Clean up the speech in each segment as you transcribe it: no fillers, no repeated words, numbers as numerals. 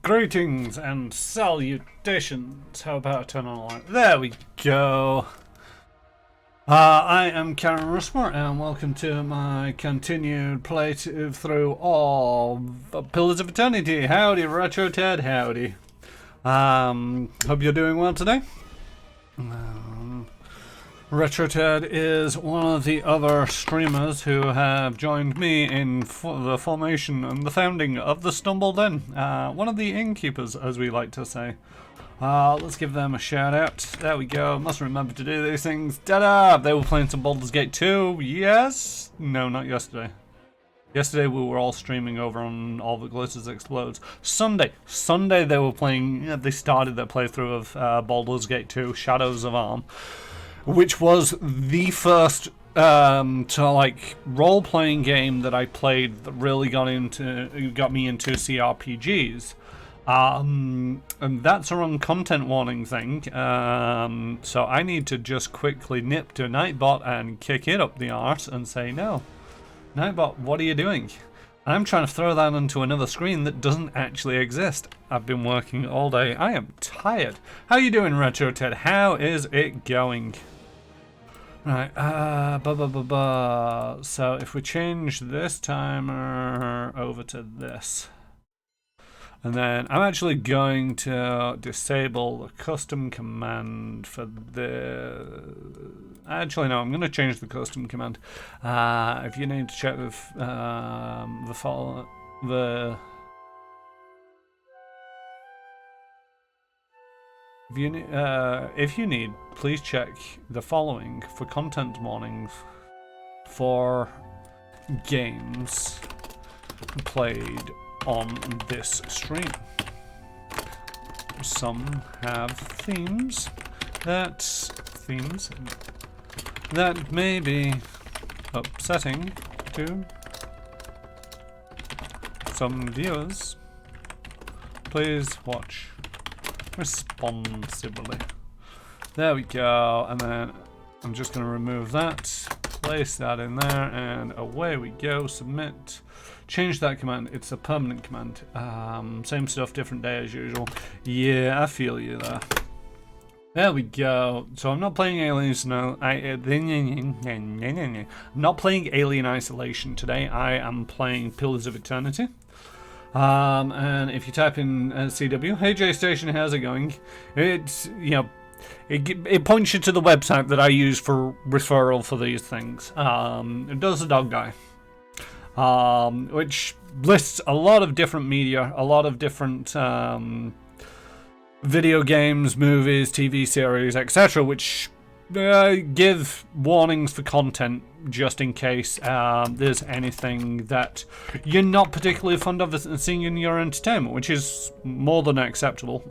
Greetings and salutations. How about I turn on a light? There we go. I am Karen Rusmer, and welcome to my continued playthrough of Pillars of Eternity. Howdy, Retro Ted. Howdy. Hope you're doing well today. Retro Ted is one of the other streamers who have joined me in the formation and the founding of the Stumbled Inn. One of the innkeepers, as we like to say. Let's give them a shout out. There we go. Must remember to do these things. Ta-da! They were playing some Baldur's Gate 2. Yes? No, not yesterday. Yesterday we were all streaming over on All That Glitters Explodes. Sunday they were playing. They started their playthrough of Baldur's Gate 2: Shadows of Arm, which was the first role-playing game that I played that really got me into CRPGs. And that's a wrong content warning thing. So I need to just quickly nip to Nightbot and kick it up the arse and say, no, Nightbot, what are you doing? I'm trying to throw that onto another screen that doesn't actually exist. I've been working all day. I am tired. How you doing, Retro Ted? How is it going? Right, so if we change this timer over to this, and then I'm actually going to disable the custom command for the. Actually, no, I'm going to change the custom command. If you need to check if you need, please check the following for content warnings for games played on this stream. Some have themes that may be upsetting to some viewers. Please watch responsibly. There we go, and then I'm just going to remove that, place that in there, and away we go. Submit. Change that command. It's a permanent command. Same stuff, different day as usual. Yeah, I feel you there. There we go. So I'm not playing Aliens now. I'm not playing Alien Isolation today. I am playing Pillars of Eternity. And if you type in CW, hey J Station, how's it going? It's, it points you to the website that I use for referral for these things. It does the dog guy, which lists a lot of different media, a lot of different video games, movies, TV series, etc., which give warnings for content just in case there's anything that you're not particularly fond of seeing in your entertainment, which is more than acceptable.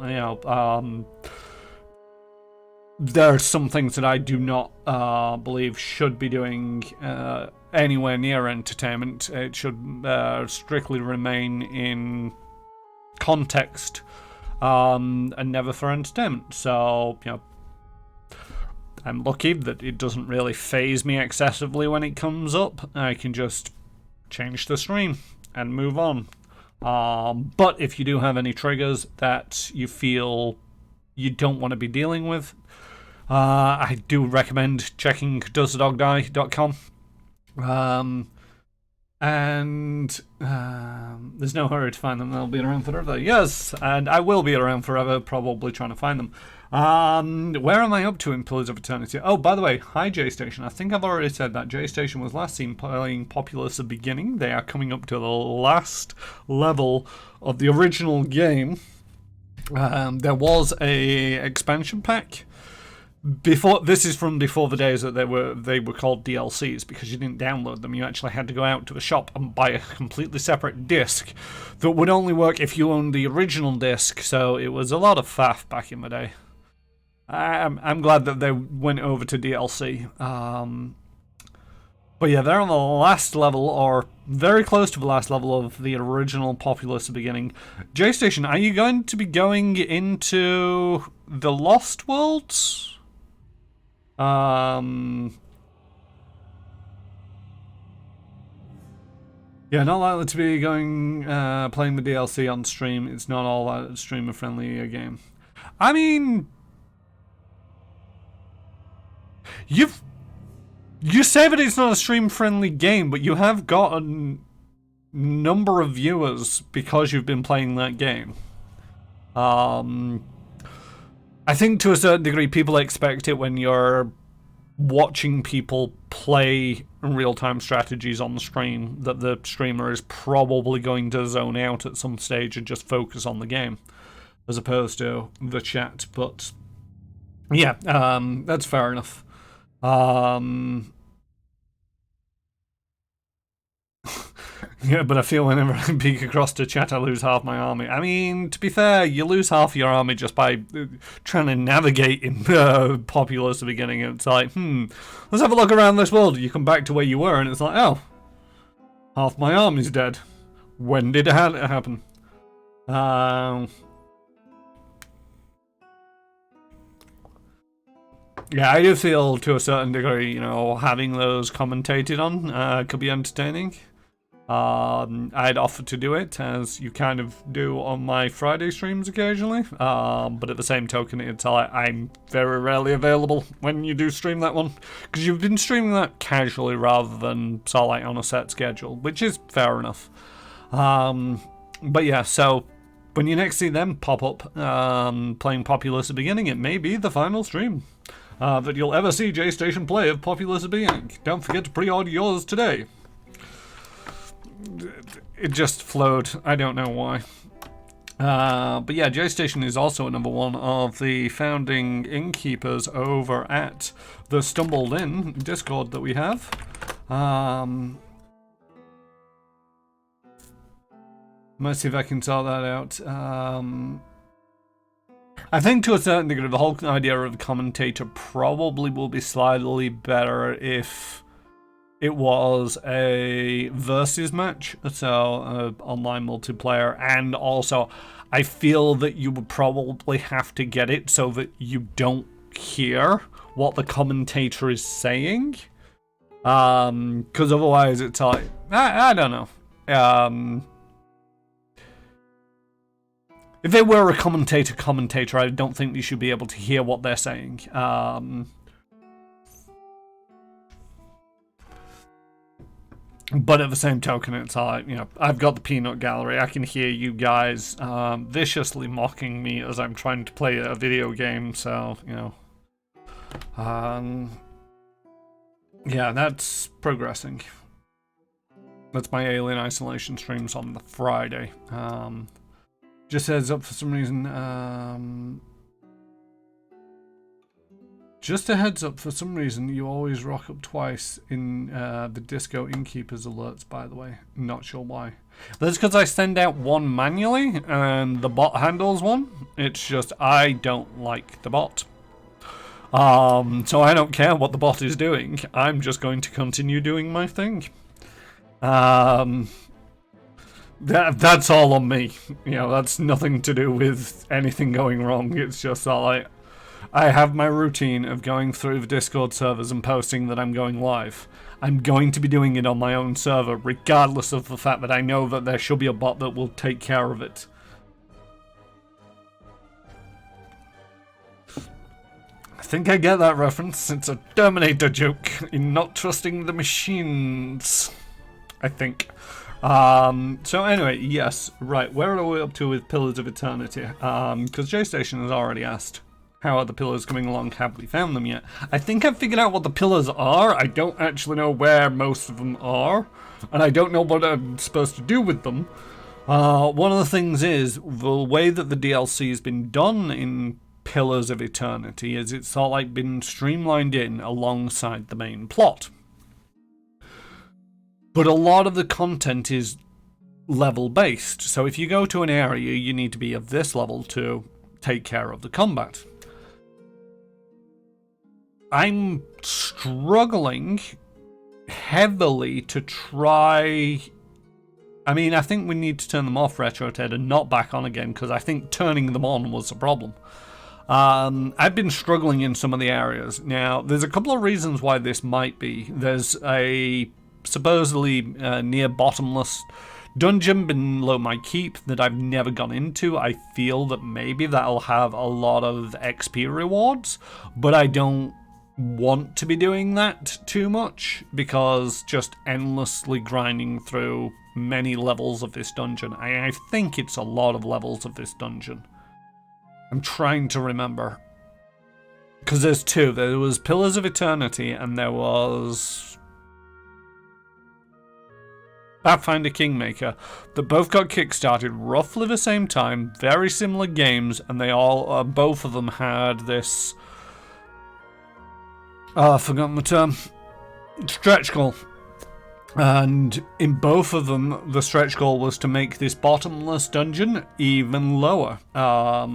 There are some things that I do not believe should be doing anywhere near entertainment. It should strictly remain in context and never for entertainment. So, I'm lucky that it doesn't really faze me excessively when it comes up. I can just change the stream and move on. But if you do have any triggers that you feel you don't want to be dealing with, I do recommend checking doesthedogdie.com. And there's no hurry to find them. They'll be around forever. Yes, and I will be around forever, probably trying to find them. Where am I up to in Pillars of Eternity? Oh, by the way, hi J Station. I think I've already said that J Station was last seen playing Populous at the beginning. They are coming up to the last level of the original game. There was a expansion pack. This is from before the days that they were called DLCs, because you didn't download them. You actually had to go out to a shop and buy a completely separate disc that would only work if you owned the original disc. So it was a lot of faff back in the day. I'm glad that they went over to DLC. But yeah, they're on the last level, or very close to the last level of the original Populous beginning. J Station, are you going to be going into the Lost Worlds? Yeah, not likely to be going playing the DLC on stream. It's not all that streamer friendly a game. I mean, you say that it's not a stream friendly game, but you have got a number of viewers because you've been playing that game. I think to a certain degree people expect it when you're watching people play real-time strategies on the stream that the streamer is probably going to zone out at some stage and just focus on the game as opposed to the chat. But yeah, that's fair enough. Yeah, but I feel whenever I peek across to chat, I lose half my army. I mean, to be fair, you lose half your army just by trying to navigate in Populous at the beginning. It's like, let's have a look around this world. You come back to where you were, and it's like, oh, half my army's dead. When did it happen? Yeah, I do feel to a certain degree, you know, having those commentated on could be entertaining. I'd offer to do it, as you kind of do on my Friday streams occasionally. But at the same token, it's like I'm very rarely available when you do stream that one, because you've been streaming that casually rather than sort of like on a set schedule, which is fair enough. But yeah, so when you next see them pop up playing Populous at the beginning, it may be the final stream that you'll ever see J-Station play of Populous at the beginning. Don't forget to pre-order yours today. It just flowed. I don't know why. But yeah, J-Station is also another one of the founding innkeepers over at the Stumbled In Discord that we have. Let's see if I can sort that out. I think to a certain degree, the whole idea of the commentator probably will be slightly better if it was a versus match, so online multiplayer, and also I feel that you would probably have to get it so that you don't hear what the commentator is saying, because otherwise it's like, I don't know. If it were a commentator, I don't think you should be able to hear what they're saying. But at the same token, it's like, you know, I've got the peanut gallery. I can hear you guys viciously mocking me as I'm trying to play a video game. So, you know, yeah, that's progressing. That's my Alien Isolation streams on the Friday. Just heads up for some reason. Just a heads up, for some reason, you always rock up twice in the Disco Innkeepers alerts, by the way. Not sure why. That's because I send out one manually, and the bot handles one. It's just, I don't like the bot. So I don't care what the bot is doing. I'm just going to continue doing my thing. That's all on me. You know, that's nothing to do with anything going wrong. It's just like, I have my routine of going through the Discord servers and posting that I'm going live. I'm going to be doing it on my own server, regardless of the fact that I know that there should be a bot that will take care of it. I think I get that reference. It's a Terminator joke in not trusting the machines, I think. So anyway, yes, right, where are we up to with Pillars of Eternity? Because J-Station has already asked, how are the pillars coming along? Have we found them yet? I think I've figured out what the pillars are. I don't actually know where most of them are, and I don't know what I'm supposed to do with them. One of the things is, the way that the DLC has been done in Pillars of Eternity is it's sort of like been streamlined in alongside the main plot. But a lot of the content is level based, so if you go to an area, you need to be of this level to take care of the combat. I'm struggling heavily to try. I mean, I think we need to turn them off, RetroTed, and not back on again, because I think turning them on was the problem. I've been struggling in some of the areas. Now, there's a couple of reasons why this might be. There's a supposedly near bottomless dungeon below my keep that I've never gone into. I feel that maybe that'll have a lot of XP rewards, but I don't want to be doing that too much, because just endlessly grinding through many levels of this dungeon. I think it's a lot of levels of this dungeon. I'm trying to remember. Because there's two. There was Pillars of Eternity and there was Pathfinder Kingmaker, that both got kickstarted roughly the same time, very similar games, and they all, both of them had this, I've forgotten the term, stretch goal. And in both of them, the stretch goal was to make this bottomless dungeon even lower. I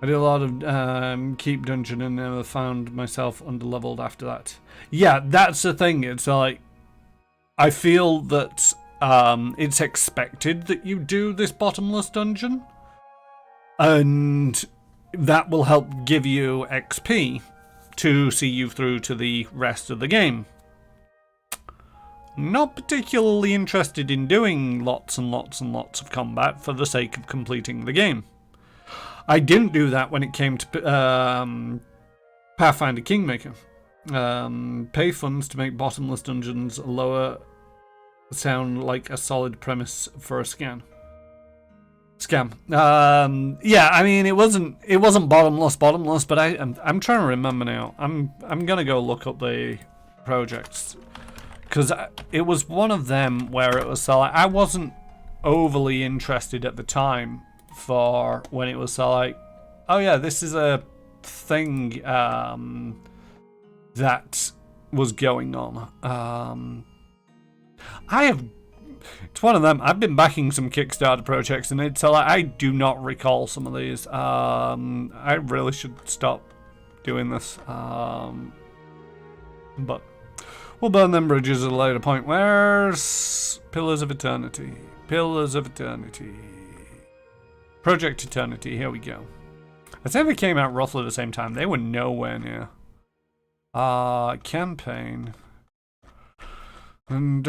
did a lot of keep dungeon and never found myself underleveled after that. Yeah, that's the thing. It's like, I feel that it's expected that you do this bottomless dungeon, and that will help give you XP to see you through to the rest of the game. Not particularly interested in doing lots and lots and lots of combat for the sake of completing the game. I didn't do that when it came to Pathfinder Kingmaker. Pay funds to make bottomless dungeons lower sound like a solid premise for a scam. Yeah, I mean, it wasn't bottomless, but I'm trying to remember now. I'm gonna go look up the projects, because it was one of them where it was so like, I wasn't overly interested at the time for when it was so like, oh yeah, this is a thing that was going on. It's one of them. I've been backing some Kickstarter projects, and it's like, I do not recall some of these. I really should stop doing this. But we'll burn them bridges at a later point. Where's Pillars of Eternity? Pillars of Eternity. Project Eternity. Here we go. I say they came out roughly the same time. They were nowhere near. Campaign. Was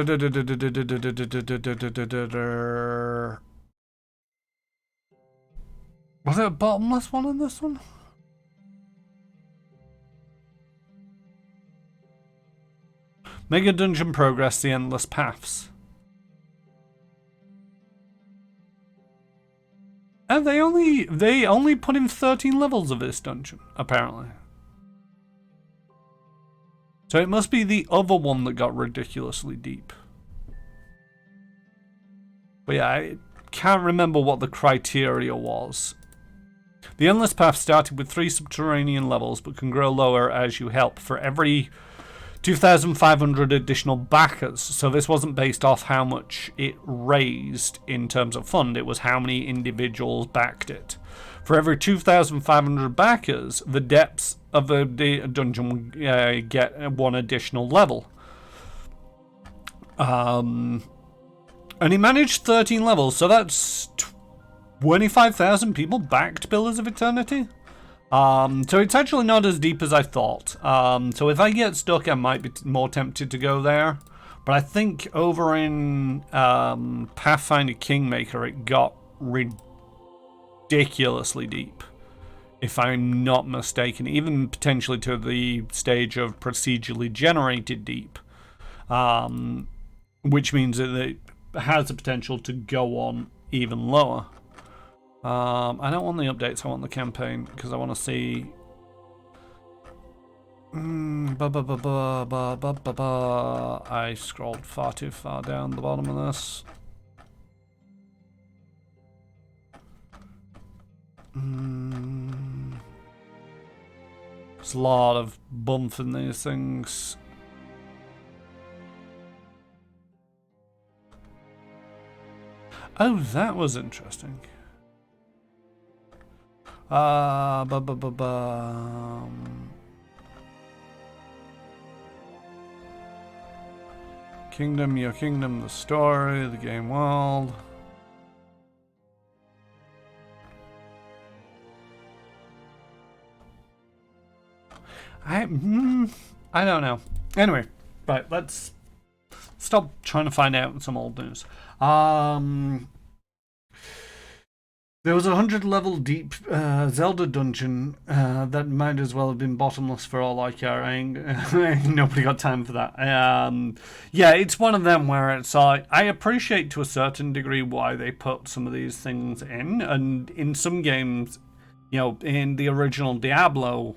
it a bottomless one on this one? Mega Dungeon Progress, The Endless Paths. And they only put in 13 levels of this dungeon, apparently. So it must be the other one that got ridiculously deep. But yeah, I can't remember what the criteria was. The Endless Path started with 3 subterranean levels, but can grow lower as you help for every 2,500 additional backers. So this wasn't based off how much it raised in terms of fund, it was how many individuals backed it. For every 2,500 backers, the depths of the dungeon will get 1 additional level. And he managed 13 levels, so that's 25,000 people backed Pillars of Eternity. So it's actually not as deep as I thought. So if I get stuck, I might be more tempted to go there. But I think over in Pathfinder Kingmaker, it got ridiculously deep, if I'm not mistaken, even potentially to the stage of procedurally generated deep, which means that it has the potential to go on even lower. I don't want the updates, I want the campaign, because I want to see. I scrolled far too far down the bottom of this. There's a lot of bump in these things. Oh, that was interesting. Kingdom, Your Kingdom, the story, the game world. I don't know. Anyway, right, let's stop trying to find out some old news. There was a 100 level deep Zelda dungeon that might as well have been bottomless for all I care. Nobody got time for that. Yeah, it's one of them where it's like, I appreciate to a certain degree why they put some of these things in. And in some games, in the original Diablo,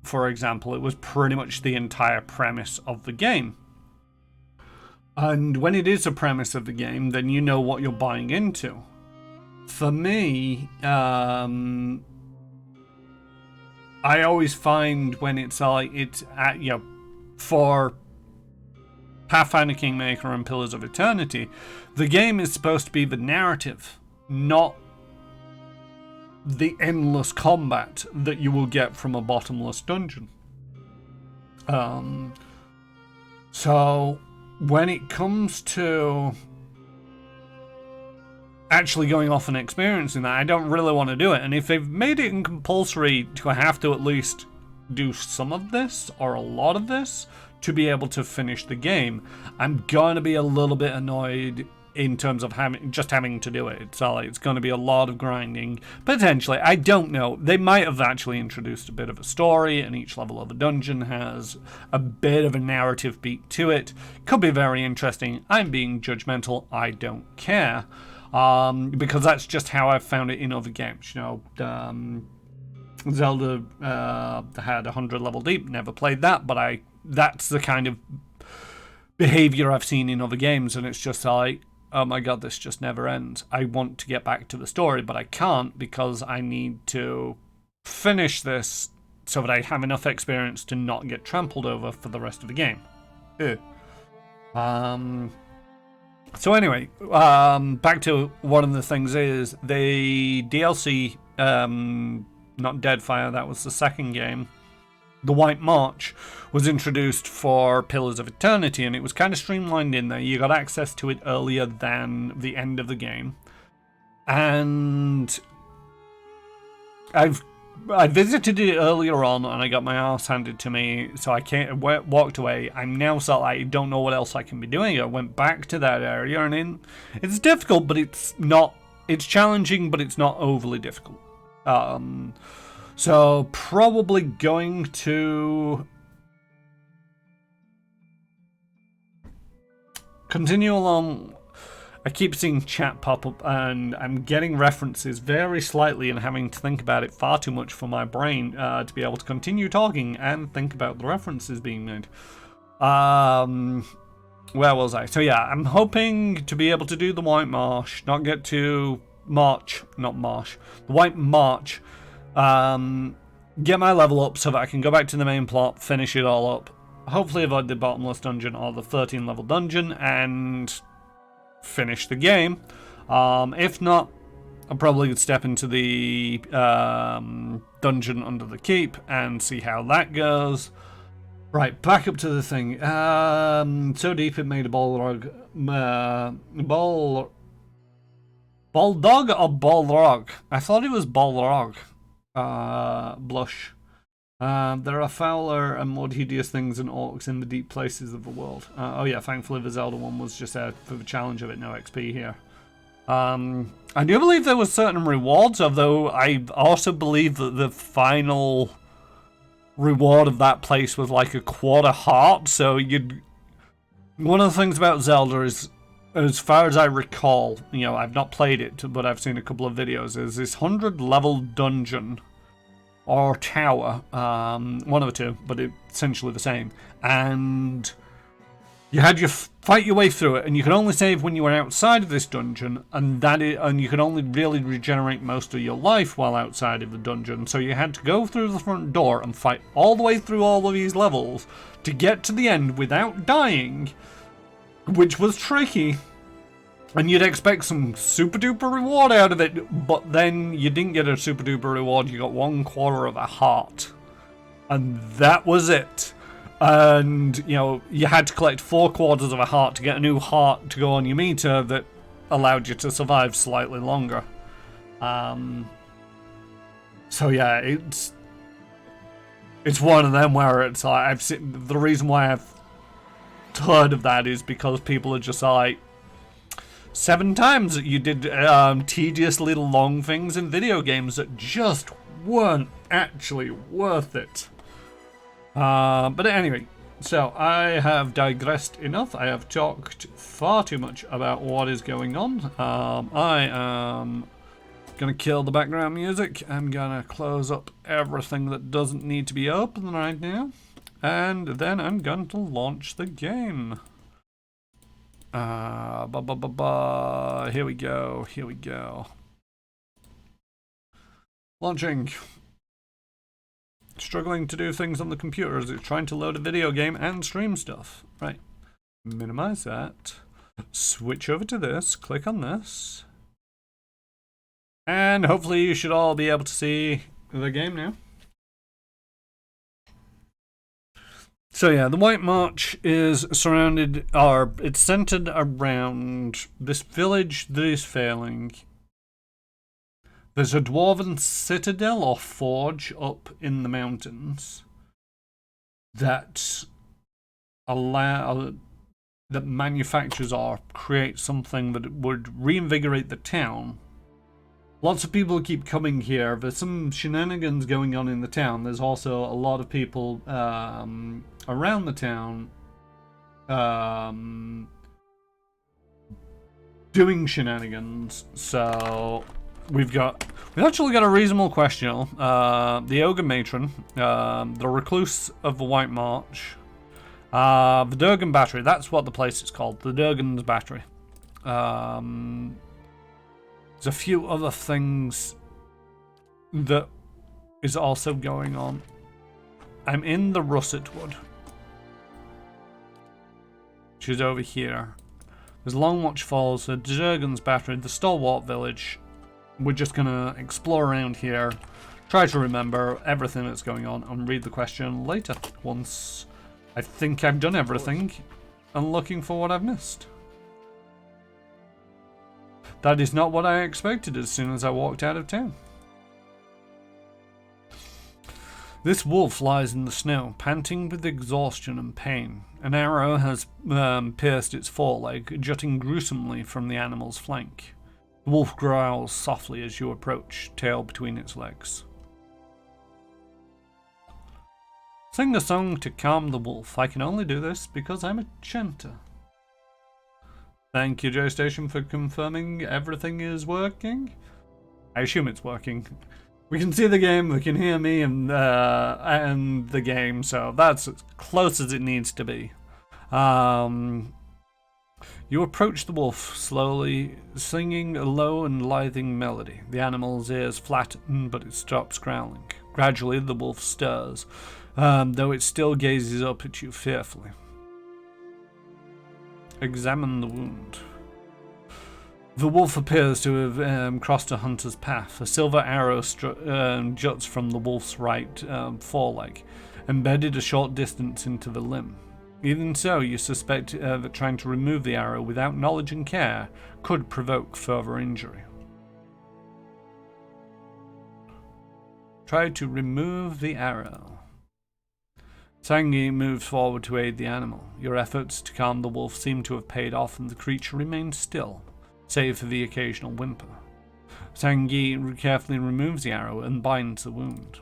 for example, it was pretty much the entire premise of the game. And when it is a premise of the game, then you know what you're buying into. For me, I always find when it's like for Pathfinder Kingmaker and Pillars of Eternity, the game is supposed to be the narrative, not the endless combat that you will get from a bottomless dungeon. So when it comes to actually going off and experiencing that, I don't really want to do it. And if they've made it compulsory to have to at least do some of this or a lot of this to be able to finish the game, I'm going to be a little bit annoyed in terms of having to do it. It's going to be a lot of grinding. Potentially, I don't know. They might have actually introduced a bit of a story, and each level of a dungeon has a bit of a narrative beat to it. Could be very interesting. I'm being judgmental. I don't care. Because that's just how I've found it in other games. Zelda had 100 level deep, never played that, but that's the kind of behavior I've seen in other games, and it's just like, oh my god, this just never ends. I want to get back to the story, but I can't because I need to finish this so that I have enough experience to not get trampled over for the rest of the game. So anyway, back to one of the things is the DLC, not Deadfire, that was the second game. The White March was introduced for Pillars of Eternity, and it was kind of streamlined in there. You got access to it earlier than the end of the game. And I visited it earlier on, and I got my ass handed to me, so I walked away. I'm now sort of I don't know what else I can be doing. I went back to that area, and it's difficult, but it's not. It's challenging, but it's not overly difficult. So probably going to continue along. I keep seeing chat pop up, and I'm getting references very slightly and having to think about it far too much for my brain to be able to continue talking and think about the references being made. Where was I? So yeah, I'm hoping to be able to do the White March, not get to the White March, get my level up so that I can go back to the main plot, finish it all up, hopefully avoid the bottomless dungeon or the 13 level dungeon, and finish the game. If not, I'll probably step into the dungeon under the keep and see how that goes. Right, back up to the thing. So deep it made a Bulldog or Balrog? I thought it was Balrog. Blush. There are fouler and more hideous things than orcs in the deep places of the world. Oh yeah, thankfully the Zelda one was just there for the challenge of it, no XP here. I do believe there were certain rewards, although I also believe that the final reward of that place was like a quarter heart, so one of the things about Zelda is, as far as I recall, I've not played it, but I've seen a couple of videos, is this 100 level dungeon or tower, one of the two, but it's essentially the same. And you had to fight your way through it, and you could only save when you were outside of this dungeon, and you could only really regenerate most of your life while outside of the dungeon. So you had to go through the front door and fight all the way through all of these levels to get to the end without dying, which was tricky. And you'd expect some super duper reward out of it, but then you didn't get a super duper reward, you got 1/4 of a heart. And that was it. And, you had to collect 4/4 of a heart to get a new heart to go on your meter that allowed you to survive slightly longer. So yeah, it's one of them where it's like, the reason why I've third of that is because people are just like, 7 times that you did tedious little long things in video games that just weren't actually worth it. But anyway, so I have digressed enough. I have talked far too much about what is going on. I am gonna kill the background music. I'm gonna close up everything that doesn't need to be open right now. And then I'm going to launch the game. Here we go, here we go. Launching. Struggling to do things on the computer as it's trying to load a video game and stream stuff. Right. Minimize that. Switch over to this. Click on this. And hopefully you should all be able to see the game now. So yeah, the White March is surrounded, or it's centered around this village that is failing. There's a dwarven citadel or forge up in the mountains that manufactures or creates something that would reinvigorate the town. Lots of people keep coming here. There's some shenanigans going on in the town. There's also a lot of people around the town doing shenanigans. So we've actually got a reasonable question. The Ogre Matron, the Recluse of the White March, the Durgan Battery. That's what the place is called. The Durgan's Battery. There's a few other things that is also going on. I'm in the Russet Wood. She's over here. There's Longwatch Falls, the Durgan's Battery, the Stalwart Village. We're just gonna explore around here, try to remember everything that's going on, and read the question later once I think I've done everything and looking for what I've missed. That is not what I expected as soon as I walked out of town. This wolf lies in the snow, panting with exhaustion and pain. An arrow has pierced its foreleg, jutting gruesomely from the animal's flank. The wolf growls softly as you approach, tail between its legs. Sing a song to calm the wolf. I can only do this because I'm a chanter. Thank you, JStation, for confirming everything is working. I assume it's working. We can see the game, we can hear me and the game, so that's as close as it needs to be. You approach the wolf slowly, singing a low and lithing melody. The animal's ears flatten, but it stops growling. Gradually, the wolf stirs, though it still gazes up at you fearfully. Examine the wound. The wolf appears to have crossed a hunter's path. A silver arrow juts from the wolf's right foreleg, embedded a short distance into the limb. Even so, you suspect that trying to remove the arrow without knowledge and care could provoke further injury. Try to remove the arrow. Sangi moves forward to aid the animal. Your efforts to calm the wolf seem to have paid off, and the creature remains still, save for the occasional whimper. Sangi carefully removes the arrow and binds the wound.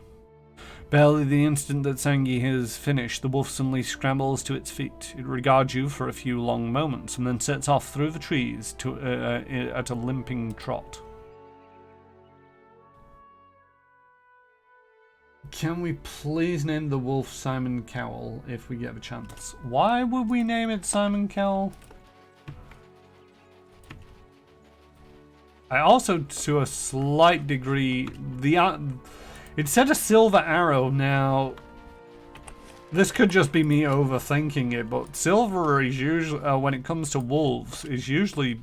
Barely the instant that Sangi has finished, the wolf suddenly scrambles to its feet. It regards you for a few long moments, and then sets off through the trees at a limping trot. Can we please name the wolf Simon Cowell if we get a chance? Why would we name it Simon Cowell? I also, to a slight degree, it said a silver arrow. Now, this could just be me overthinking it, but silver is usually, when it comes to wolves, is usually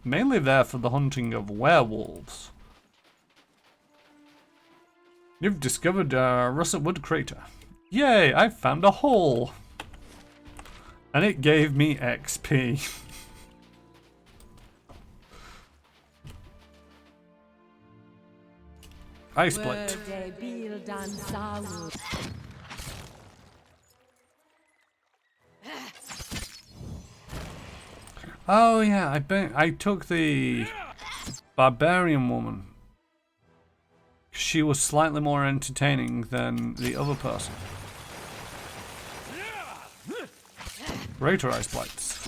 mainly there for the hunting of werewolves. You've discovered Russet Wood Crater. Yay, I found a hole. And it gave me XP. I split. Oh yeah, I took the Barbarian woman. She was slightly more entertaining than the other person. Greater Ice Blights.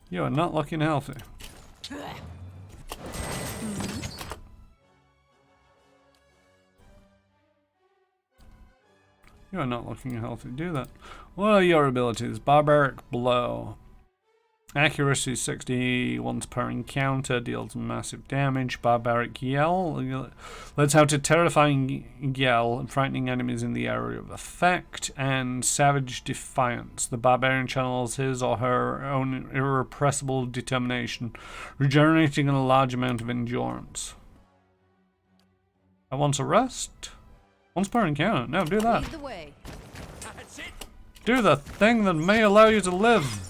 You are not looking healthy. You are not looking healthy. Do that. What are your abilities? Barbaric Blow. Accuracy 60 once per encounter, deals massive damage. Barbaric Yell lets out a terrifying yell, frightening enemies in the area of effect. And Savage Defiance. The barbarian channels his or her own irrepressible determination, regenerating a large amount of endurance. I want a rest? Once per encounter. No, do that. Lead the way. Do the thing that may allow you to live.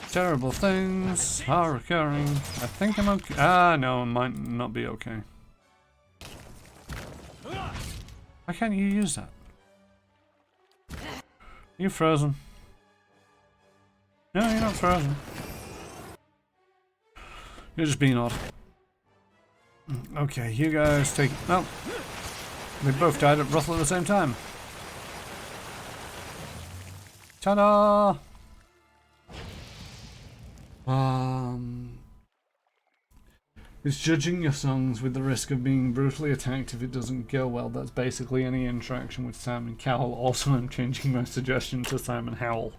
Terrible things are recurring. I think I'm okay. Ah, no, I might not be okay. Why can't you use that? You frozen? No, you're not frozen. You're just being odd. Okay, you guys take... No. They both died at roughly the same time. Ta-da! It's judging your songs with the risk of being brutally attacked if it doesn't go well. That's basically any interaction with Simon Cowell. Also, I'm changing my suggestion to Simon Howell.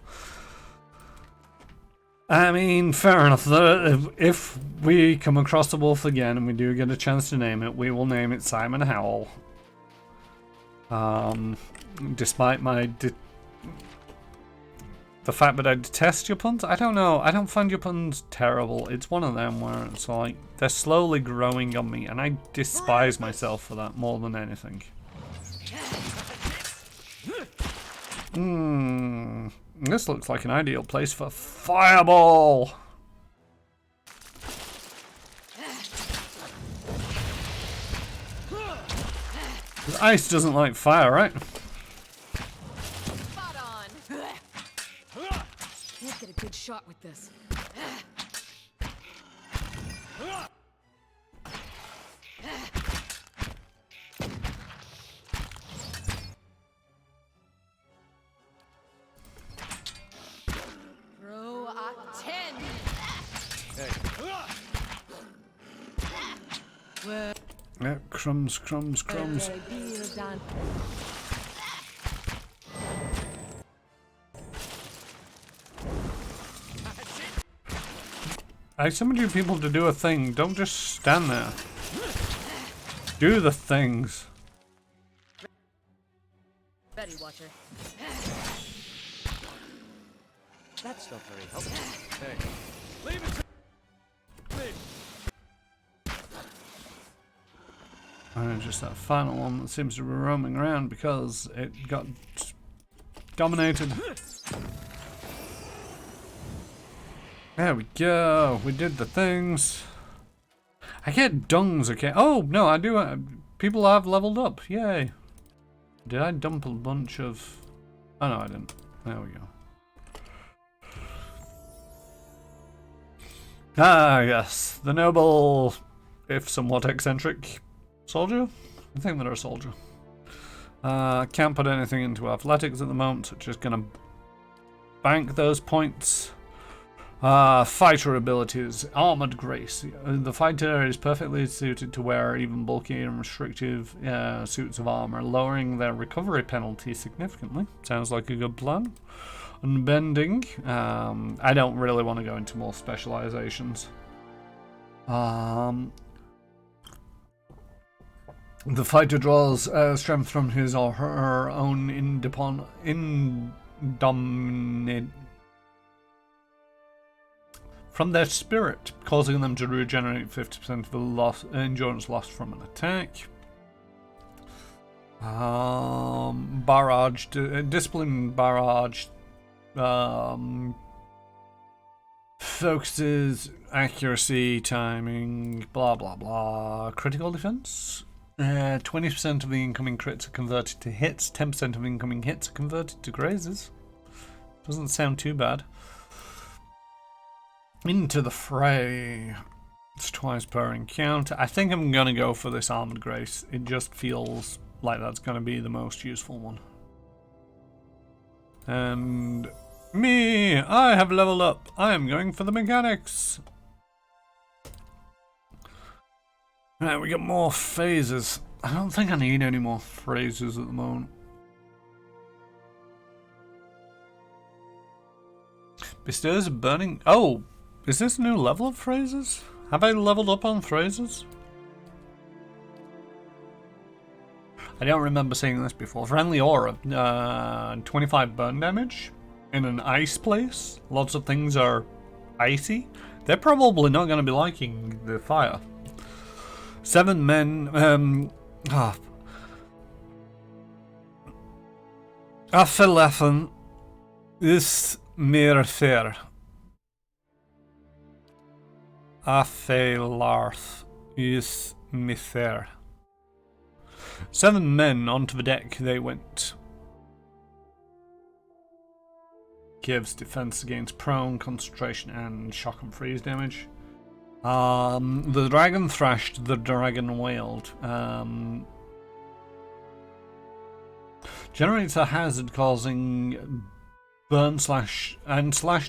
I mean, fair enough. If we come across the wolf again and we do get a chance to name it, we will name it Simon Howell. Despite my... the fact that I detest your puns? I don't know. I don't find your puns terrible. It's one of them where it's like, they're slowly growing on me, and I despise myself for that more than anything. This looks like an ideal place for Fireball! Ice doesn't like fire, right? Get a good shot with this. Throw a 10. Hey. Yeah, crumbs, crumbs, crumbs. I summoned you people to do a thing. Don't just stand there. Do the things. Betty Watcher. That's not very helpful. Hey. Leave it to me. And just that final one that seems to be roaming around because it got dominated. There we go. We did the things. I get dungs, okay. Oh, no, I do. People have leveled up. Yay. Did I dump a bunch of... Oh, no, I didn't. There we go. Ah, yes. The noble, if somewhat eccentric, soldier? I think they're a soldier. Can't put anything into athletics at the moment, so just gonna bank those points. Fighter abilities. Armored Grace. The fighter is perfectly suited to wear even bulky and restrictive suits of armor, lowering their recovery penalty significantly. Sounds like a good plan. Unbending. I don't really want to go into more specializations. The fighter draws strength from his or her own from their spirit, causing them to regenerate 50% of the endurance lost from an attack. Barrage, discipline barrage, focuses accuracy, timing, blah blah blah. Critical defense. 20% of the incoming crits are converted to hits. 10% of incoming hits are converted to grazes. Doesn't sound too bad. Into the fray. It's twice per encounter. I think I'm gonna go for this armored grace. It just feels like that's gonna be the most useful one. And me, I have leveled up. I am going for the mechanics. Right, we got more phases. I don't think I need any more phrases at the moment. Bestows a burning... Oh! Is this a new level of phrases? Have I leveled up on phrases? I don't remember seeing this before. Friendly aura. 25 burn damage in an ice place. Lots of things are icy. They're probably not going to be liking the fire. 7 men... Affeleffen is meer fair. Affelarth is mither. 7 men onto the deck they went. Gives defense against prone, concentration, and shock and freeze damage. The dragon thrashed, the dragon wailed. Generates a hazard causing burn slash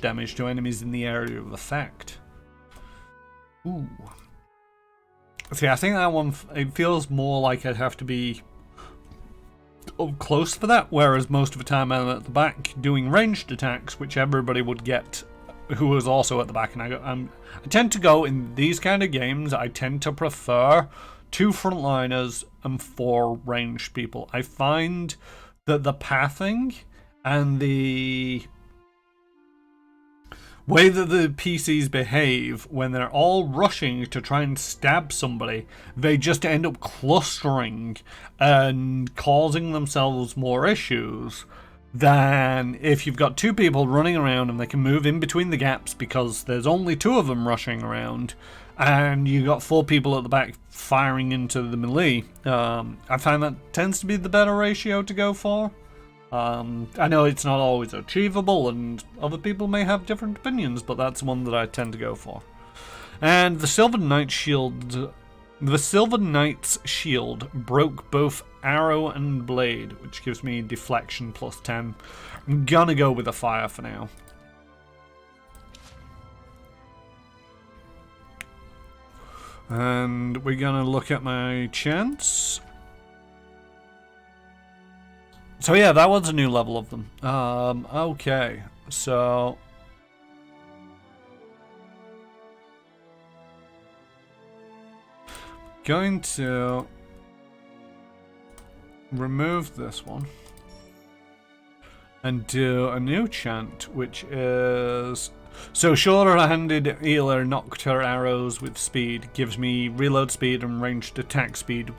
damage to enemies in the area of effect. Ooh. See, I think that one, it feels more like I'd have to be up close for that, whereas most of the time I'm at the back doing ranged attacks, which everybody would get who was also at the back. And I tend to go, in these kind of games, I tend to prefer 2 frontliners and 4 ranged people. I find that the pathing and the way that the PCs behave when they're all rushing to try and stab somebody, they just end up clustering and causing themselves more issues than if you've got 2 people running around and they can move in between the gaps because there's only 2 of them rushing around, and you got 4 people at the back firing into the melee. I find that tends to be the better ratio to go for. I know it's not always achievable and other people may have different opinions, but that's one that I tend to go for. And the Silver Knight's shield broke both arrow and blade, which gives me deflection plus 10. I'm gonna go with a fire for now. And we're gonna look at my chance. So yeah, that was a new level of them. Okay, so going to remove this one and do a new chant, which is so shorter-handed healer knocked her arrows with speed, gives me reload speed and ranged attack speed.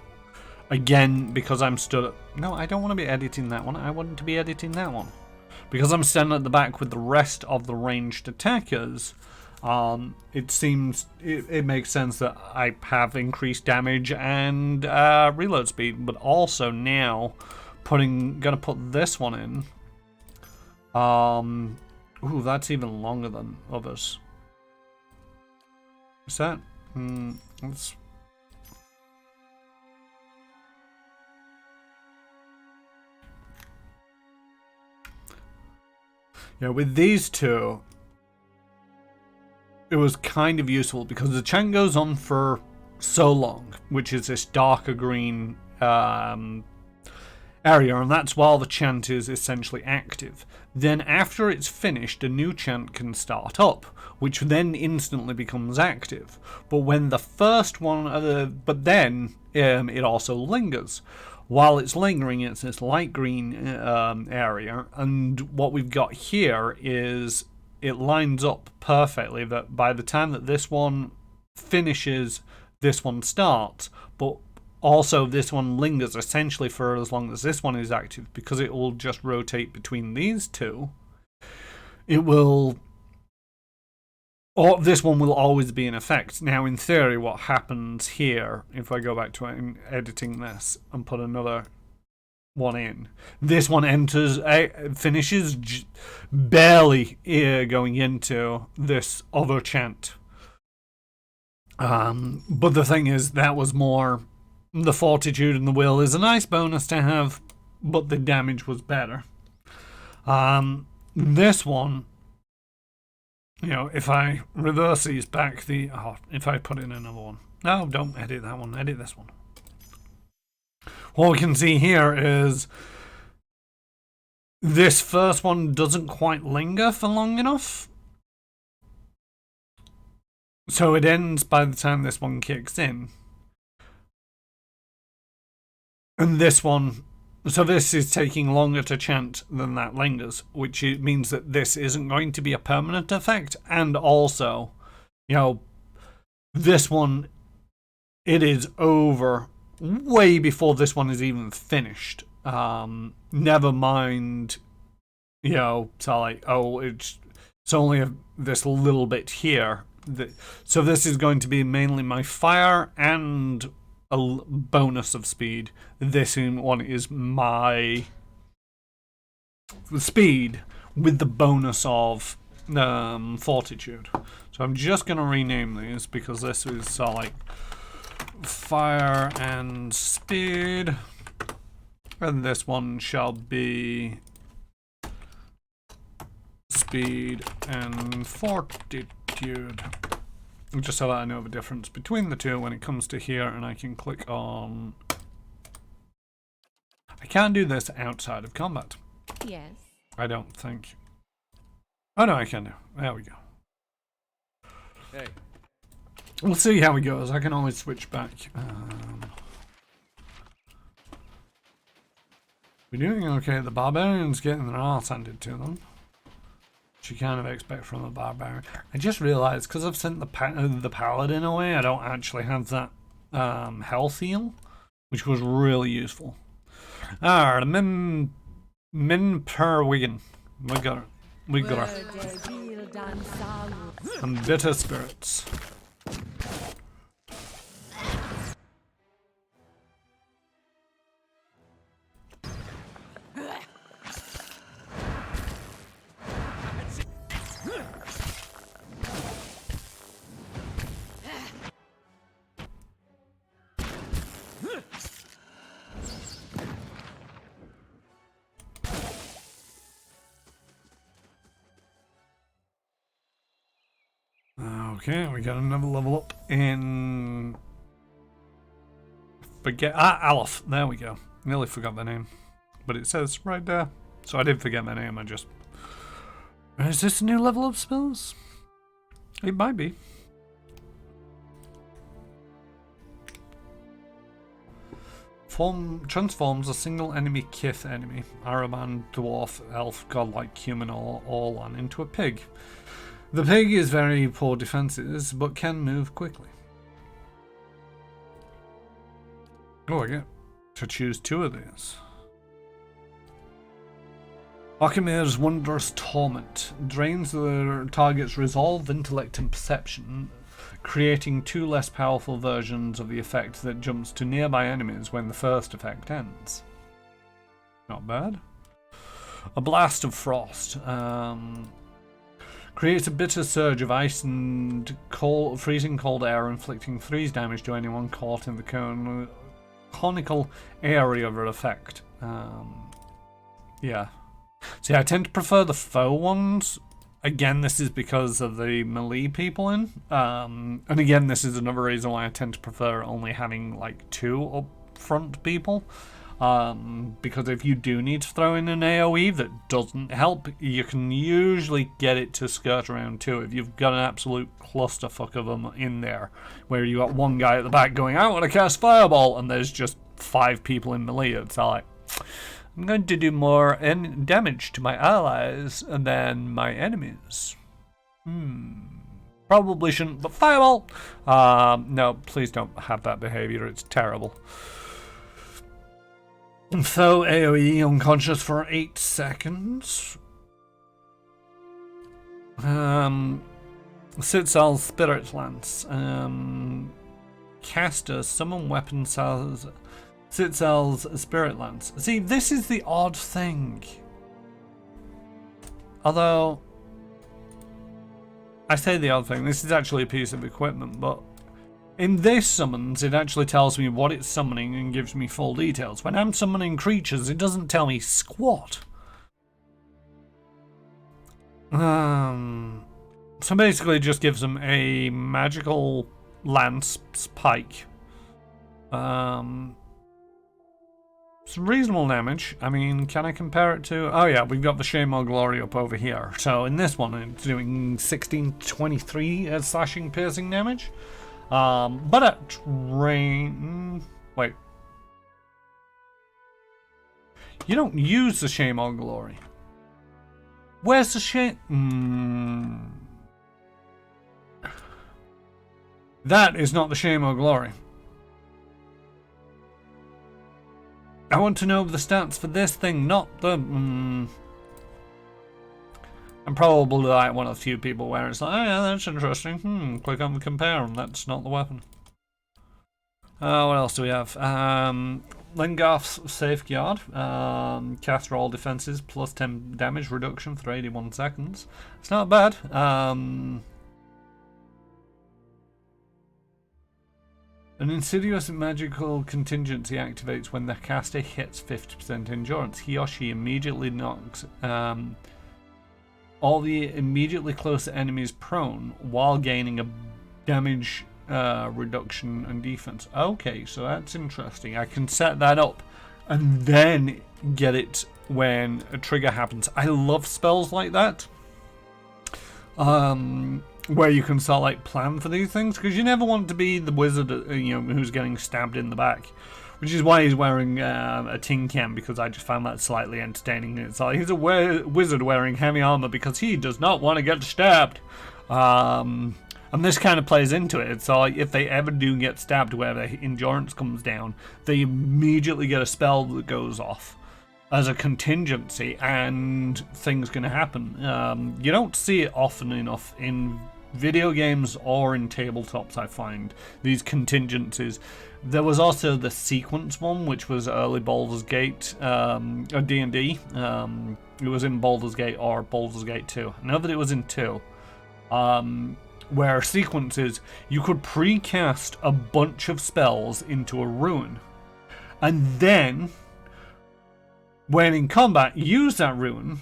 Again, because I'm stood at... No, I don't want to be editing that one. I want to be editing that one. Because I'm standing at the back with the rest of the ranged attackers, it seems... It makes sense that I have increased damage and reload speed. But also now, gonna put this one in. Ooh, that's even longer than others. Is that... let's... Yeah, with these 2, it was kind of useful because the chant goes on for so long, which is this darker green. area, and that's while the chant is essentially active. Then after it's finished, a new chant can start up, which then instantly becomes active. But when the first one, it also lingers. While it's lingering, it's this light green area, and what we've got here is it lines up perfectly that by the time that this one finishes, this one starts, but also this one lingers essentially for as long as this one is active, because it will just rotate between these two. It will, or this one will always be in effect. Now in theory what happens here, if I go back to editing this and put another one in, this one finishes barely going into this other chant. But the thing is, that was more, the fortitude and the will is a nice bonus to have, but the damage was better. This one, if I reverse these back, if I put in another one. No, don't edit that one, edit this one. What we can see here is this first one doesn't quite linger for long enough. So it ends by the time this one kicks in. And this one, so this is taking longer to chant than that lingers, which means that this isn't going to be a permanent effect. And also, this one, it is over way before this one is even finished. Never mind, so like, it's only this little bit here. So this is going to be mainly my fire and a bonus of speed. This one is my speed with the bonus of fortitude. So I'm just going to rename these because this is like fire and speed, and this one shall be speed and fortitude. Just so that I know the difference between the two when it comes to here, and I can click on. I can't do this outside of combat. Yes. I don't think. Oh no, I can do. There we go. Hey. We'll see how it goes. I can always switch back. We're doing okay. The barbarian's getting their arse handed to them. Which you kind of expect from a barbarian. I just realised, because I've sent the paladin away, I don't actually have that health heal, which was really useful. The min per Wigan. We got it. We got her. And bitter spirits. Okay, we got another level up in... Aleph. There we go. Nearly forgot the name. But it says right there. So I did forget my name, Is this a new level of spells? It might be. Transforms a single enemy kith enemy, Araman, dwarf, elf, godlike, human, or Orlan, into a pig. The pig is very poor defenses, but can move quickly. Oh, I get to choose two of these. Akimir's Wondrous Torment drains the target's resolve, intellect, and perception, creating two less powerful versions of the effect that jumps to nearby enemies when the first effect ends. Not bad. A Blast of Frost. Creates a bitter surge of ice and freezing cold air, inflicting freeze damage to anyone caught in the conical area of effect. Yeah. See, I tend to prefer the foe ones. Again, this is because of the melee people in. And again, this is another reason why I tend to prefer only having like two up front people. Because if you do need to throw in an AoE that doesn't help, you can usually get it to skirt around too if you've got an absolute clusterfuck of them in there, where you got one guy at the back going, I want to cast Fireball, and there's just 5 people in melee. It's like, I'm going to do more damage to my allies than my enemies. Probably shouldn't, but Fireball! No, please don't have that behavior, it's terrible. So, AoE unconscious for 8 seconds. Sitzel's Spirit Lance. Caster, summon weapon cells. Sitzel's Spirit Lance. See, this is the odd thing. Although, I say the odd thing, this is actually a piece of equipment, but in this summons, it actually tells me what it's summoning and gives me full details. When I'm summoning creatures, it doesn't tell me squat. So basically it just gives them a magical lance spike. Some reasonable damage. I mean, can I compare it to... Oh yeah, we've got the Shame or Glory up over here. So in this one, it's doing 1623 slashing piercing damage. But at range... Wait. You don't use the Shame or Glory. Where's the Shame... That is not the Shame or Glory. I want to know the stats for this thing, not the... I'm probably like one of the few people where it's like, oh yeah, that's interesting. Click on the compare, and that's not the weapon. What else do we have? Lingarf's Safeguard. Cast all defenses plus 10 damage reduction for 81 seconds. It's not bad. An insidious magical contingency activates when the caster hits 50% endurance. He or she immediately knocks all the immediately closer enemies prone while gaining a damage reduction and defense. Okay, so that's interesting. I can set that up and then get it when a trigger happens. I love spells like that. Where you can start like plan for these things, because you never want to be the wizard, who's getting stabbed in the back, which is why he's wearing a tin can, because I just found that slightly entertaining. It's like he's a wizard wearing heavy armor because he does not want to get stabbed, and this kind of plays into it. It's like if they ever do get stabbed, where their endurance comes down, they immediately get a spell that goes off as a contingency, and things can happen. You don't see it often enough in video games or in tabletops, I find, these contingencies. There was also the sequence one, which was early Baldur's Gate, or D&D. It was in Baldur's Gate or Baldur's Gate 2. I know that it was in 2. Where sequences, you could precast a bunch of spells into a rune, and then when in combat, use that rune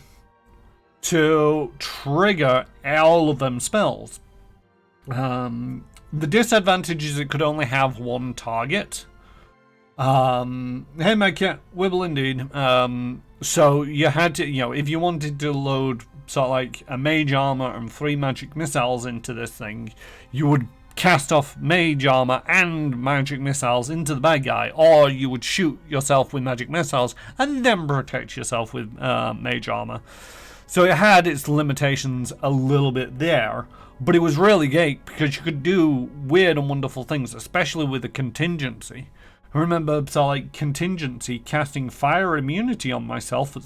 to trigger all of them spells. The disadvantage is it could only have one target. Hey, my cat, Wibble indeed. So you had to, if you wanted to load sort of like a mage armor and 3 magic missiles into this thing, you would cast off mage armor and magic missiles into the bad guy, or you would shoot yourself with magic missiles and then protect yourself with mage armor. So it had its limitations a little bit there, but it was really great because you could do weird and wonderful things, especially with the contingency. I remember contingency casting fire immunity on myself,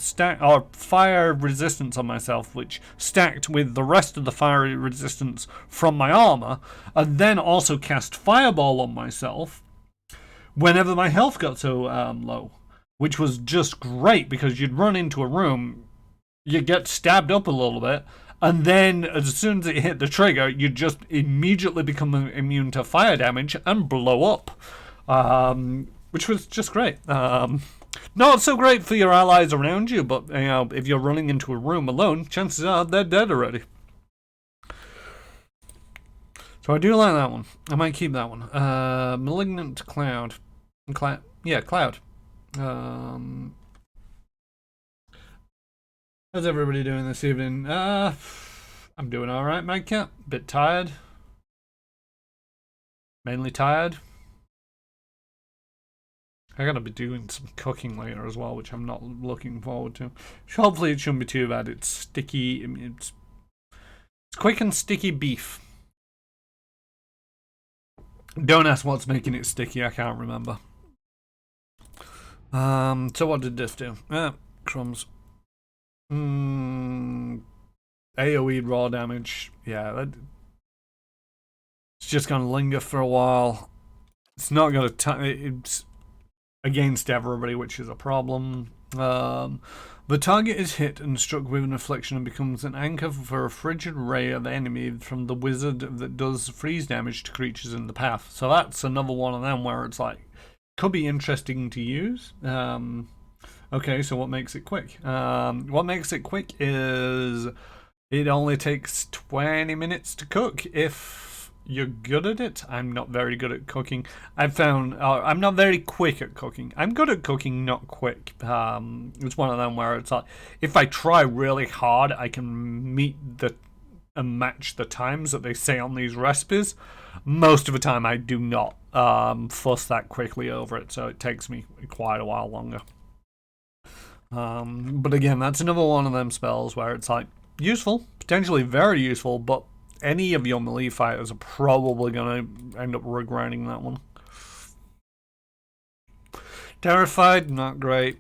or fire resistance on myself, which stacked with the rest of the fire resistance from my armor, and then also cast fireball on myself whenever my health got so low, which was just great because you'd run into a room, you get stabbed up a little bit, and then as soon as it hit the trigger, you just immediately become immune to fire damage and blow up. Which was just great. Not so great for your allies around you, but if you're running into a room alone, chances are they're dead already. So I do like that one. I might keep that one. Malignant Cloud. Cloud. How's everybody doing this evening? I'm doing alright, my cat. Bit tired. Mainly tired. I gotta be doing some cooking later as well, which I'm not looking forward to. Hopefully it shouldn't be too bad. It's sticky. It's quick and sticky beef. Don't ask what's making it sticky. I can't remember. So what did this do? Crumbs. AoE raw damage. Yeah, it's just gonna linger for a while. It's not gonna. It's against everybody, which is a problem. The target is hit and struck with an affliction and becomes an anchor for a frigid ray of enemy from the wizard that does freeze damage to creatures in the path. So that's another one of them where it's like, could be interesting to use. Okay, so what makes it quick? What makes it quick is it only takes 20 minutes to cook if you're good at it. I'm not very good at cooking. I've found I'm not very quick at cooking. I'm good at cooking, not quick. It's one of them where it's like, if I try really hard, I can meet and match the times that they say on these recipes. Most of the time, I do not fuss that quickly over it, so it takes me quite a while longer. But again, that's another one of them spells where it's like useful, potentially very useful, but any of your melee fighters are probably going to end up regretting that one. Terrified, not great.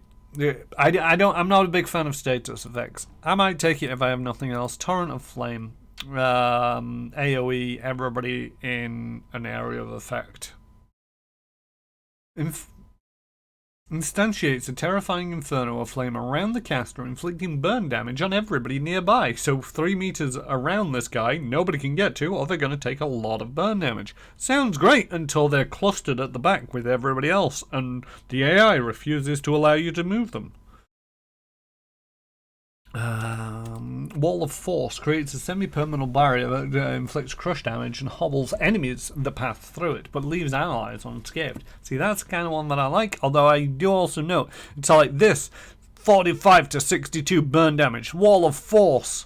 I'm not a big fan of status effects. I might take it if I have nothing else. Torrent of Flame. AoE, everybody in an area of effect. Instantiates a terrifying inferno of flame around the caster, inflicting burn damage on everybody nearby. So 3 meters around this guy, nobody can get to, or they're going to take a lot of burn damage. Sounds great until they're clustered at the back with everybody else, and the AI refuses to allow you to move them. Wall of Force creates a semi-permanent barrier that inflicts crush damage and hobbles enemies that pass through it, but leaves allies unscathed. See, that's the kind of one that I like, although I do also note, it's like this, 45 to 62 burn damage. Wall of Force,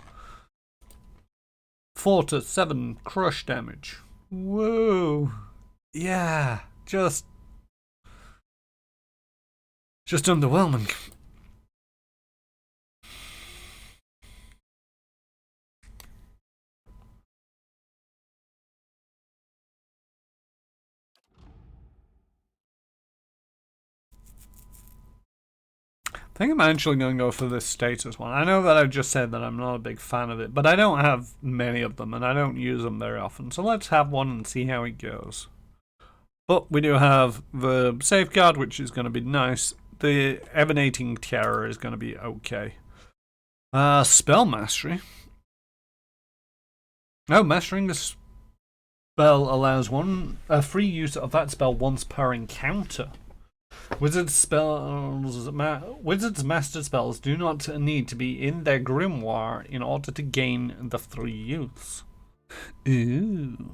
4 to 7 crush damage. Whoa. Yeah, just underwhelming. I think I'm actually going to go for this status one. I know that I've just said that I'm not a big fan of it, but I don't have many of them and I don't use them very often. So let's have one and see how it goes. But we do have the safeguard, which is going to be nice. The emanating terror is going to be okay. Spell mastery. Oh, mastering this spell allows a free use of that spell once per encounter. Wizards' master spells do not need to be in their grimoire in order to gain the free use. Ooh.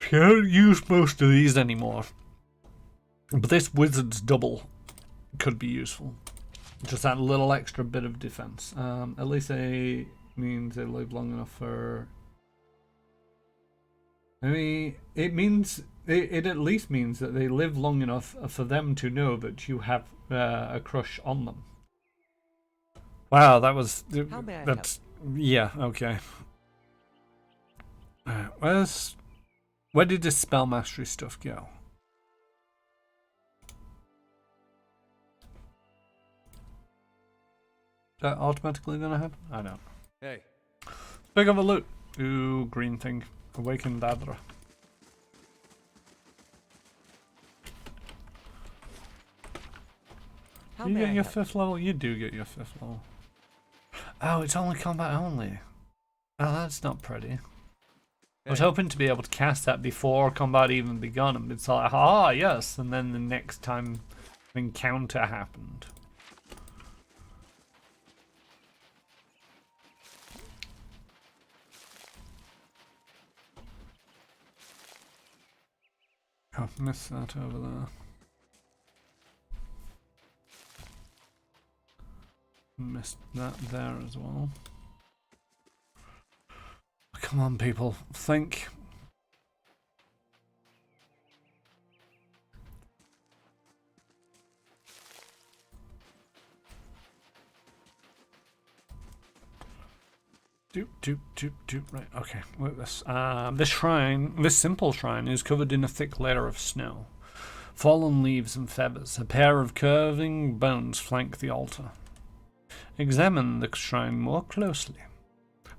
I don't use most of these anymore, but this wizard's double could be useful. Just that little extra bit of defense. At least they means they live long enough for. I mean, it at least means that they live long enough for them to know that you have a crush on them. Wow, that's yeah, okay. Where did this spell mastery stuff go? Is that automatically gonna happen? I don't. Hey. Pick up a loot. Ooh, green thing. Awakened Adra. You get your 5th level? You do get your 5th level. Oh, it's only combat only. Oh, that's not pretty. I was hoping to be able to cast that before combat even begun, and it's like, ah, yes, and then the next time an encounter happened. Oh, missed that over there. Missed that there as well. Come on, people. Think. Right, okay, look at this. This simple shrine is covered in a thick layer of snow. Fallen leaves and feathers, a pair of curving bones flank the altar. Examine the shrine more closely.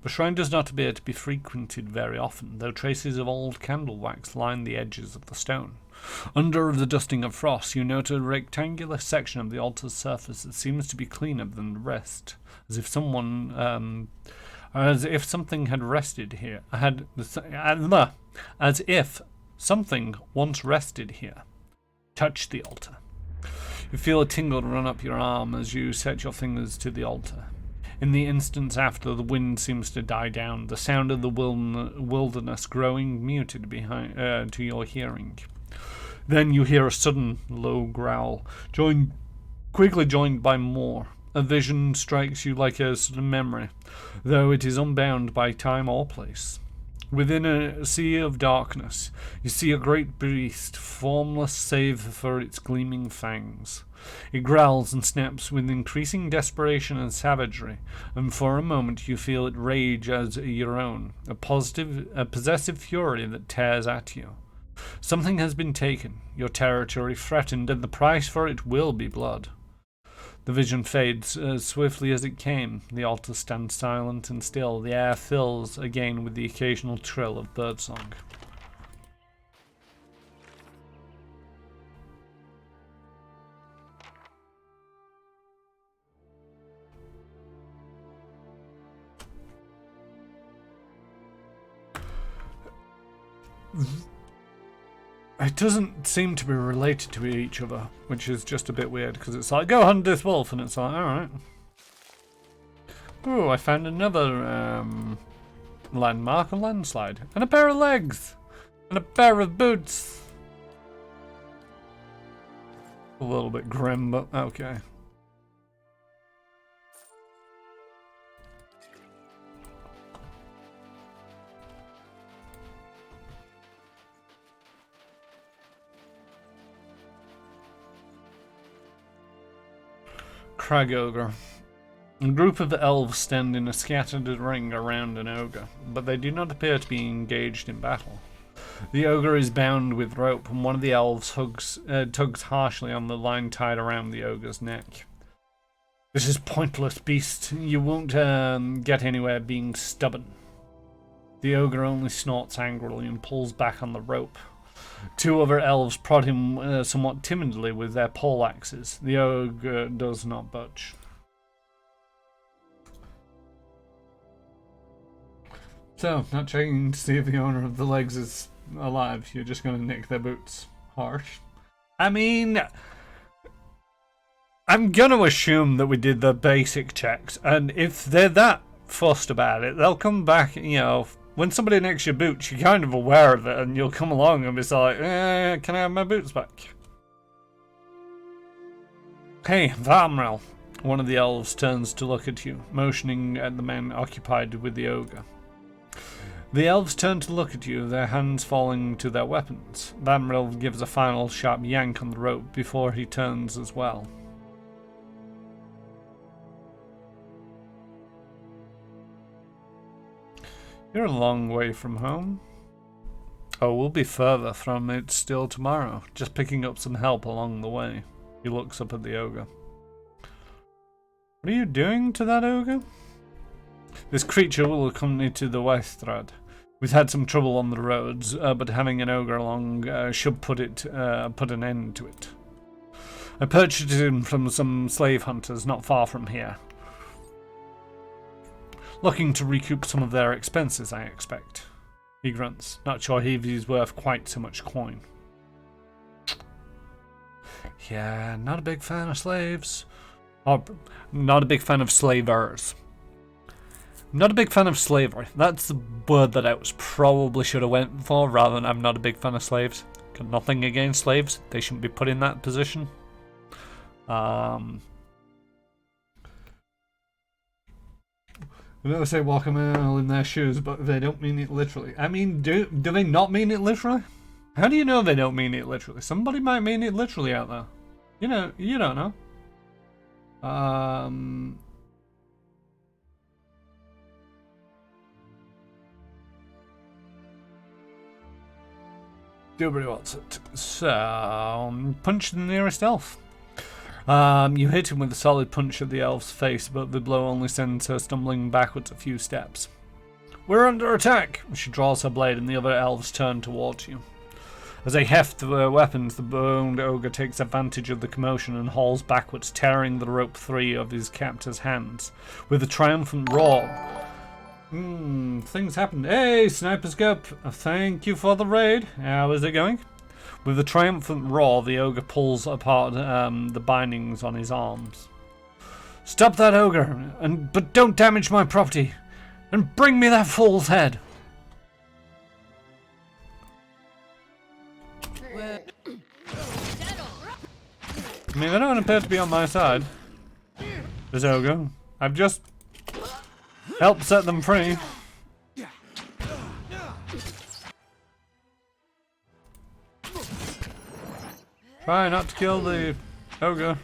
The shrine does not appear to be frequented very often, though traces of old candle wax line the edges of the stone. Under the dusting of frost, you note a rectangular section of the altar's surface that seems to be cleaner than the rest, as if something had rested here. As if something once rested here. Touch the altar. You feel a tingle run up your arm as you set your fingers to the altar. In the instants after, the wind seems to die down, the sound of the wilderness growing muted behind to your hearing. Then you hear a sudden low growl, quickly joined by more. A vision strikes you like a sudden memory, though it is unbound by time or place. Within a sea of darkness, you see a great beast, formless save for its gleaming fangs. It growls and snaps with increasing desperation and savagery, and for a moment you feel it rage as your own, a possessive fury that tears at you. Something has been taken, your territory threatened, and the price for it will be blood. The vision fades as swiftly as it came. The altar stands silent and still. The air fills again with the occasional trill of birdsong. It doesn't seem to be related to each other, which is just a bit weird, because it's like, go hunt this wolf, and it's like, alright. Ooh, I found another landmark, a landslide, and a pair of legs, and a pair of boots. A little bit grim, but okay. Crag Ogre. A group of elves stand in a scattered ring around an ogre, but they do not appear to be engaged in battle. The ogre is bound with rope, and one of the elves tugs harshly on the line tied around the ogre's neck. This is pointless, beast. You won't get anywhere being stubborn. The ogre only snorts angrily and pulls back on the rope. Two other elves prod him somewhat timidly with their poleaxes. The ogre does not budge. So, not checking to see if the owner of the legs is alive. You're just going to nick their boots. Harsh. I mean, I'm going to assume that we did the basic checks, and if they're that fussed about it, they'll come back, you know. When somebody nicks your boots, you're kind of aware of it, and you'll come along and be like, can I have my boots back? Hey, Varmrel. One of the elves turns to look at you, motioning at the men occupied with the ogre. The elves turn to look at you, their hands falling to their weapons. Varmrel gives a final sharp yank on the rope before he turns as well. You're a long way from home. Oh, we'll be further from it still tomorrow. Just picking up some help along the way. He looks up at the ogre. What are you doing to that ogre? This creature will accompany to the Westhrad. We've had some trouble on the roads, but having an ogre along should put an end to it. I purchased him from some slave hunters not far from here. Looking to recoup some of their expenses, I expect. He grunts, not sure if he's worth quite so much coin. Yeah, not a big fan of slaves. Or, not a big fan of slavers. Not a big fan of slavery. That's the word that I probably should have went for, rather than I'm not a big fan of slaves. Got nothing against slaves. They shouldn't be put in that position. We never say walk a mile in their shoes, but they don't mean it literally. I mean, do they not mean it literally? How do you know they don't mean it literally? Somebody might mean it literally out there. You know, you don't know. Nobody wants it. So, punch the nearest elf. You hit him with a solid punch at the elf's face, but the blow only sends her stumbling backwards a few steps. We're under attack! She draws her blade and the other elves turn towards you. As they heft their weapons, the boned ogre takes advantage of the commotion and hauls backwards, tearing the rope free of his captor's hands. With a triumphant roar. Things happen. Hey, Sniper Scope! Thank you for the raid. How is it going? With a triumphant roar, the ogre pulls apart the bindings on his arms. Stop that ogre, but don't damage my property, and bring me that fool's head. I mean, they don't appear to be on my side. This ogre. I've just helped set them free. Try not to kill the ogre.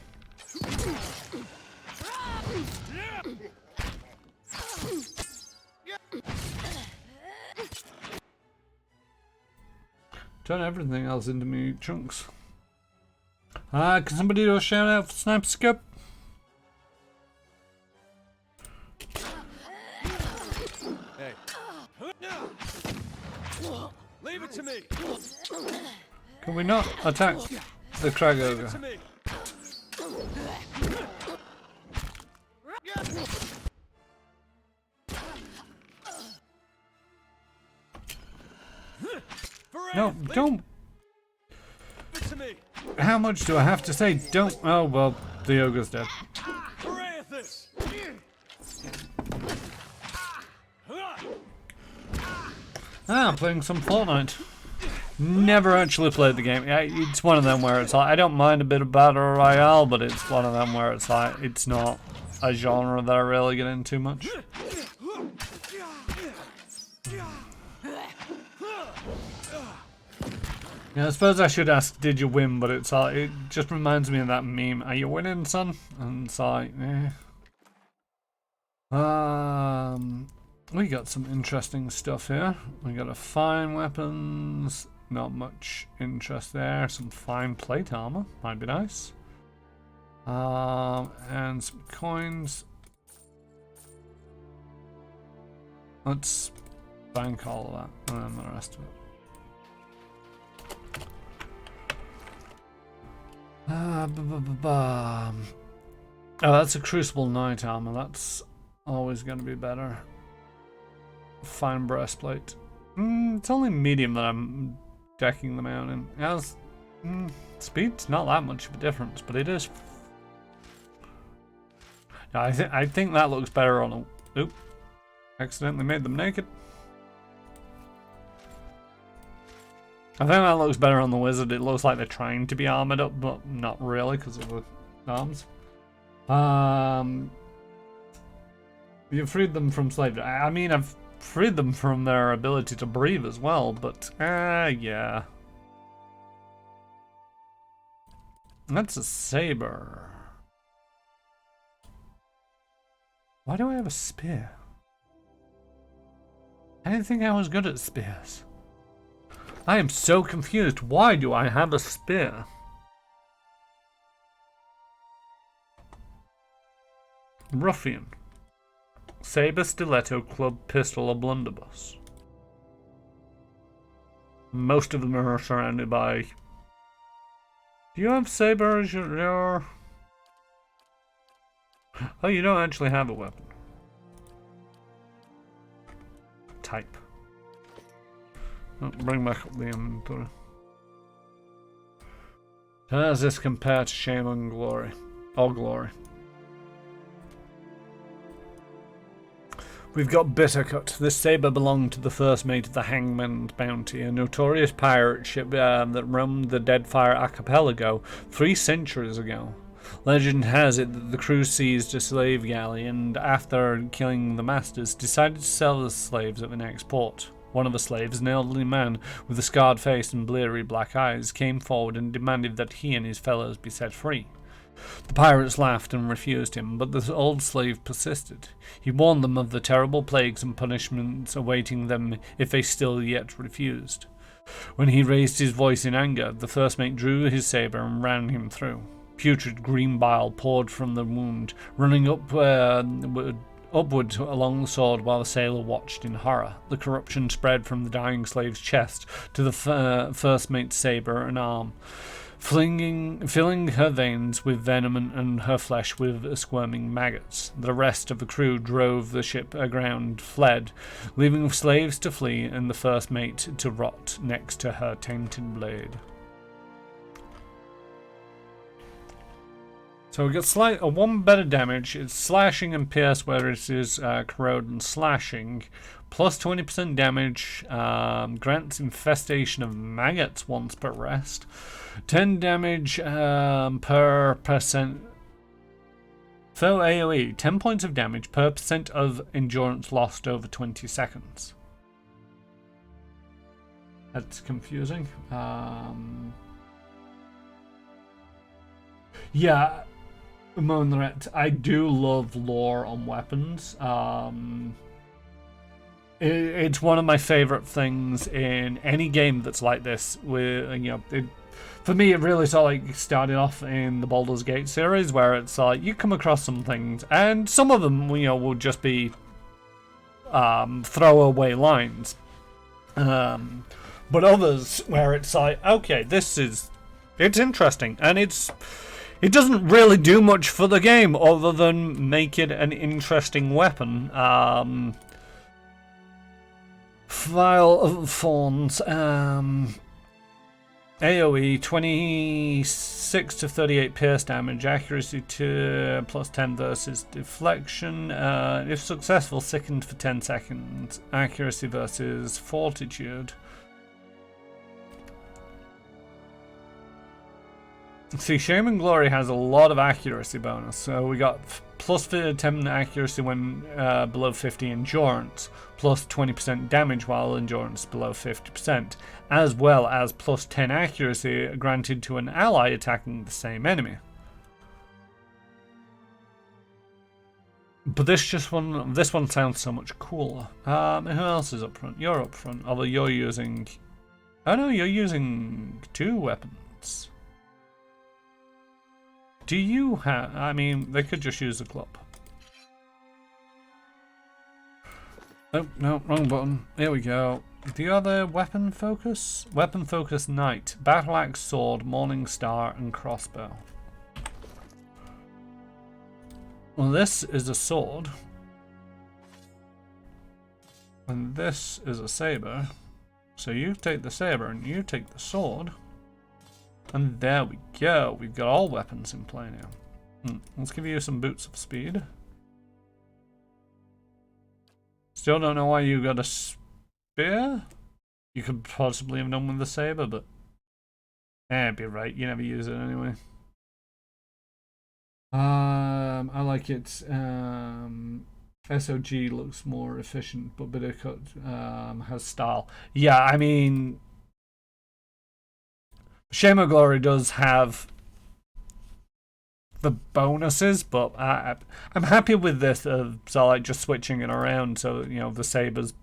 Turn everything else into me chunks. Can somebody do a shout out for Sniper Scope? Hey. Leave it to me. Can we not attack the Crag Ogre? No, don't. How much do I have to say? Don't. Oh, well, the ogre's dead. I'm playing some Fortnite. Never actually played the game. It's one of them where it's like, I don't mind a bit of Battle Royale, but it's one of them where it's like, it's not a genre that I really get into much. Yeah, I suppose I should ask, did you win? But it's like, it just reminds me of that meme. Are you winning, son? And it's like, we got some interesting stuff here. We got a fine weapons. Not much interest there. Some fine plate armor. Might be nice. And some coins. Let's bank all of that. And then the rest of it. Oh, that's a Crucible Knight armor. That's always going to be better. Fine breastplate. It's only medium that I'm decking them out in. Yes, speed's not that much of a difference, but it is. I think that looks better on a. Oop! Accidentally made them naked. I think that looks better on the wizard. It looks like they're trying to be armored up, but not really because of the arms. You freed them from slavery. I mean, I've freed them from their ability to breathe as well, but yeah. That's a saber. Why do I have a spear? I didn't think I was good at spears. I am so confused. Why do I have a spear? Ruffian. Saber, stiletto, club, pistol, or blunderbuss. Most of them are surrounded by... Do you have saber as your... Oh, you don't actually have a weapon. Type. Oh, bring back up the inventory. How does this compare to shame and glory? Or glory. We've got Bittercut. This saber belonged to the first mate of the Hangman's Bounty, a notorious pirate ship that roamed the Deadfire archipelago 3 centuries ago. Legend has it that the crew seized a slave galley and, after killing the masters, decided to sell the slaves at the next port. One of the slaves, an elderly man with a scarred face and bleary black eyes, came forward and demanded that he and his fellows be set free. The pirates laughed and refused him, but the old slave persisted. He warned them of the terrible plagues and punishments awaiting them if they still yet refused. When he raised his voice in anger, the first mate drew his saber and ran him through. Putrid green bile poured from the wound, running upward along the sword while the sailor watched in horror. The corruption spread from the dying slave's chest to the first mate's saber and arm, filling her veins with venom and her flesh with squirming maggots. The rest of the crew drove the ship aground, fled, leaving slaves to flee and the first mate to rot next to her tainted blade. So we got one better damage. It's slashing and pierce, where it is corrode and slashing. Plus 20% damage. Grants infestation of maggots once per rest. 10 damage per percent. For AoE, 10 points of damage per percent of endurance lost over 20 seconds. That's confusing. Yeah. Monret, I do love lore on weapons. It's one of my favorite things in any game that's like this. For me, it really sort of like started off in the Baldur's Gate series, where it's like you come across some things, and some of them, will just be throwaway lines, but others where it's like, okay, it's interesting, and it doesn't really do much for the game other than make it an interesting weapon. File of Thorns. AoE 26 to 38 pierce damage, accuracy to plus 10 versus deflection. If successful, sickened for 10 seconds. Accuracy versus fortitude. See, Shame and Glory has a lot of accuracy bonus. So we got plus 10 accuracy when below 50 endurance, plus 20% damage while endurance below 50%, as well as plus 10 accuracy granted to an ally attacking the same enemy. But this one sounds so much cooler. Who else is up front? You're up front, although you're using... Oh no, you're using 2 weapons. Do you have... I mean, they could just use the club. Oh, no, wrong button. Here we go. Do you have a weapon focus? Weapon focus knight. Battle axe, sword, morning star, and crossbow. Well, this is a sword. And this is a saber. So you take the saber and you take the sword. And there we go. We've got all weapons in play now. Let's give you some boots of speed. Still don't know why you got a spear. You could possibly have done with the saber, but it'd be right. You never use it anyway. I like it. SOG looks more efficient, but Bittercut has style. Yeah, I mean, Shame of Glory does have the bonuses, but I'm happy with this. So like just switching it around, so the sabers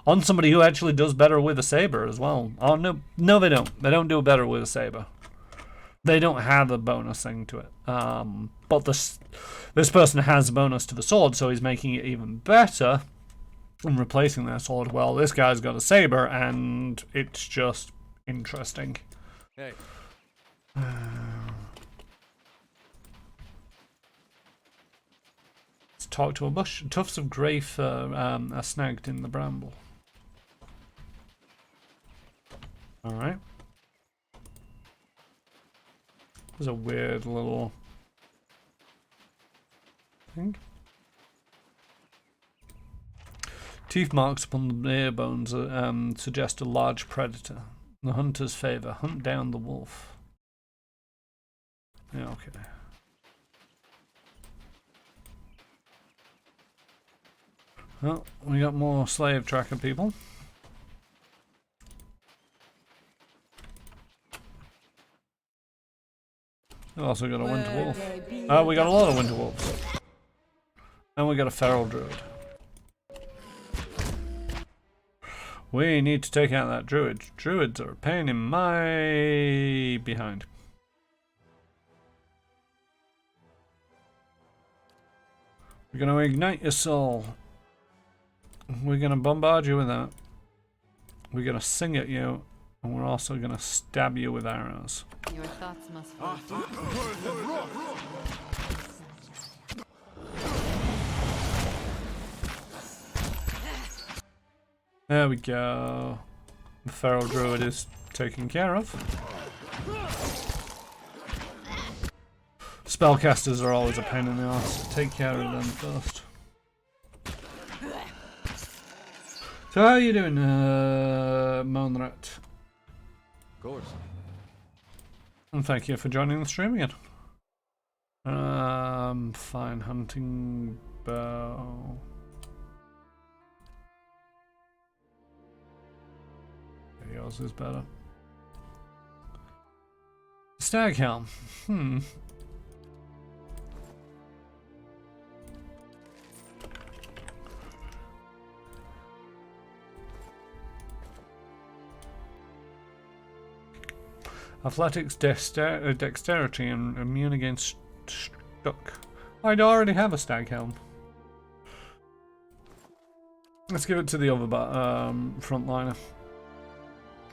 on somebody who actually does better with a saber as well. Oh no, they don't. They don't do better with a saber. They don't have a bonus thing to it. But this person has a bonus to the sword, so he's making it even better and replacing their sword. Well, this guy's got a saber, and it's just interesting. Hey. Let's talk to a bush. Tufts of grey fur are snagged in the bramble. Alright. There's a weird little thing. Teeth marks upon the ear bones suggest a large predator. The hunter's favor. Hunt down the wolf. Yeah, okay. Well, we got more slave tracker people. We also got a winter wolf. Oh, we got a lot of winter wolves. And we got a feral druid. We need to take out that druid. Druids are a pain in my behind. We're going to ignite your soul. We're going to bombard you with that. We're going to sing at you. And we're also going to stab you with arrows. Your thoughts must There we go. The feral druid is taken care of. Spellcasters are always a pain in the ass. Take care of them first. So how are you doing, Monrat? Of course. And thank you for joining the stream again. Fine, hunting bow. Yours is better. Stag helm. Athletics, dexterity, and immune against stuck. I'd already have a stag helm. Let's give it to the other frontliner.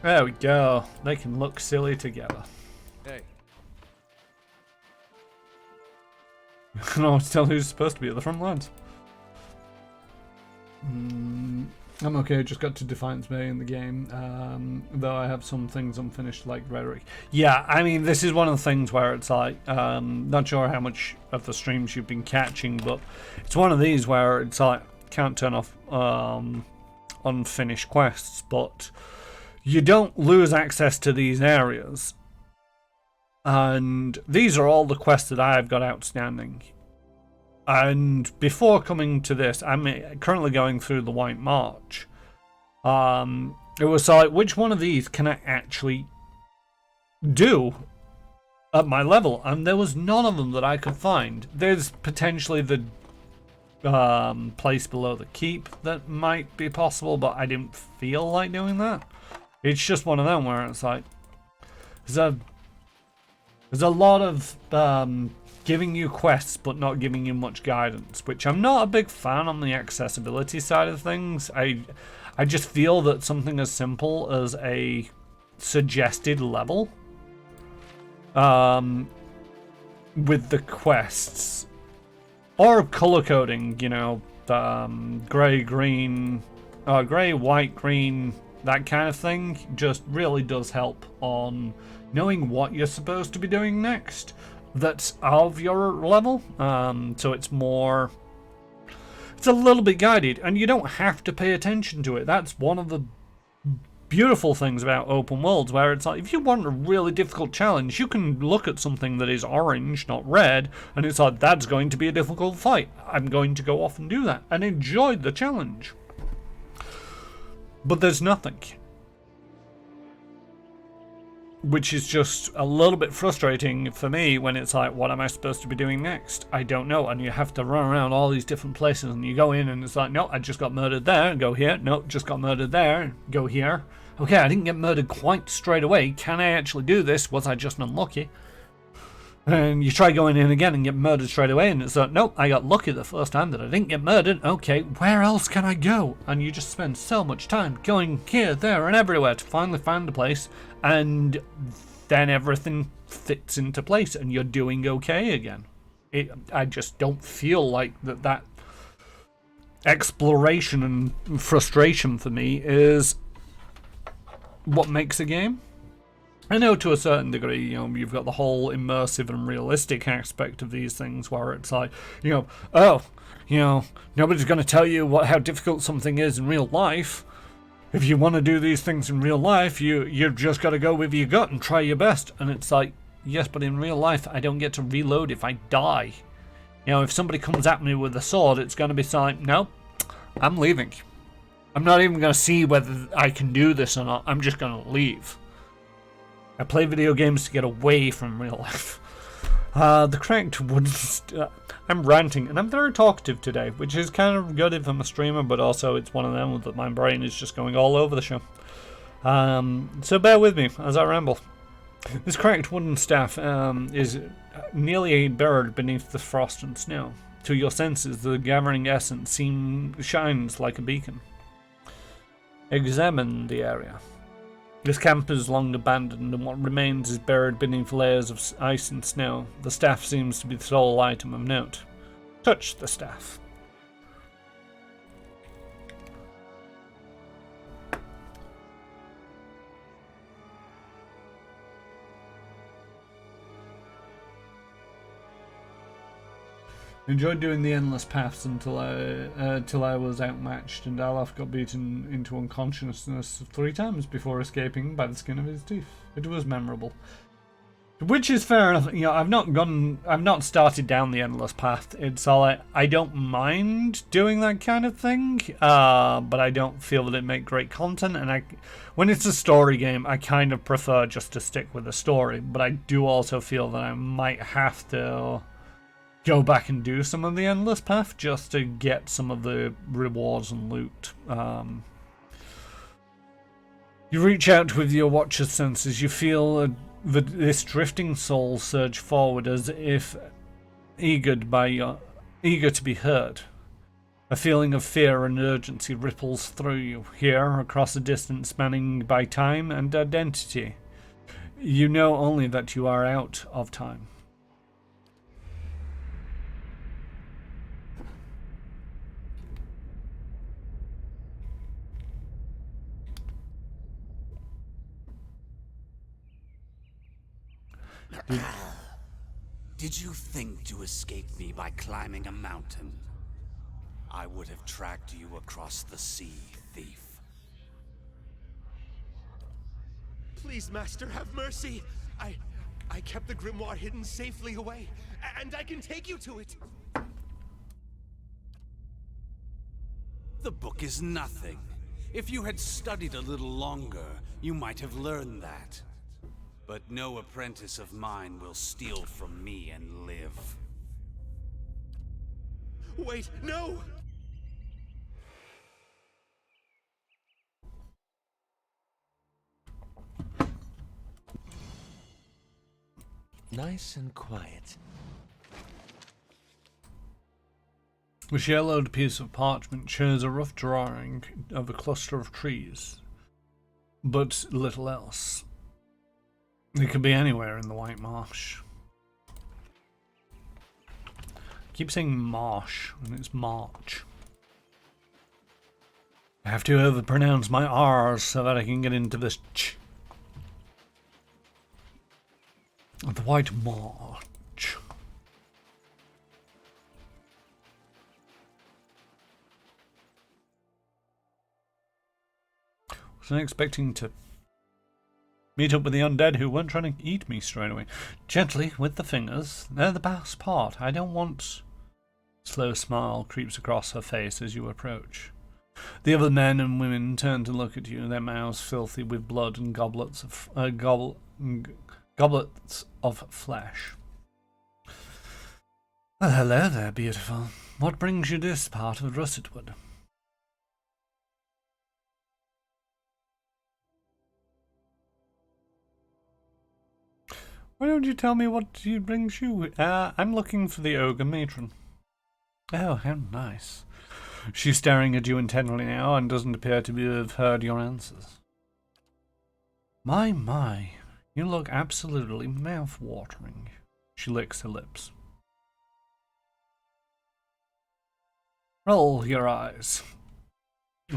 There we go. They can look silly together. Hey. I don't know what to tell who's supposed to be at the front lines. I'm okay, just got to Defiance Bay in the game, though I have some things unfinished like Rhetoric. Yeah, I mean, this is one of the things where it's like, not sure how much of the streams you've been catching, but it's one of these where it's like, can't turn off unfinished quests, but you don't lose access to these areas. And these are all the quests that I've got outstanding. And before coming to this, I'm currently going through the White March. It was like, which one of these can I actually do at my level? And there was none of them that I could find. There's potentially the place below the keep that might be possible, but I didn't feel like doing that. It's just one of them where it's like, there's a lot of giving you quests but not giving you much guidance, which I'm not a big fan on the accessibility side of things. I just feel that something as simple as a suggested level with the quests or color coding, you know, gray, green, gray, white, green, that kind of thing just really does help on knowing what you're supposed to be doing next that's of your level. So it's more, it's a little bit guided and you don't have to pay attention to it. That's one of the beautiful things about open worlds, where it's like, if you want a really difficult challenge, you can look at something that is orange, not red, and it's like, that's going to be a difficult fight. I'm going to go off and do that and enjoy the challenge. But there's nothing. Which is just a little bit frustrating for me when it's like, what am I supposed to be doing next? I don't know. And you have to run around all these different places and you go in and it's like, no, I just got murdered there, go here. No, just got murdered there, go here. Okay, I didn't get murdered quite straight away. Can I actually do this? Was I just unlucky? And you try going in again and get murdered straight away, and it's like, nope, I got lucky the first time that I didn't get murdered. Okay, where else can I go? And you just spend so much time going here, there, and everywhere to finally find a place, and then everything fits into place, and you're doing okay again. I just don't feel like that exploration and frustration for me is what makes a game. I know to a certain degree, you've got the whole immersive and realistic aspect of these things where it's like, nobody's going to tell you how difficult something is in real life. If you want to do these things in real life, you've just got to go with your gut and try your best. And it's like, yes, but in real life, I don't get to reload if I die. If somebody comes at me with a sword, it's going to be like, no, I'm leaving. I'm not even going to see whether I can do this or not. I'm just going to leave. I play video games to get away from real life. The cracked wooden... I'm ranting, and I'm very talkative today, which is kind of good if I'm a streamer, but also it's one of them that my brain is just going all over the show. So bear with me as I ramble. This cracked wooden staff is nearly buried beneath the frost and snow. To your senses, the gathering essence shines like a beacon. Examine the area. This camp is long abandoned, and what remains is buried beneath layers of ice and snow. The staff seems to be the sole item of note. Touch the staff. Enjoyed doing the endless paths until I was outmatched, and Alaf got beaten into unconsciousness 3 times before escaping by the skin of his teeth. It was memorable. Which is fair enough. I've not started down the endless path. It's all I don't mind doing that kind of thing, but I don't feel that it makes great content. And when it's a story game, I kind of prefer just to stick with the story. But I do also feel that I might have to go back and do some of the endless path just to get some of the rewards and loot. You reach out with your watcher's senses. You feel this drifting soul surge forward as if eager to be heard. A feeling of fear and urgency ripples through you, here across a distance spanning by time and identity. You know only that you are out of time. Did you think to escape me by climbing a mountain? I would have tracked you across the sea, thief. Please, Master, have mercy. I kept the grimoire hidden safely away, and I can take you to it. The book is nothing. If you had studied a little longer, you might have learned that. But no apprentice of mine will steal from me and live. Wait, no! Nice and quiet. This yellowed piece of parchment shows a rough drawing of a cluster of trees, but little else. It could be anywhere in the White Marsh. I keep saying marsh, and it's March. I have to overpronounce my R's so that I can get into this ch. The White March. Wasn't expecting to meet up with the undead who weren't trying to eat me straight away. Gently, with the fingers. They're the best part. I don't want... Slow smile creeps across her face as you approach. The other men and women turn to look at you, their mouths filthy with blood and goblets of flesh. Well, hello there, beautiful. What brings you to this part of Russetwood? Why don't you tell me what brings you? I'm looking for the ogre matron. Oh, how nice. She's staring at you intently now and doesn't appear to have heard your answers. My, you look absolutely mouth-watering. She licks her lips. Roll your eyes.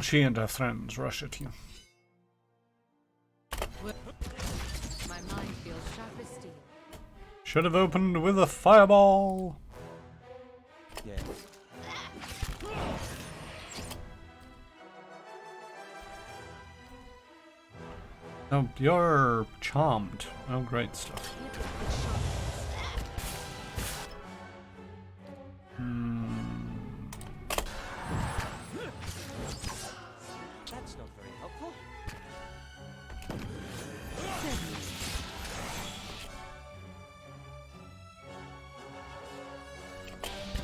She and her friends rush at you. My Should have opened with a fireball. Yes. Oh, you're charmed. Oh, great stuff. That's not very helpful.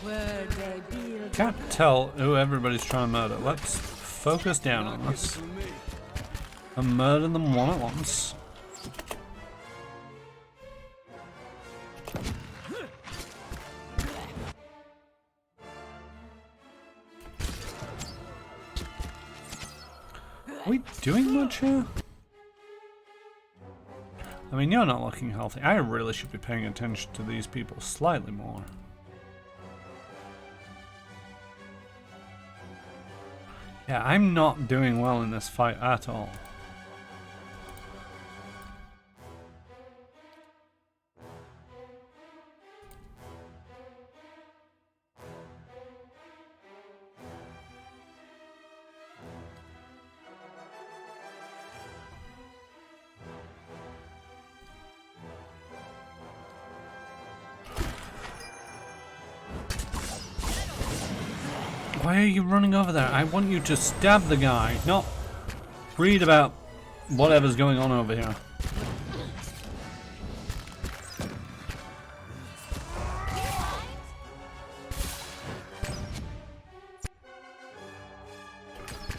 Where they build. Can't tell who everybody's trying to murder. Let's focus down on this and murder them one at once. Are we doing much here? I mean, you're not looking healthy. I really should be paying attention to these people slightly more. Yeah, I'm not doing well in this fight at all. Why are you running over there? I want you to stab the guy, not read about whatever's going on over here.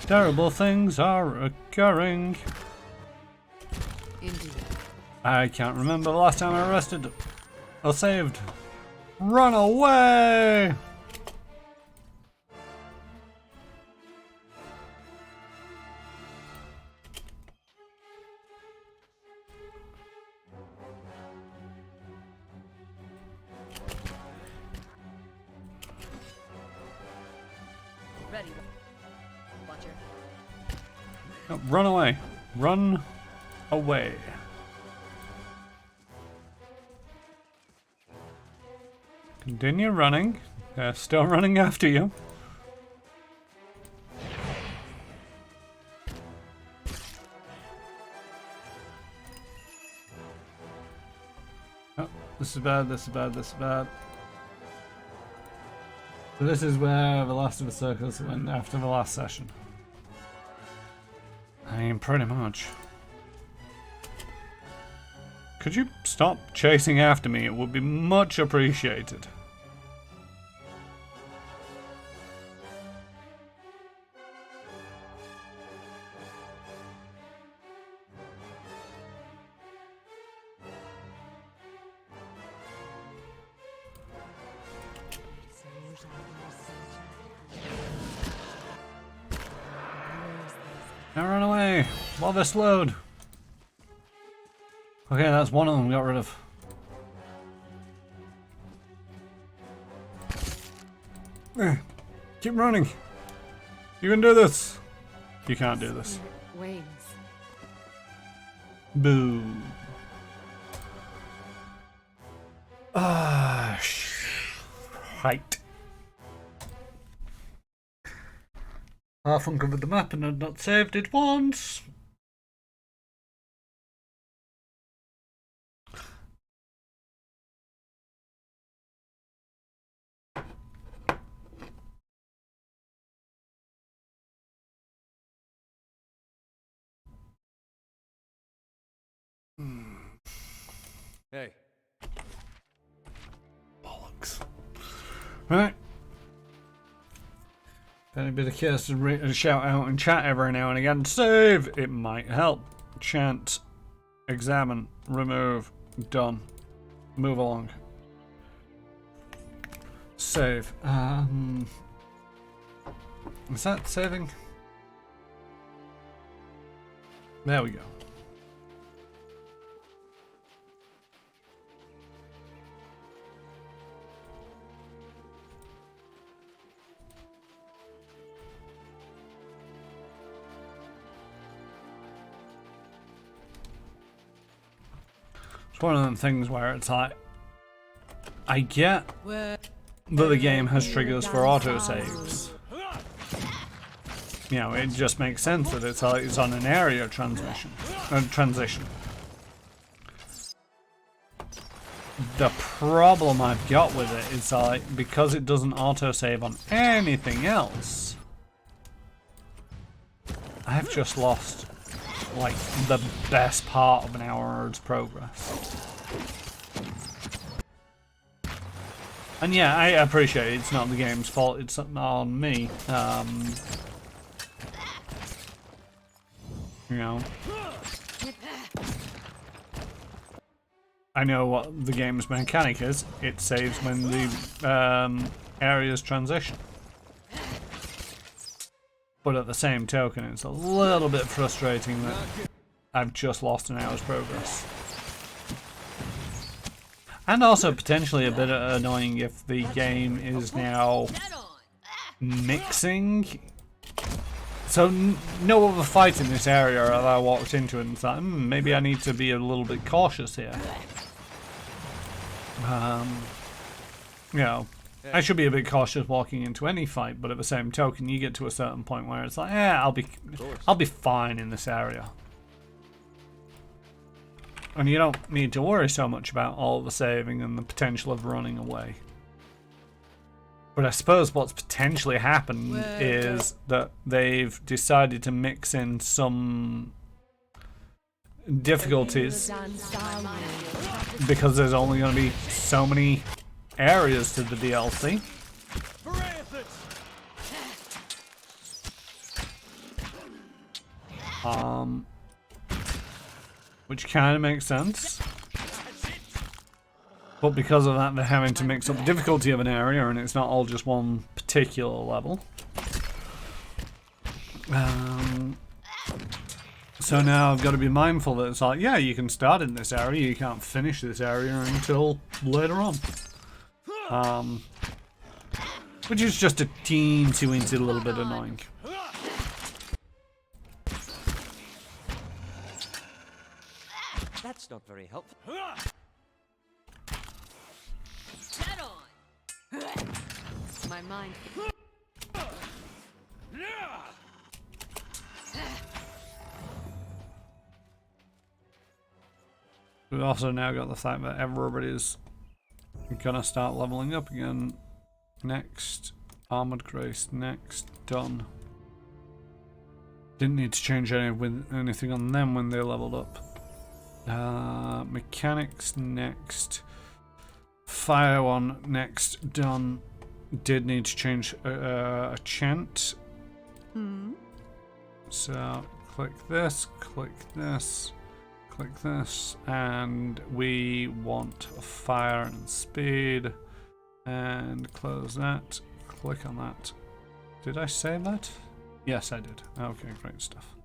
Terrible things are occurring. Indeed. I can't remember the last time I arrested or saved. Run away! Ready. Watcher. Oh, run away. Run away. Continue running. They're still running after you. Oh, this is bad, this is bad, this is bad. So this is where the last of the circles went after the last session. I mean, pretty much. Could you stop chasing after me? It would be much appreciated. Now run away while they're slowed. Okay, that's one of them we got rid of. Keep running. You can do this. You can't do this. Wings. Boo. Right. Half uncovered the map and had not saved it once. Hey. Bollocks. Right. Any bit of case to shout out and chat every now and again. Save! It might help. Chant. Examine. Remove. Done. Move along. Save. Is that saving? There we go. It's one of them things where it's like, I get Where that the game has triggers for autosaves. You know, it just makes sense that it's on an area transition. The problem I've got with it is like, because it doesn't autosave on anything else, I've just lost like the best part of an hour's progress. And yeah, I appreciate it's not the game's fault, it's on me. You know, I know what the game's mechanic is. It saves when the areas transition. But at the same token, it's a little bit frustrating that I've just lost an hour's progress. And also potentially a bit annoying if the game is now mixing. So no other fight in this area that I walked into and thought, maybe I need to be a little bit cautious here. You know, I should be a bit cautious walking into any fight, but at the same token, you get to a certain point where it's like, I'll be fine in this area. And you don't need to worry so much about all the saving and the potential of running away. But I suppose what's potentially happened is that they've decided to mix in some difficulties because there's only going to be so many areas to the DLC. Which kind of makes sense. But because of that, they're having to mix up the difficulty of an area, and it's not all just one particular level. So now I've got to be mindful that it's like, yeah, you can start in this area, you can't finish this area until later on. Which is just a teensy-weensy little bit annoying. That's not very helpful. my mind. We've also now got the fact that everybody's gonna start leveling up again. Next, Armored Grace, next, done. Didn't need to change anything on them when they leveled up. Mechanics next. Fire one next, done. Did need to change a chant. So click this, and we want fire and speed. And close that. Click on that. Did I save that? Yes, I did. Okay, great stuff.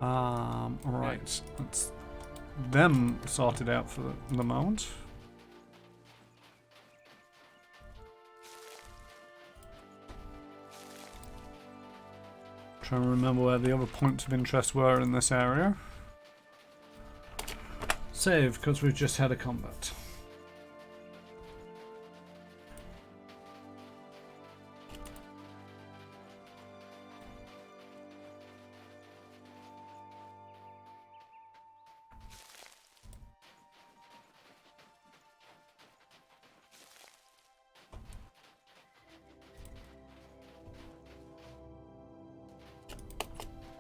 Right. That's them sorted out for the moment. Trying to remember where the other points of interest were in this area. Save, because we've just had a combat.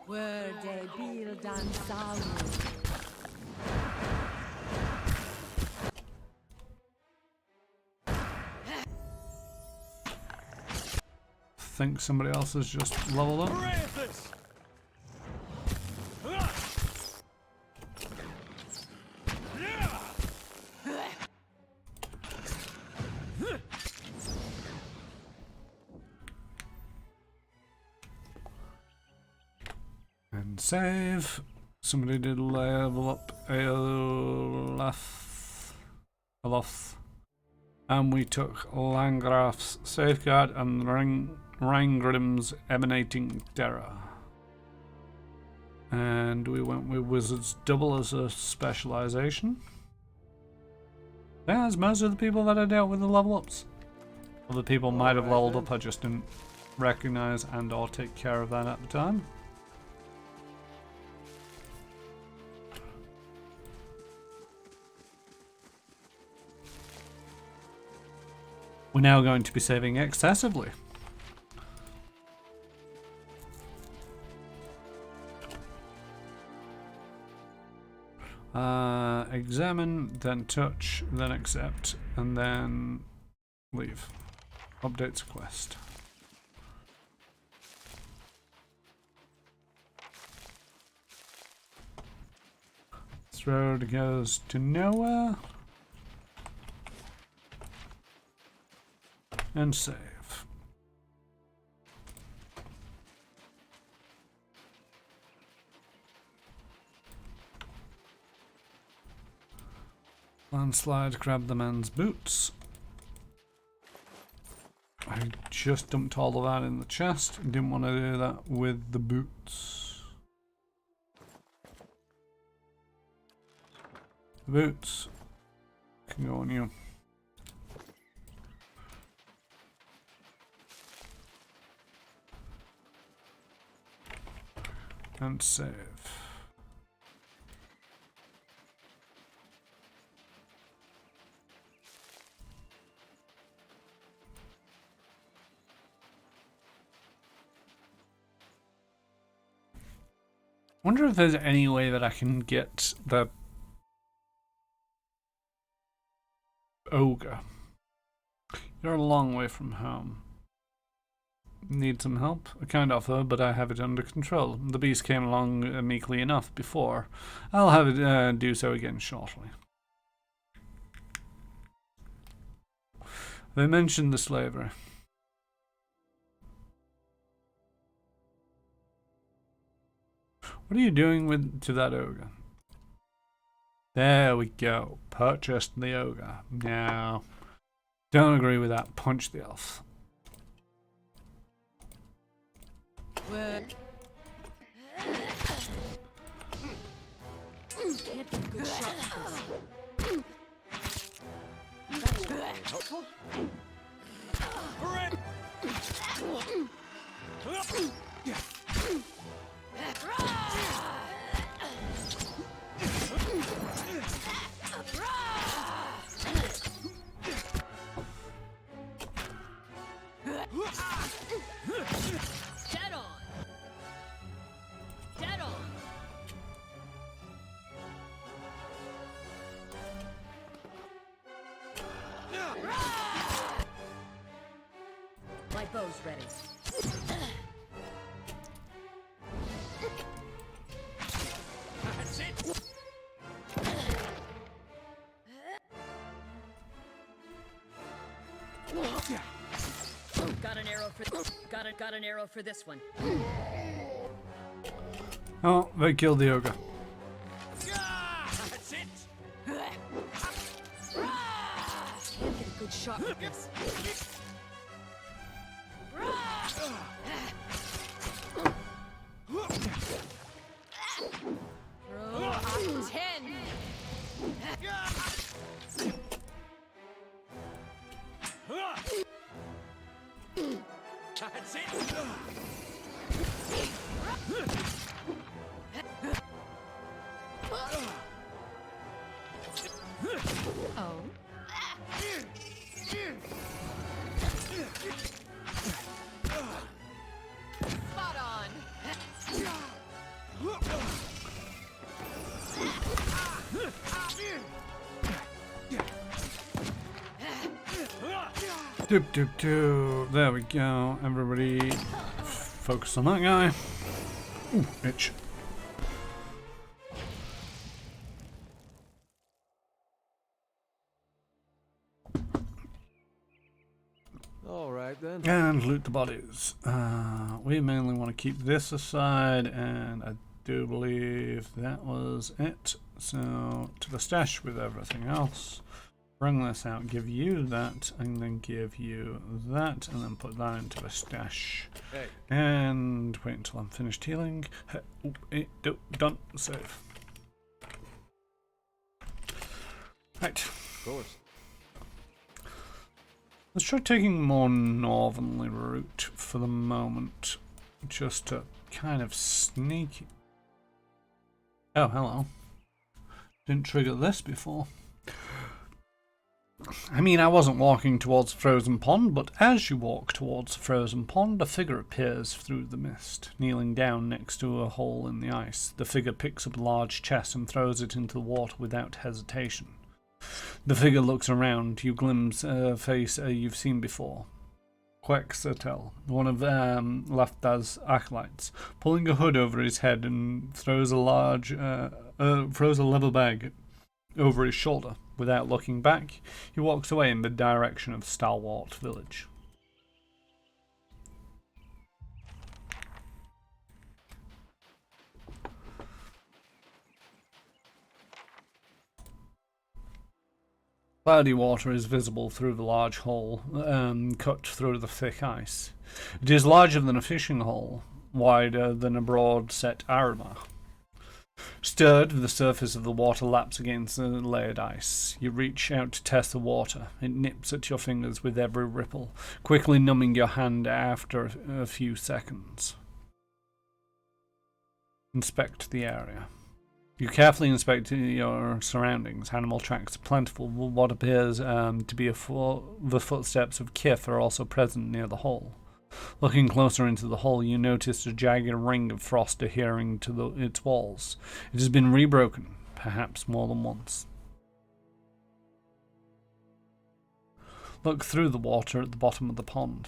Where they build and sound. Think somebody else has just leveled up. And save. Somebody did level up Aloth. And we took Lingarf's Safeguard and Rangrim's Emanating Terror. And we went with Wizard's Double as a specialization. As most of the people that I dealt with the level ups. Other people might have leveled up, I just didn't recognize and or take care of that at the time. We're now going to be saving excessively. Examine, then touch, then accept, and then leave. Updates quest. This road goes to nowhere. And save. Landslide, grab the man's boots. I just dumped all of that in the chest. Didn't want to do that with the boots. The boots can go on you. And save. Wonder if there's any way that I can get the Ogre. You're a long way from home. Need some help? I can't offer, but I have it under control. The beast came along meekly enough before. I'll have it do so again shortly. They mentioned the slavery. What are you doing to that ogre? There we go. Purchased the ogre. No. Don't agree with that. Punch the elf. Can't get a good shot at this. Helpful? Dead on. Dead on. My bow's ready. That's it. Got an arrow for this one. Oh, they killed the ogre. That's it. Can't get a good shot at this. Throw up 10. That's it. Oh. Spot on. Doop doop doop. There we go. Everybody focus on that guy. Ooh, itch. All right then. And loot the bodies. We mainly want to keep this aside, and I do believe that was it. So to the stash with everything else. Bring this out, give you that, and then give you that, and then put that into the stash. Hey. And wait until I'm finished healing. Done. Save. Right. Of course. Let's try taking a more northerly route for the moment, just to kind of sneak. Oh, hello. Didn't trigger this before. I mean, I wasn't walking towards the frozen pond, but as you walk towards the frozen pond, a figure appears through the mist, kneeling down next to a hole in the ice. The figure picks up a large chest and throws it into the water without hesitation. The figure looks around. You glimpse a face you've seen before. Quetzalcoatl, one of Lafta's acolytes, pulling a hood over his head and throws a leather bag over his shoulder. Without looking back, he walks away in the direction of Stalwart Village. Cloudy water is visible through the large hole cut through the thick ice. It is larger than a fishing hole, wider than a broad-set armor. Stirred, the surface of the water laps against the layered ice. You reach out to test the water. It nips at your fingers with every ripple, quickly numbing your hand after a few seconds. Inspect the area. You carefully inspect your surroundings. Animal tracks are plentiful. What appears to be the footsteps of kith are also present near the hole. Looking closer into the hole, you notice a jagged ring of frost adhering to its walls. It has been rebroken, perhaps more than once. Look through the water at the bottom of the pond.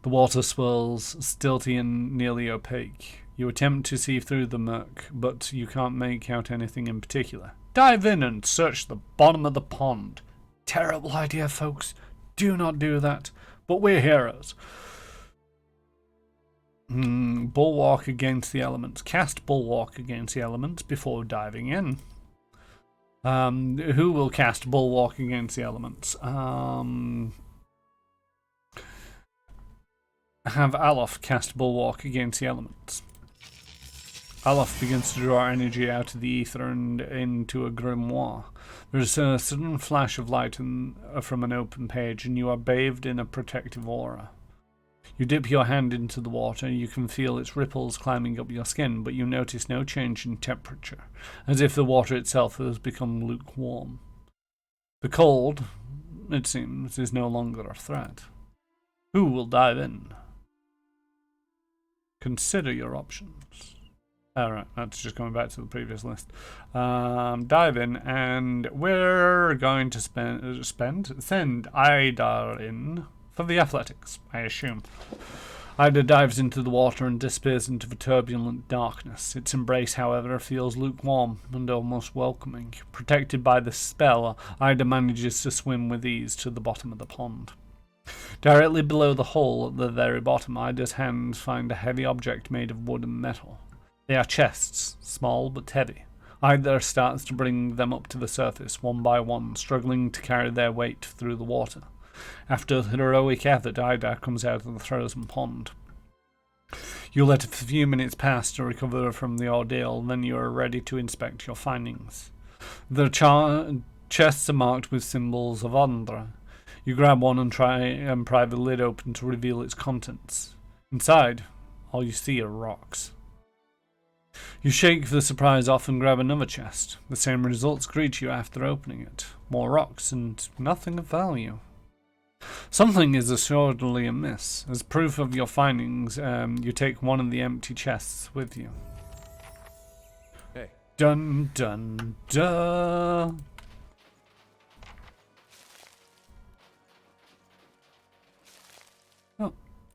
The water swirls, stilty and nearly opaque. You attempt to see through the murk, but you can't make out anything in particular. Dive in and search the bottom of the pond. Terrible idea, folks. Do not do that. But we're heroes. Bulwark against the elements. Cast Bulwark against the elements before diving in. Who will cast Bulwark against the elements? Have Alof cast Bulwark against the elements. Alof begins to draw energy out of the ether and into a grimoire. There's a sudden flash of light from an open page, and you are bathed in a protective aura. You dip your hand into the water. You can feel its ripples climbing up your skin, but you notice no change in temperature, as if the water itself has become lukewarm. The cold, it seems, is no longer a threat. Who will dive in? Consider your options. Alright, that's just going back to the previous list. Dive in, and we're going to send Ida in for the athletics, I assume. Ida dives into the water and disappears into the turbulent darkness. Its embrace, however, feels lukewarm and almost welcoming. Protected by the spell, Ida manages to swim with ease to the bottom of the pond. Directly below the hole at the very bottom, Ida's hands find a heavy object made of wood and metal. They are chests, small but heavy. Ida starts to bring them up to the surface, one by one, struggling to carry their weight through the water. After heroic effort, Ida comes out of the frozen pond. You let a few minutes pass to recover from the ordeal, then you are ready to inspect your findings. The chests are marked with symbols of Andra. You grab one and try and pry the lid open to reveal its contents. Inside, all you see are rocks. You shake the surprise off and grab another chest. The same results greet you after opening it. More rocks and nothing of value. Something is assuredly amiss. As proof of your findings, you take one of the empty chests with you. Hey. Dun dun dun. Oh,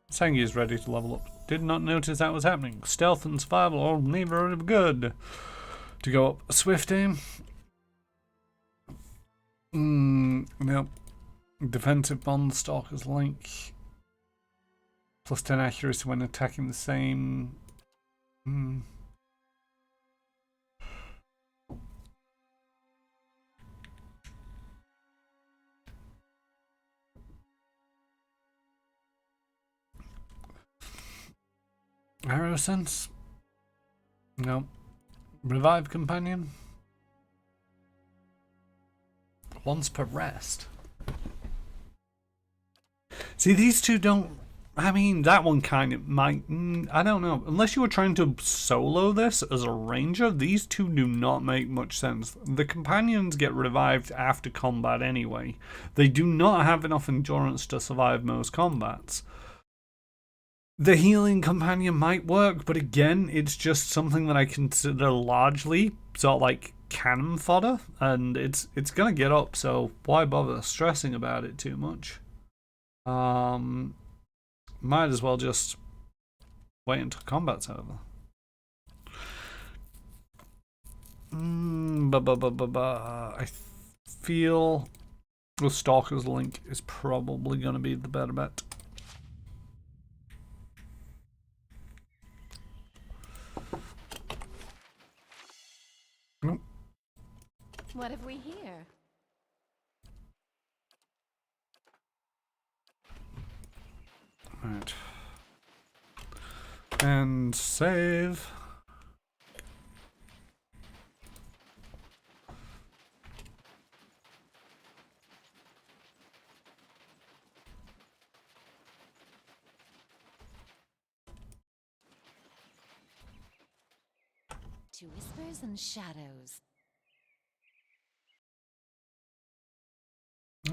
Sangi is ready to level up. Did not notice that was happening. Stealth and survival are neither good. To go up swift aim. Nope. Defensive bond stalker's link. Plus 10 accuracy when attacking the same. Arrow sense? No. Revive companion? Once per rest. See, these two don't. I mean, that one kind of might. I don't know. Unless you were trying to solo this as a ranger, these two do not make much sense. The companions get revived after combat anyway. They do not have enough endurance to survive most combats. The healing companion might work, but again, it's just something that I consider largely sort of like cannon fodder, and it's gonna get up, so why bother stressing about it too much? Might as well just wait until combat's over. I feel the Stalker's Link is probably going to be the better bet. Nope. What have we here? Right. And save. To whispers and shadows.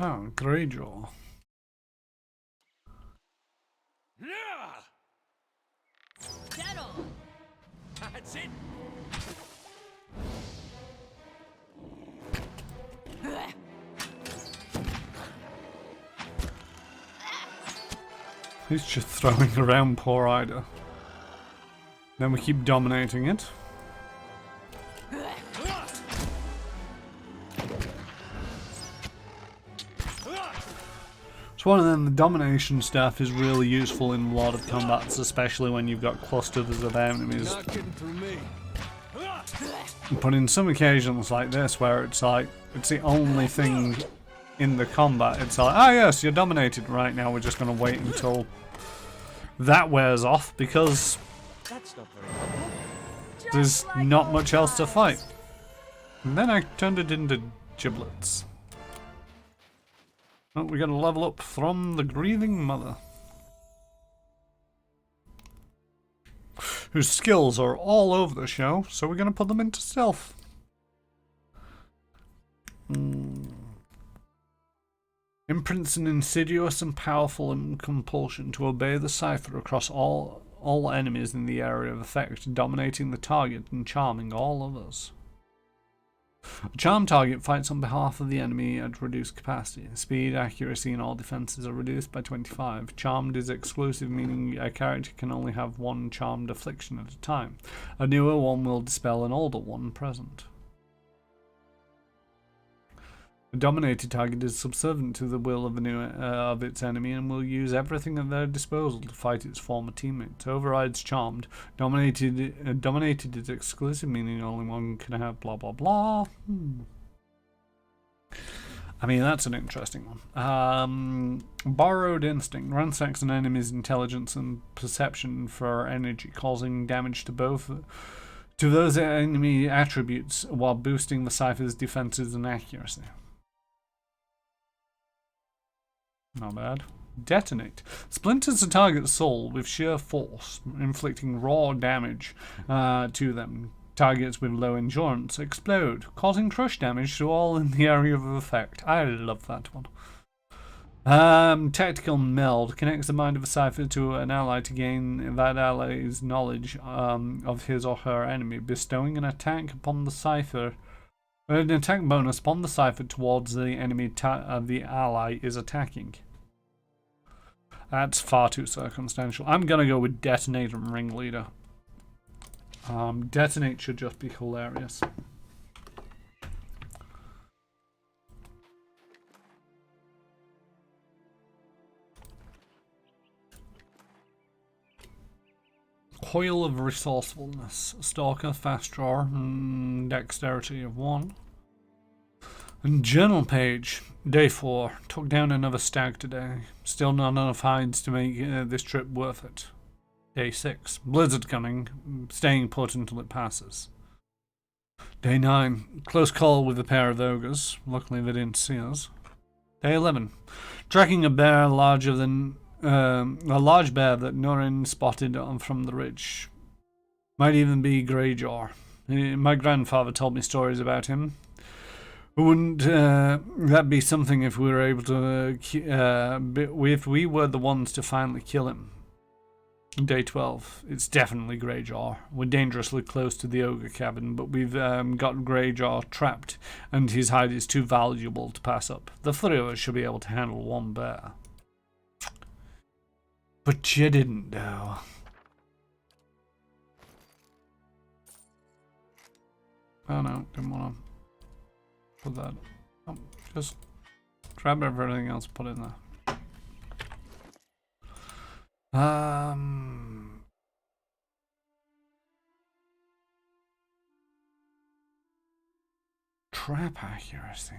Oh, Greyjaw. Dead on. That's it. He's just throwing around poor Ida. Then we keep dominating it. It's one of them, the domination stuff is really useful in a lot of combats, especially when you've got clusters of enemies. Not getting through me. But in some occasions like this, where it's like, it's the only thing in the combat, it's like, ah yes, you're dominated right now, we're just going to wait until that wears off, because That's not very helpful. there's not much else to fight. And then I turned it into giblets. Oh, we got to level up from the Grieving Mother, whose skills are all over the show, so we're going to put them into stealth. Imprints an insidious and powerful compulsion to obey the cipher across all enemies in the area of effect, dominating the target and charming all others. A charmed target fights on behalf of the enemy at reduced capacity. Speed, accuracy, and all defenses are reduced by 25. Charmed is exclusive, meaning a character can only have one charmed affliction at a time. A newer one will dispel an older one present. A dominated target is subservient to the will of its enemy and will use everything at their disposal to fight its former teammates. Overrides charmed. Dominated is exclusive, meaning only one can have blah blah blah. I mean, that's an interesting one. Borrowed instinct ransacks an enemy's intelligence and perception for energy, causing damage to those enemy attributes while boosting the cipher's defenses and accuracy. Not bad. Detonate. Splinters a target's soul with sheer force, inflicting raw damage to them. Targets with low endurance explode, causing crush damage to all in the area of effect. I love that one. Tactical meld connects the mind of a cipher to an ally to gain that ally's knowledge of his or her enemy, bestowing an attack upon the cipher. An attack bonus upon the cipher towards the enemy the ally is attacking. That's far too circumstantial. I'm gonna go with Detonate and Ringleader. Detonate should just be hilarious. Coil of Resourcefulness. Stalker, Fast Drawer, Dexterity of 1. And Journal page. Day 4. Took down another stag today. Still not enough hides to make this trip worth it. Day 6. Blizzard coming. Staying put until it passes. Day 9. Close call with a pair of ogres. Luckily they didn't see us. Day 11. Tracking a bear larger than a large bear that Norin spotted from the ridge. Might even be Greyjaw. My grandfather told me stories about him. Wouldn't that be something if we were able to, if we were the ones to finally kill him? Day 12. It's definitely Greyjaw. We're dangerously close to the Ogre cabin, but we've got Greyjaw trapped, and his hide is too valuable to pass up. The three of us should be able to handle one bear. But you didn't, though. Oh no, didn't want to put that. Oh, just grab everything else, put it in there. Trap accuracy.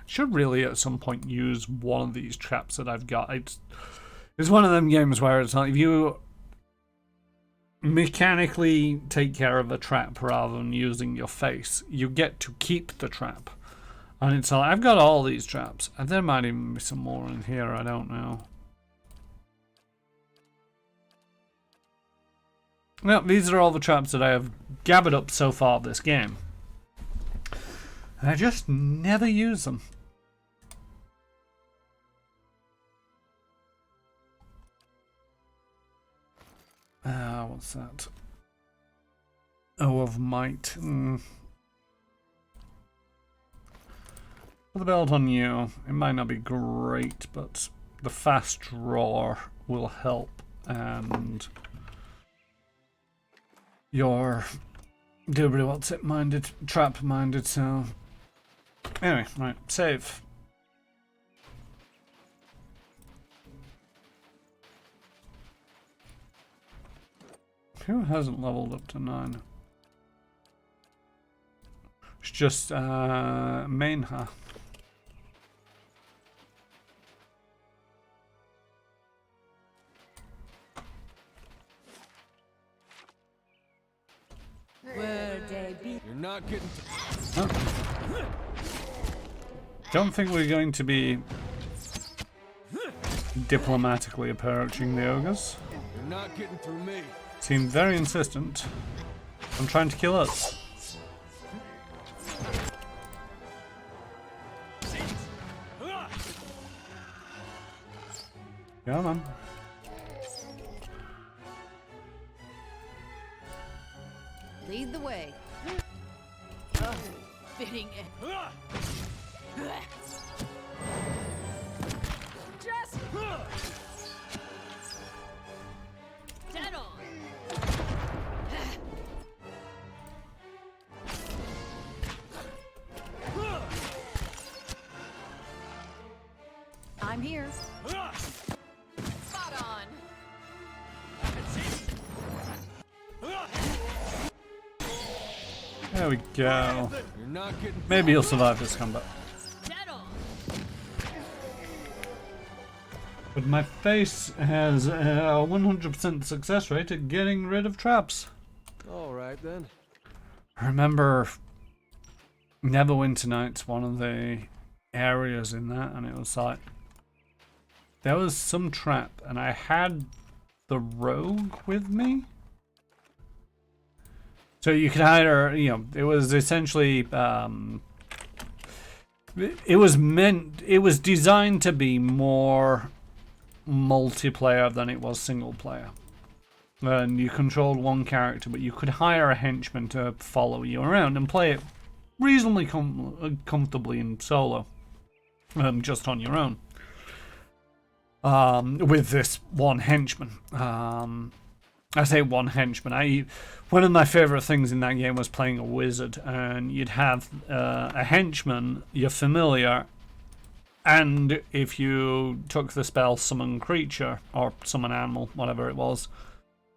Should really at some point use one of these traps that I've got. It's one of them games where it's like if you mechanically take care of a trap rather than using your face, you get to keep the trap. And it's like, I've got all these traps, and there might even be some more in here, I don't know. Well, these are all the traps that I have gathered up so far this game. And I just never use them. What's that? Oh, of might. Put the belt on you. It might not be great, but the fast draw will help, and you're doobly what's it minded, trap minded, so anyway, right, save. Who hasn't leveled up to 9? It's just Mainha. You're not getting Oh. Don't think we're going to be diplomatically approaching the ogres. You're not getting through me. Seem very insistent on trying to kill us. Come on. Lead the way. Fitting it. Just dead on. I'm here. Spot on. There we go. You're not getting Maybe he'll survive this combat. Dead on. But my face has a 100% success rate at getting rid of traps. all right then. I remember Neverwinter Nights, one of the areas in that, and it was like there was some trap, and I had the rogue with me. So you could either, you know, it was essentially, it was designed to be more multiplayer than it was single player. And you controlled one character, but you could hire a henchman to follow you around and play it reasonably comfortably in solo, just on your own. With this one henchman. I say one henchman. One of my favourite things in that game was playing a wizard, and you'd have a henchman, your familiar, and if you took the spell summon creature or summon animal, whatever it was,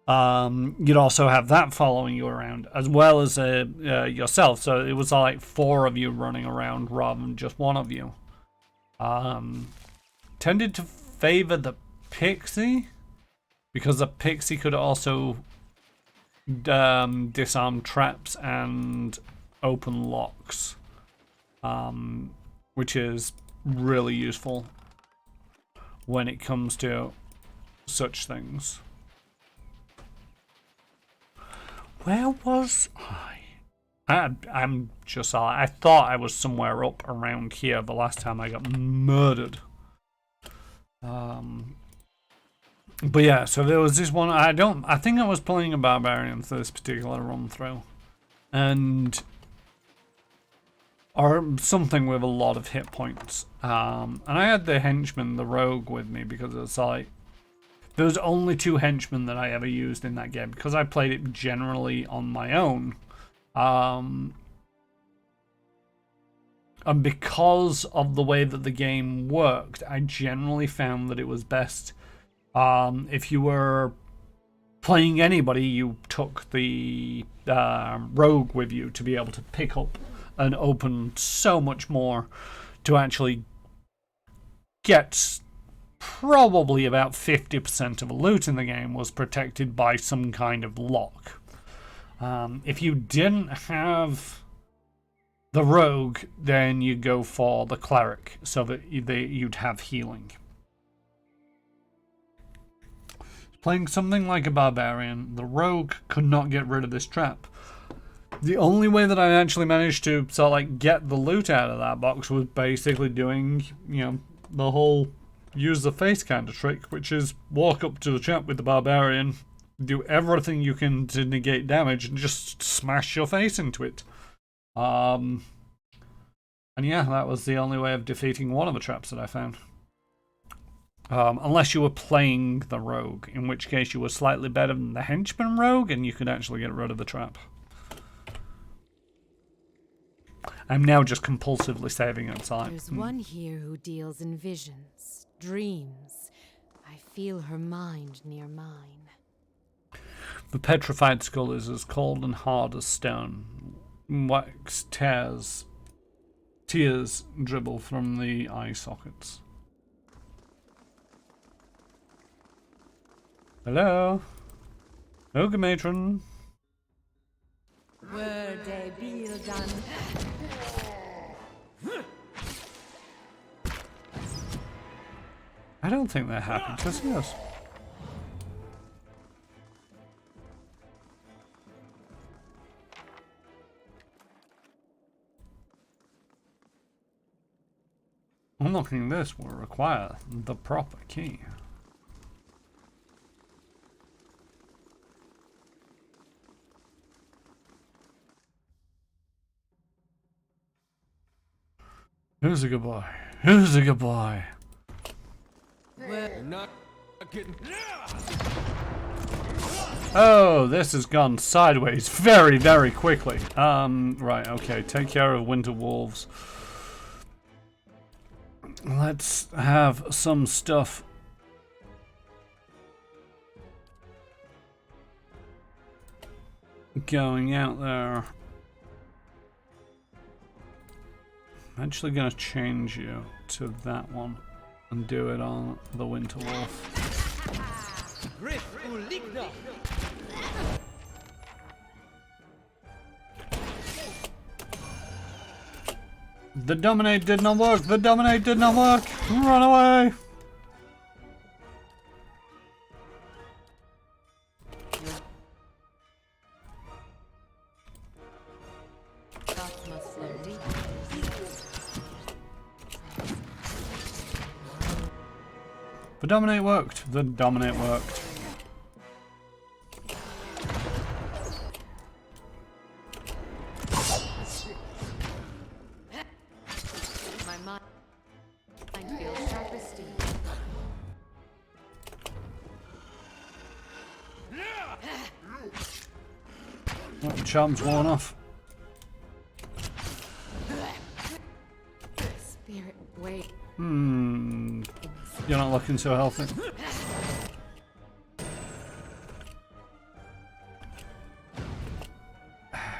you'd also have that following you around, as well as yourself. So it was like 4 of you running around rather than just one of you. Tended to favour the pixie, because the pixie could also disarm traps and open locks. which is really useful when it comes to such things. Where was I? I'm just, I thought I was somewhere up around here the last time I got murdered. But yeah, so there was this one, I think I was playing a Barbarian for this particular run through. Or something with a lot of hit points. And I had the henchman, the rogue, with me because it's like, there was only 2 henchmen that I ever used in that game because I played it generally on my own. And because of the way that the game worked, I generally found that it was best if you were playing anybody, you took the rogue with you to be able to pick up and open so much more to actually get probably about 50% of the loot in the game was protected by some kind of lock. If you didn't have the rogue, then you go for the cleric so that you'd have healing. Playing something like a barbarian, the rogue could not get rid of this trap. The only way that I actually managed to sort of like get the loot out of that box was basically doing, you know, the whole use the face kind of trick, which is walk up to the trap with the barbarian, do everything you can to negate damage, and just smash your face into it. And yeah, that was the only way of defeating one of the traps that I found. Unless you were playing the rogue, in which case you were slightly better than the henchman rogue, and you could actually get rid of the trap. I'm now just compulsively saving outside. There's one here who deals in visions, dreams. I feel her mind near mine. The petrified skull is as cold and hard as stone. Wax tears. Tears dribble from the eye sockets. Hello? Ogre matron. Were they be done? I don't think that happened, because yes. Unlocking this will require the proper key. Here's a good boy. Here's a good boy. We're not getting. Oh, this has gone sideways very, very quickly. Right, okay. Take care of winter wolves. Let's have some stuff. Going out there. I'm actually going to change you to that one and do it on the winter wolf. The dominate did not work. The dominate did not work. Run away. The dominate worked. The dominate worked. My mind feels sharp as steel. Oh, the charm's worn off. Spirit, wait. You're not looking so healthy.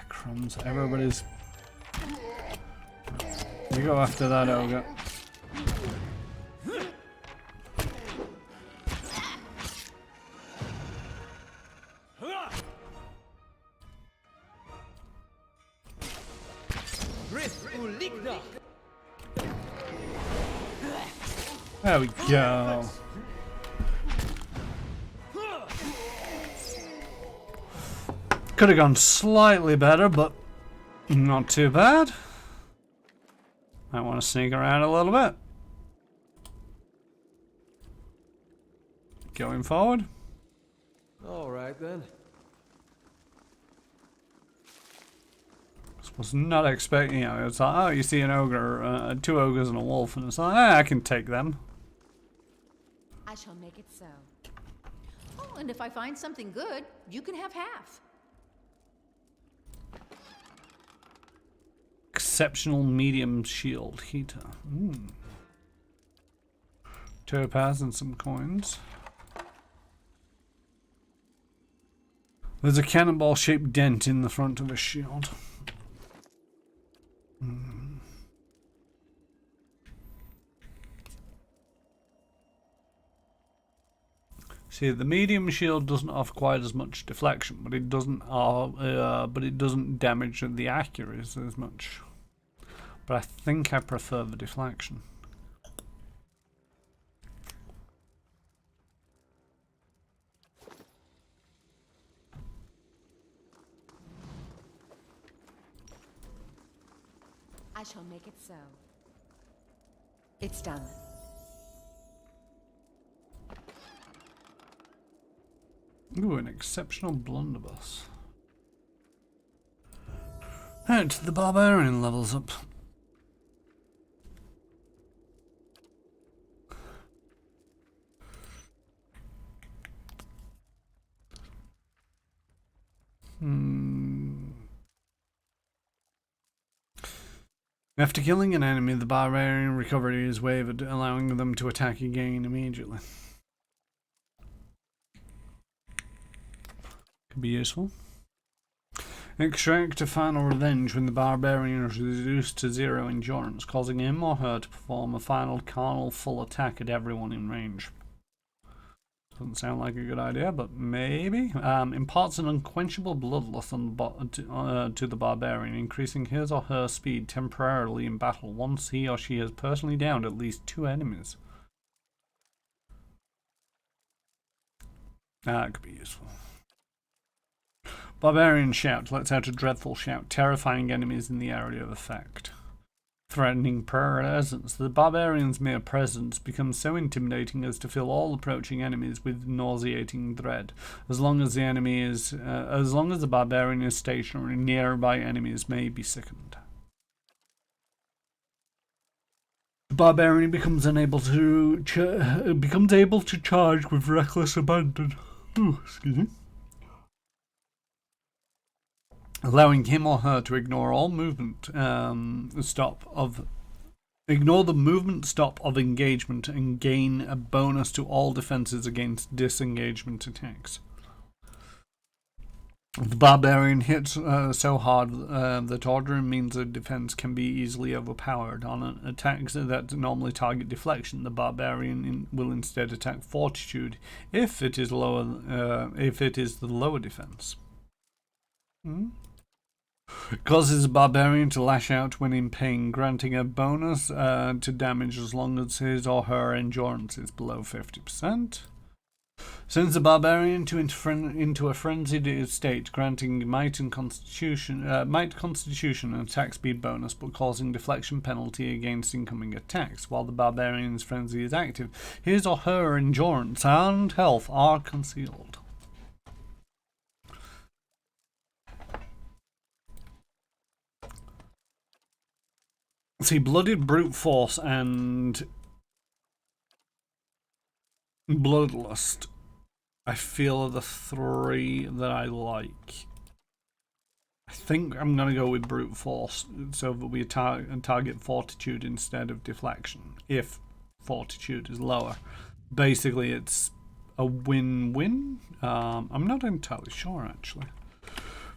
Crumbs. Everybody's. You go after that ogre. There we go. Could have gone slightly better, but not too bad. I want to sneak around a little bit. Going forward. All right then. Was not expecting, you know, it's like, oh, you see an ogre, 2 ogres and a wolf, and it's like, I can take them. I shall make it so. Oh, and if I find something good, you can have half. Exceptional medium shield heater. Topaz and some coins. There's a cannonball-shaped dent in the front of a shield. See, the medium shield doesn't offer quite as much deflection, but it doesn't damage the accuracy as much. But I think I prefer the deflection. I shall make it so. It's done. Ooh, an exceptional blunderbuss. Right, the barbarian levels up. After killing an enemy, the barbarian recovery is wavered, allowing them to attack again immediately. Could be useful. Extract a final revenge when the barbarian is reduced to 0 endurance, causing him or her to perform a final carnal full attack at everyone in range. Doesn't sound like a good idea, but maybe. Imparts an unquenchable bloodlust to the barbarian, increasing his or her speed temporarily in battle once he or she has personally downed at least 2 enemies. That could be useful. Barbarian Shout lets out a dreadful shout, terrifying enemies in the area of effect. Threatening presence. The barbarian's mere presence becomes so intimidating as to fill all approaching enemies with nauseating dread. As long as the barbarian is stationary, nearby enemies may be sickened. The barbarian becomes able to charge with reckless abandon. Ooh, excuse me. Allowing him or her to ignore all movement ignore the movement stop of engagement and gain a bonus to all defenses against disengagement attacks. The barbarian hits so hard that ordering means of defense can be easily overpowered. On attacks that normally target deflection, the barbarian will instead attack fortitude if it is the lower defense. Causes the barbarian to lash out when in pain, granting a bonus to damage as long as his or her endurance is below 50%. Sends the barbarian into a frenzied state, granting might, constitution, and attack speed bonus, but causing deflection penalty against incoming attacks. While the barbarian's frenzy is active, his or her endurance and health are concealed. See, Blooded Brute Force and Bloodlust, I feel, are the 3 that I like. I think I'm going to go with Brute Force so that we target Fortitude instead of Deflection, if Fortitude is lower. Basically, it's a win-win. I'm not entirely sure, actually.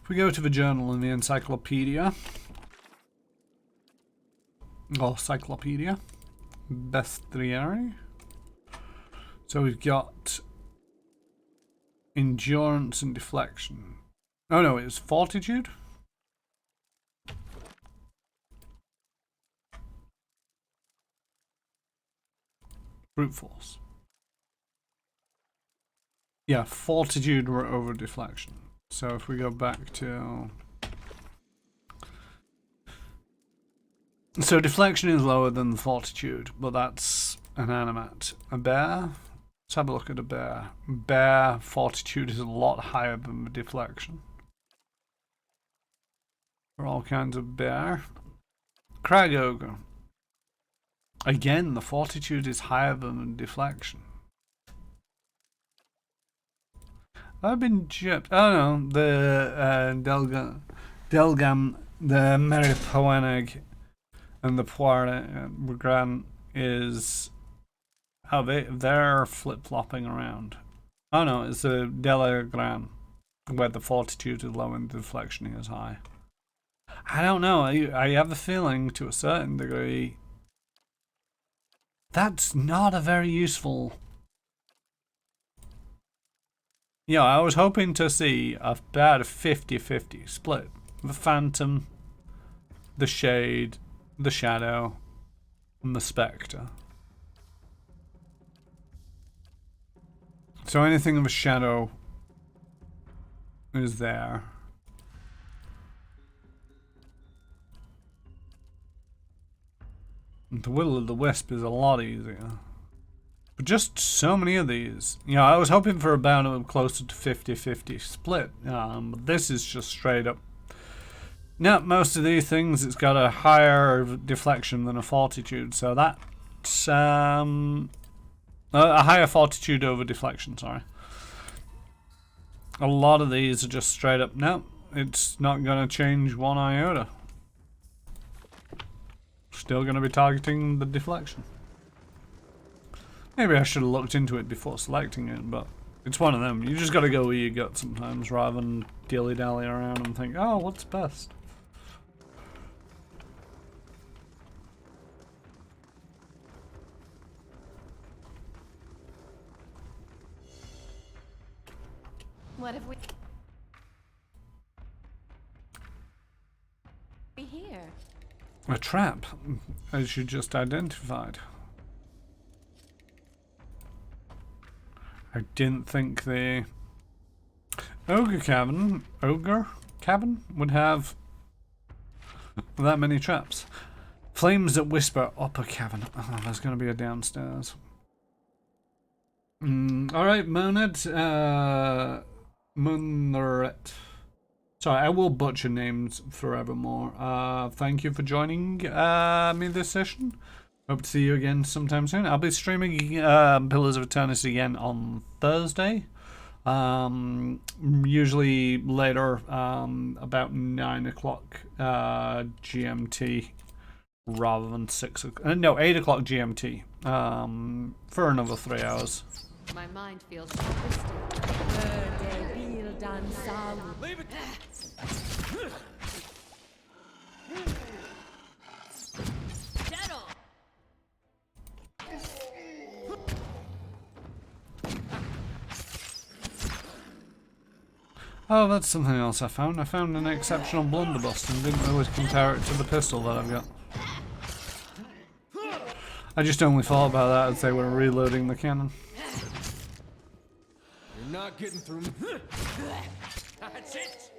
If we go to the journal and the encyclopedia... Cyclopedia. Bestiary. So we've got endurance and deflection. Oh no, it's fortitude. Brute force. Yeah, fortitude over deflection. So if we go back to... So deflection is lower than fortitude, but that's an animate. A bear? Let's have a look at a bear. Bear fortitude is a lot higher than the deflection. For all kinds of bear. Crag ogre. Again, the fortitude is higher than the deflection. I've been gypped. Oh no, the Delgam, the Meripoenig, and the Poiré is how they're flip flopping around. Oh no, it's the Delagran, where the fortitude is low and the deflection is high. I don't know. I have a feeling to a certain degree that's not a very useful. Yeah, I was hoping to see about a 50-50 split. The Phantom, the Shade, the Shadow, and the Spectre. So anything of a shadow is there. And the Will of the Wisp is a lot easier. But just so many of these. You know, I was hoping for about a closer to 50-50 split. But this is just straight up. No, most of these things, it's got a higher deflection than a fortitude. So that's a higher fortitude over deflection, sorry. A lot of these are just straight up, no, it's not going to change one iota. Still going to be targeting the deflection. Maybe I should have looked into it before selecting it, but it's one of them. You just got to go where you gut sometimes rather than dilly-dally around and think, oh, what's best? What have we here? A trap, as you just identified. I didn't think the Ogre cabin would have that many traps. Flames that whisper upper cabin. Oh, there's going to be a downstairs. Alright, Monad. Muneret. Sorry, I will butcher names forevermore. Thank you for joining me this session. Hope to see you again sometime soon. I'll be streaming Pillars of Eternity again on Thursday. Usually later, about 9 o'clock GMT rather than 6 o'clock. No, 8 o'clock GMT for another 3 hours. My mind feels twisted. Leave it. Oh, that's something else I found. I found an exceptional blunderbuss and didn't really compare it to the pistol that I've got. I just only thought about that as they were reloading the cannon. You're not getting through me. That's it.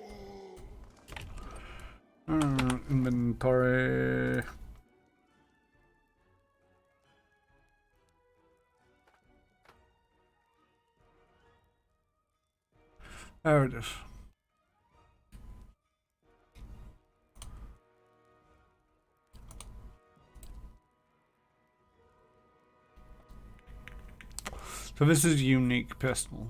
Inventory. There it is. So this is a unique pistol.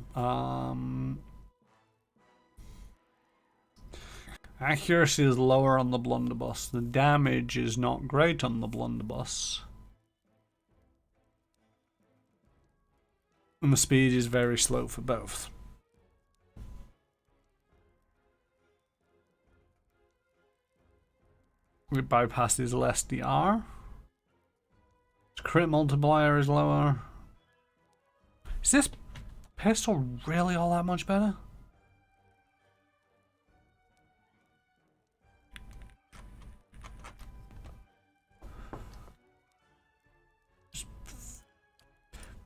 Accuracy is lower on the blunderbuss. The damage is not great on the blunderbuss. And the speed is very slow for both. It bypasses less DR. Its crit multiplier is lower. Is this pistol really all that much better?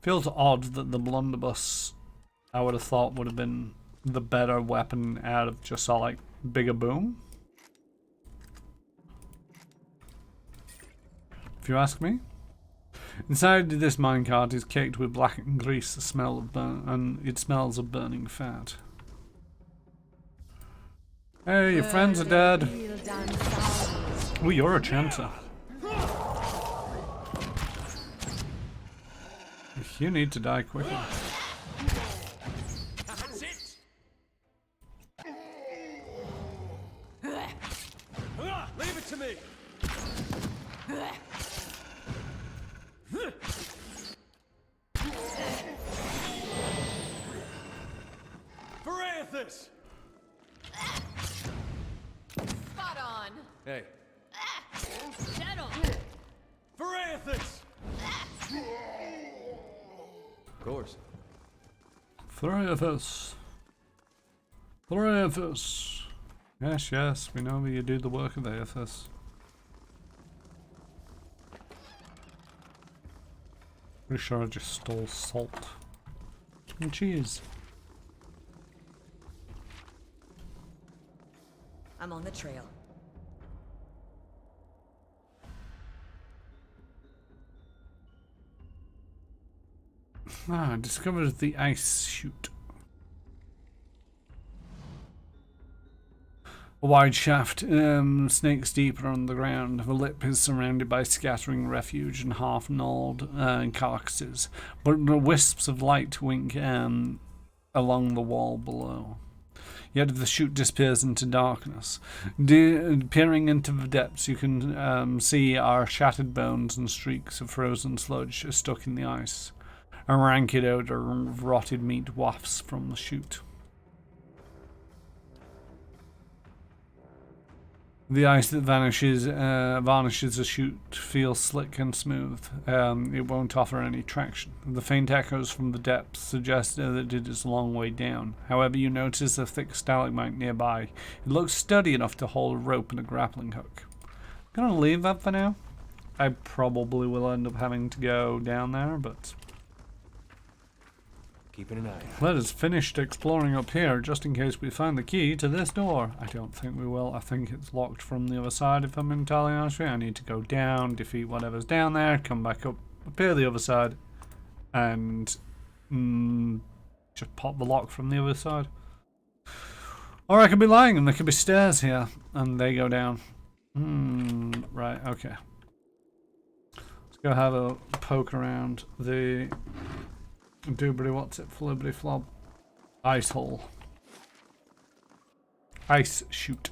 Feels odd that the blunderbuss, I would have thought, would have been the better weapon out of just a like bigger boom. If you ask me. Inside this minecart is caked with blackened grease, the smell of and it smells of burning fat. Hey, your friends are dead. Oh, you're a chancer. You need to die quicker. That's it. Leave it to me. This. Spot on. Hey. Settle. Verathis! Of course. Verathis. Yes, yes, we know you do the work of Verathis. Pretty sure I just stole salt and cheese. I'm on the trail. I discovered the ice chute. A wide shaft snakes deeper underground. The lip is surrounded by scattering refuge and half-gnawed carcasses, but the wisps of light wink along the wall below. Yet the chute disappears into darkness. Peering into the depths, you can see our shattered bones and streaks of frozen sludge stuck in the ice. A rancid odor of rotted meat wafts from the chute. The ice that varnishes the chute feels slick and smooth. It won't offer any traction. The faint echoes from the depths suggest that it is a long way down. However, you notice a thick stalagmite nearby. It looks sturdy enough to hold a rope and a grappling hook. I'm gonna leave that for now. I probably will end up having to go down there, but keeping an eye out. let us finish exploring up here, just in case we find the key to this door. I don't think we will. I think it's locked from the other side, if I'm entirely honest with you. I need to go down, defeat whatever's down there, come back up, appear the other side, and just pop the lock from the other side. Or I could be lying, and there could be stairs here, and they go down. Right, okay. Let's go have a poke around the doobly what's it, flibbity flob. Ice hole. Ice chute.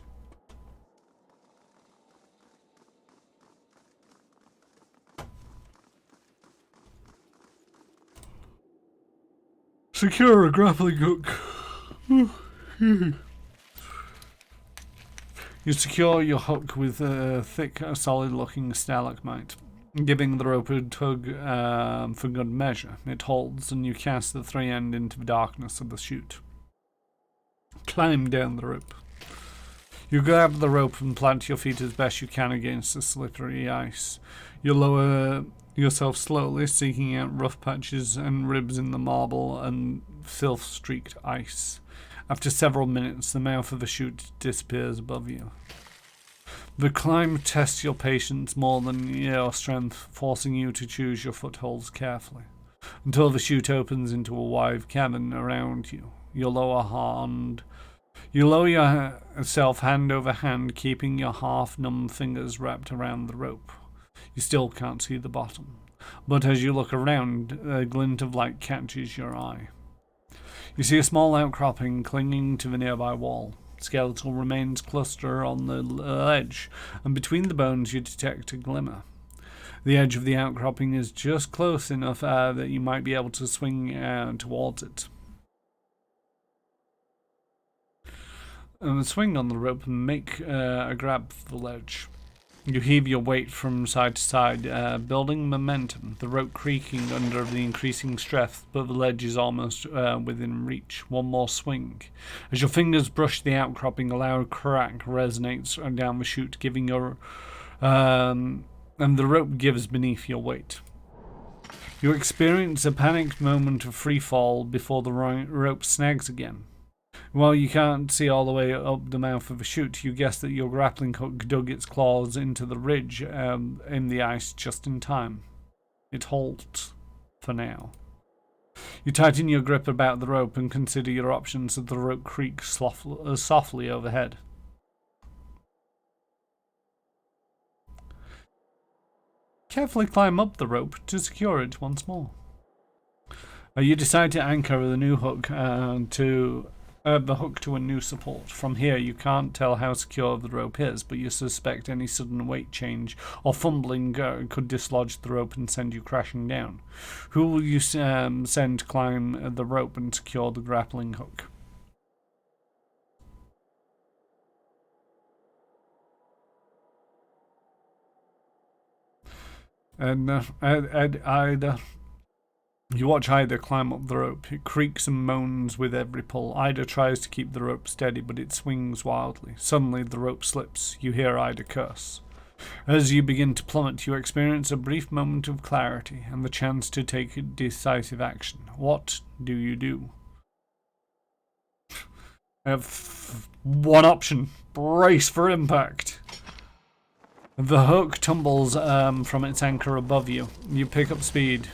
Secure a grappling hook. You secure your hook with a thick, solid-looking stalagmite, giving the rope a tug for good measure. It holds, and you cast the three end into the darkness of the chute. Climb down the rope. You grab the rope and plant your feet as best you can against the slippery ice. You lower yourself slowly, seeking out rough patches and ribs in the marble and filth-streaked ice. After several minutes, the mouth of the chute disappears above you. The climb tests your patience more than your strength, forcing you to choose your footholds carefully, until the chute opens into a wide cavern around you. You lower yourself hand over hand, keeping your half-numb fingers wrapped around the rope. You still can't see the bottom, but as you look around, a glint of light catches your eye. You see a small outcropping clinging to the nearby wall. Skeletal remains cluster on the ledge, and between the bones you detect a glimmer. The edge of the outcropping is just close enough that you might be able to swing towards it. Swing on the rope and make a grab for the ledge. You heave your weight from side to side, building momentum, the rope creaking under the increasing stress, but the ledge is almost within reach. One more swing. As your fingers brush the outcropping, a loud crack resonates down the chute, giving your and the rope gives beneath your weight. You experience a panicked moment of free fall before the rope snags again. While you can't see all the way up the mouth of a chute, you guess that your grappling hook dug its claws into the ridge in the ice just in time. It halts for now. You tighten your grip about the rope and consider your options as the rope creaks softly overhead. Carefully climb up the rope to secure it once more. You decide to anchor the new hook the hook to a new support. From here, you can't tell how secure the rope is, but you suspect any sudden weight change or fumbling could dislodge the rope and send you crashing down. Who will you send climb the rope and secure the grappling hook? And you watch Ida climb up the rope. It creaks and moans with every pull. Ida tries to keep the rope steady, but it swings wildly. Suddenly, the rope slips. You hear Ida curse. As you begin to plummet, you experience a brief moment of clarity and the chance to take decisive action. What do you do? I have one option. Brace for impact. The hook tumbles from its anchor above you. You pick up speed.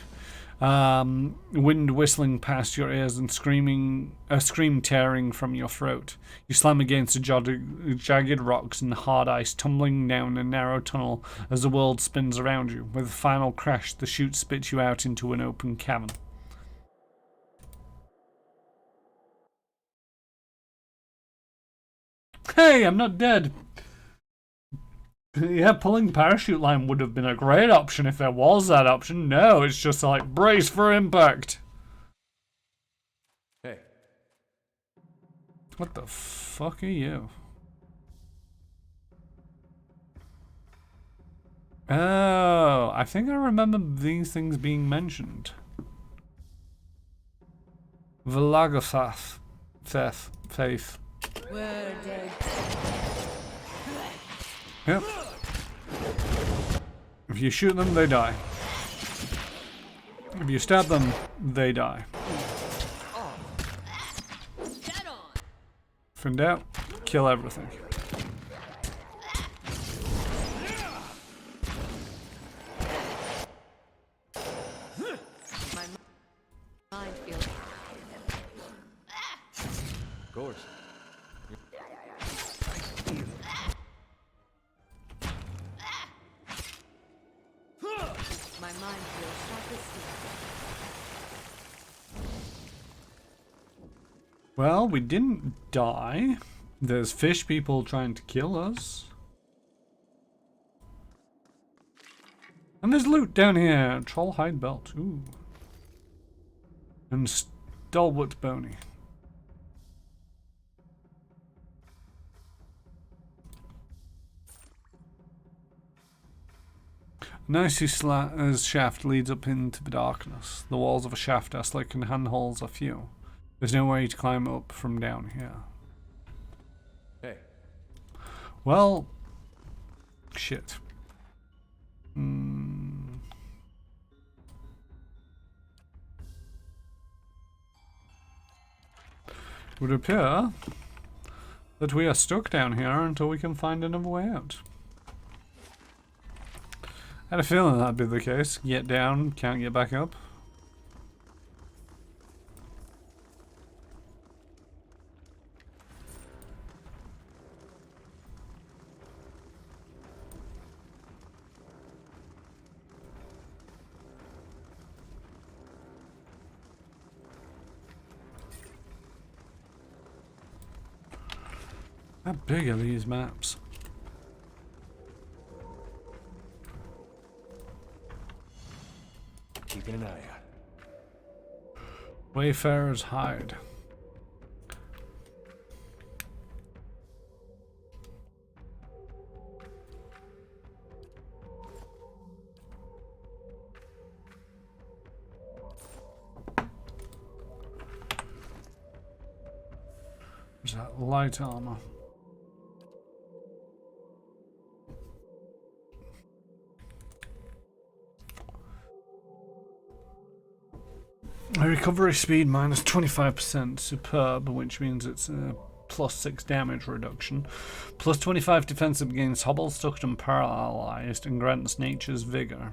Wind whistling past your ears and a scream tearing from your throat. You slam against the jagged rocks and hard ice, tumbling down a narrow tunnel as the world spins around you. With a final crash, the chute spits you out into an open cavern. Hey, I'm not dead. Yeah, pulling parachute line would have been a great option if there was that option. No, it's just like, brace for impact. Hey. What the fuck are you? Oh, I think I remember these things being mentioned. Velagafath. Faith. We're dead. Yep. If you shoot them, they die. If you stab them, they die. If in doubt, kill everything. My mind feels. Of course. My mind feels sharp as steel. Well, we didn't die. There's fish people trying to kill us. And there's loot down here. Troll hide belt. Ooh. And stalwart bony. An icy shaft leads up into the darkness. The walls of a shaft are slick and handholds are few. There's no way to climb up from down here. Hey. Well, shit. Would appear that we are stuck down here until we can find another way out. I had a feeling that'd be the case. Get down, can't get back up. How big are these maps? Keeping an eye out. Wayfarer's hide. There's that light armor. Recovery speed minus 25%, superb, which means it's a plus 6 damage reduction. Plus 25 defensive against hobble, stuck, and paralyzed, and grants nature's vigor.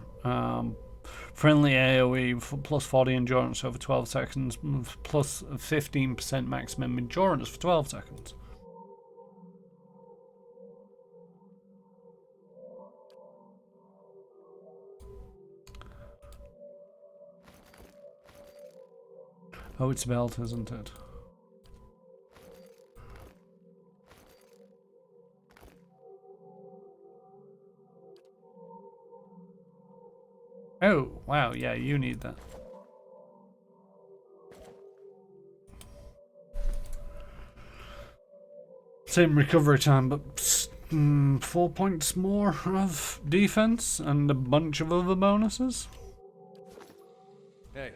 Friendly AoE plus 40 endurance over 12 seconds, plus 15% maximum endurance for 12 seconds. Oh, it's belt, isn't it? Oh, wow, yeah, you need that. Same recovery time, but 4 points more of defense and a bunch of other bonuses. Hey.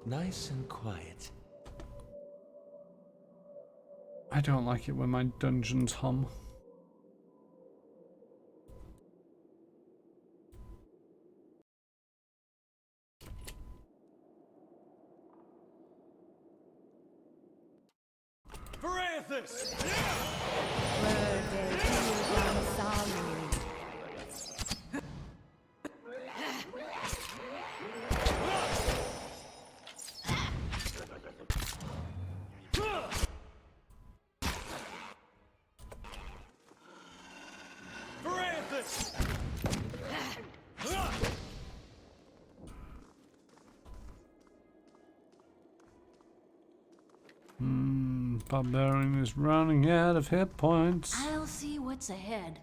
Nice and quiet. I don't like it when my dungeons hum. Varathis! Barbarian is running out of hit points. I'll see what's ahead.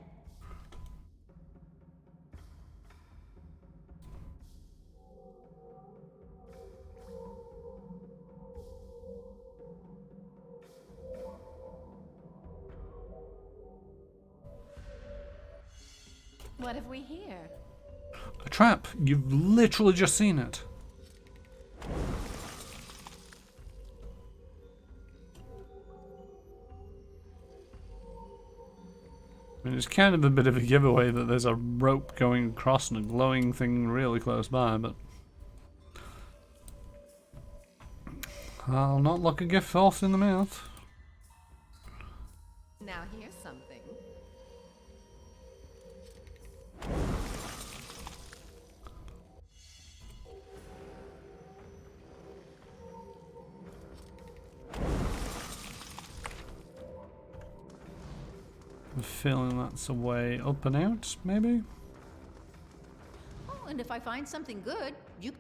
What have we here? A trap. You've literally just seen it. I mean, it's kind of a bit of a giveaway that there's a rope going across and a glowing thing really close by, but I'll not look a gift horse in the mouth. Now here's something. I'm feeling that's a way up and out, maybe? Oh, and if I find something good, you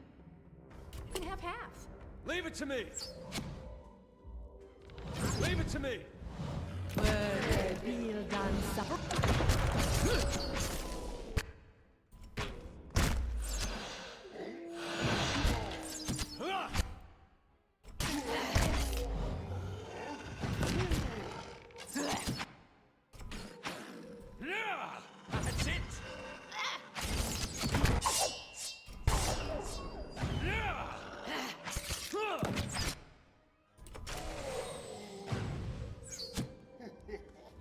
can have half. Leave it to me! Leave it to me! That's it!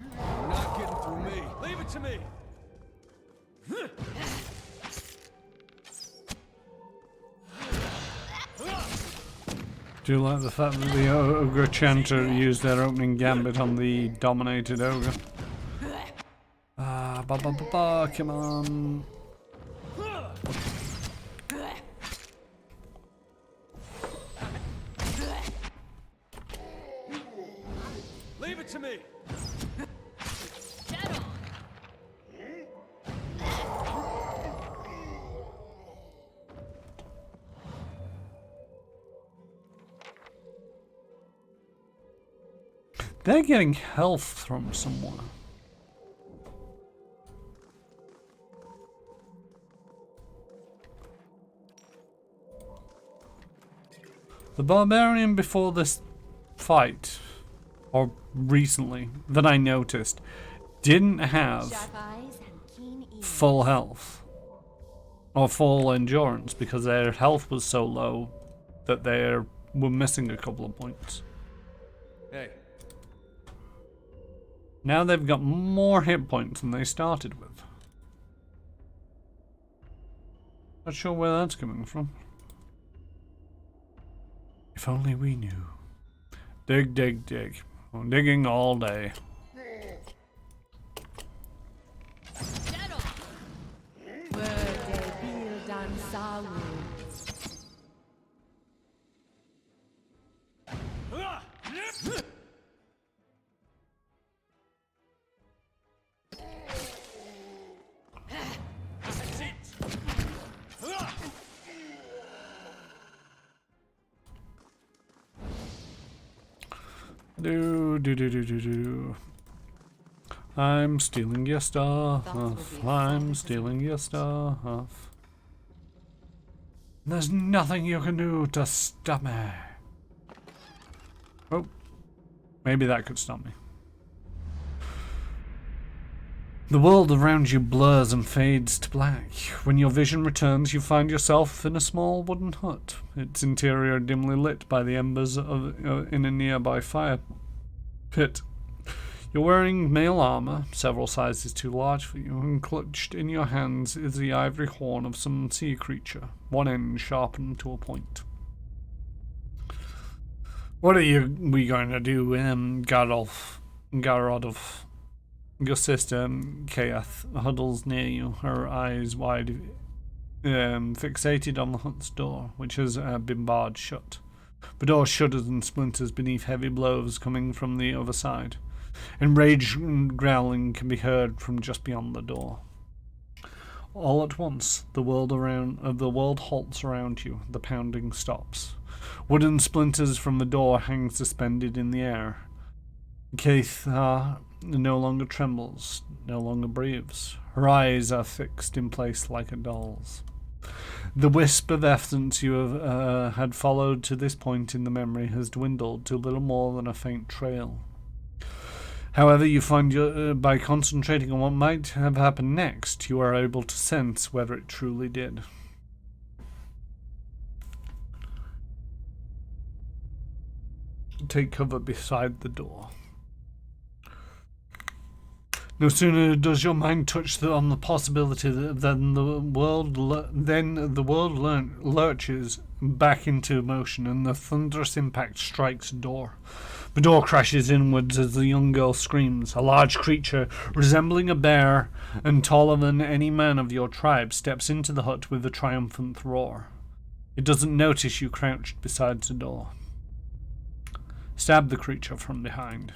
You're not getting through me. Leave it to me. Do you like the fact that the Ogre Chanter used their opening gambit on the dominated Ogre? Come on. Leave it to me. They're getting health from somewhere. The Barbarian before this fight, or recently, that I noticed, didn't have full health or full endurance because their health was so low that they were missing a couple of points. Hey. Now they've got more hit points than they started with. Not sure where that's coming from. If only we knew. Dig, dig, dig. I'm digging all day. Do. I'm stealing your stuff. I'm stealing your stuff. There's nothing you can do to stop me. Oh, maybe that could stop me. The world around you blurs and fades to black. When your vision returns, you find yourself in a small wooden hut, its interior dimly lit by the embers in a nearby fire pit. You're wearing mail armor, several sizes too large for you, and clutched in your hands is the ivory horn of some sea creature, one end sharpened to a point. What are we going to do, Garodov? Your sister, Kaeth, huddles near you, her eyes wide, fixated on the hut's door, which has been barred shut. The door shudders and splinters beneath heavy blows coming from the other side. Enraged growling can be heard from just beyond the door. All at once, the world halts around you. The pounding stops. Wooden splinters from the door hang suspended in the air. Kaeth no longer trembles, no longer breathes. Her eyes are fixed in place like a doll's. The wisp of essence you have had followed to this point in the memory has dwindled to little more than a faint trail. However, you find by concentrating on what might have happened next, you are able to sense whether it truly did. Take cover beside the door. No sooner does your mind touch on the possibility than the world lurches back into motion, and the thunderous impact strikes a door. The door crashes inwards as the young girl screams. A large creature, resembling a bear and taller than any man of your tribe, steps into the hut with a triumphant roar. It doesn't notice you crouched beside the door. Stab the creature from behind.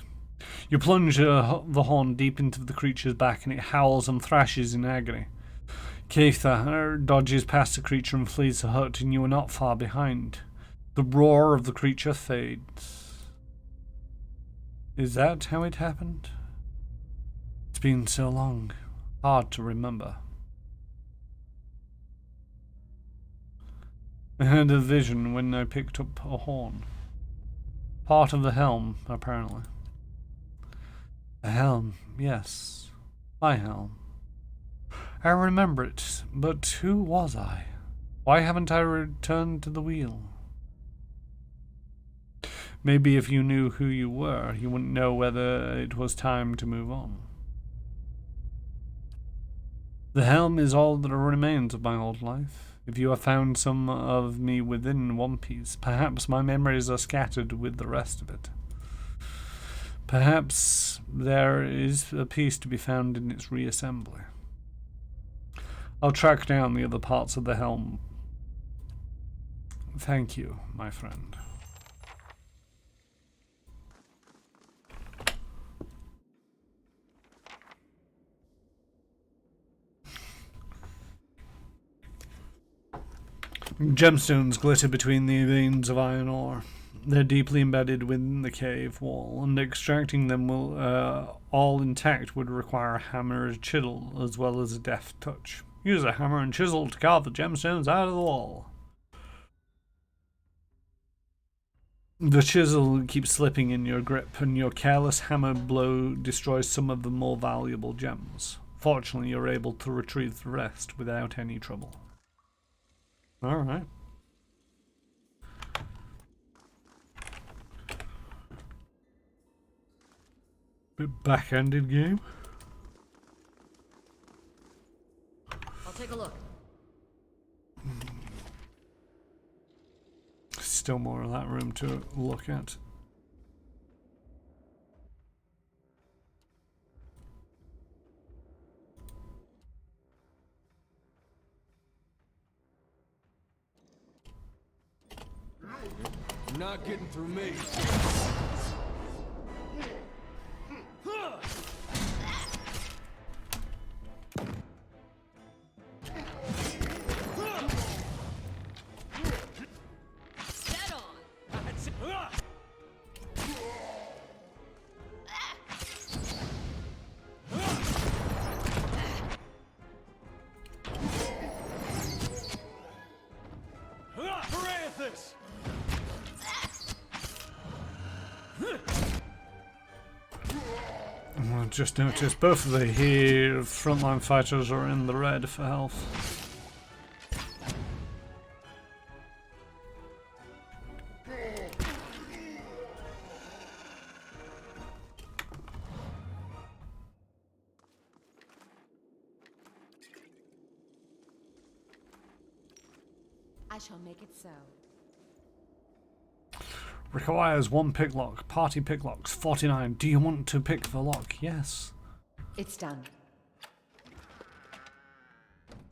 You plunge the horn deep into the creature's back, and it howls and thrashes in agony. Kaeth dodges past the creature and flees the hut, and you are not far behind. The roar of the creature fades. Is that how it happened? It's been so long. Hard to remember. I had a vision when I picked up a horn. Part of the helm, apparently. A helm, yes. My helm. I remember it, but who was I? Why haven't I returned to the wheel? Maybe if you knew who you were, you wouldn't know whether it was time to move on. The helm is all that remains of my old life. If you have found some of me within one piece, perhaps my memories are scattered with the rest of it. Perhaps there is a piece to be found in its reassembly. I'll track down the other parts of the helm. Thank you, my friend. Gemstones glitter between the veins of iron ore. They're deeply embedded within the cave wall, and extracting them will, all intact would require a hammer and chisel, as well as a deft touch. Use a hammer and chisel to carve the gemstones out of the wall. The chisel keeps slipping in your grip, and your careless hammer blow destroys some of the more valuable gems. Fortunately, you're able to retrieve the rest without any trouble. Alright. Bit back-ended game. I'll take a look. still more of that room to look at. You're not getting through me. I just noticed both of the here frontline fighters are in the red for health. I shall make it so. Requires 1 pick lock. Party pick locks 49. Do you want to pick the lock? Yes. It's done.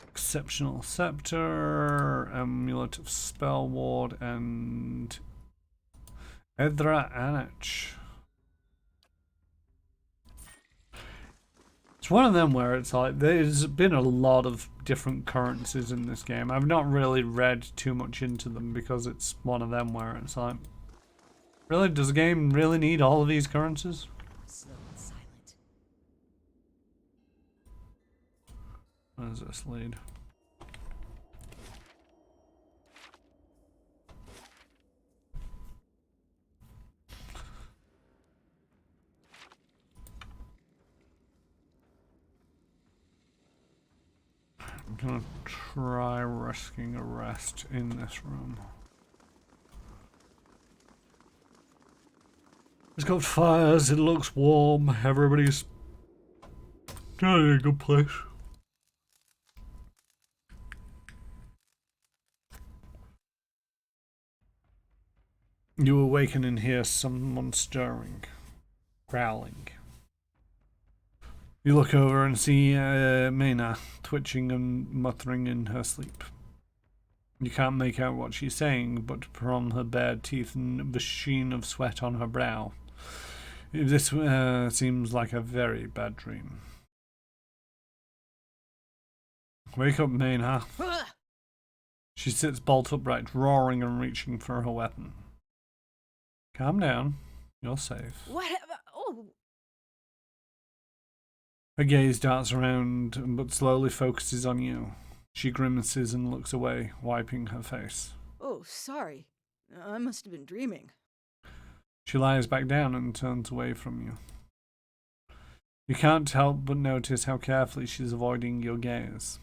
Exceptional Scepter, Amulet of Spell Ward, and Edra Anich. It's one of them where it's like there's been a lot of different currencies in this game. I've not really read too much into them because it's one of them where it's like, really, does the game really need all of these currencies? Slow and silent. Where does this lead? I'm gonna try risking a rest in this room. It's got fires, it looks warm, everybody's in a good place. You awaken and hear someone stirring, growling. You look over and see Mena twitching and muttering in her sleep. You can't make out what she's saying, but from her bared teeth and the sheen of sweat on her brow, this seems like a very bad dream. Wake up, Mena. She sits bolt upright, roaring and reaching for her weapon. Calm down. You're safe. What? Oh. Her gaze darts around, but slowly focuses on you. She grimaces and looks away, wiping her face. Oh, sorry. I must have been dreaming. She lies back down and turns away from you. You can't help but notice how carefully she's avoiding your gaze.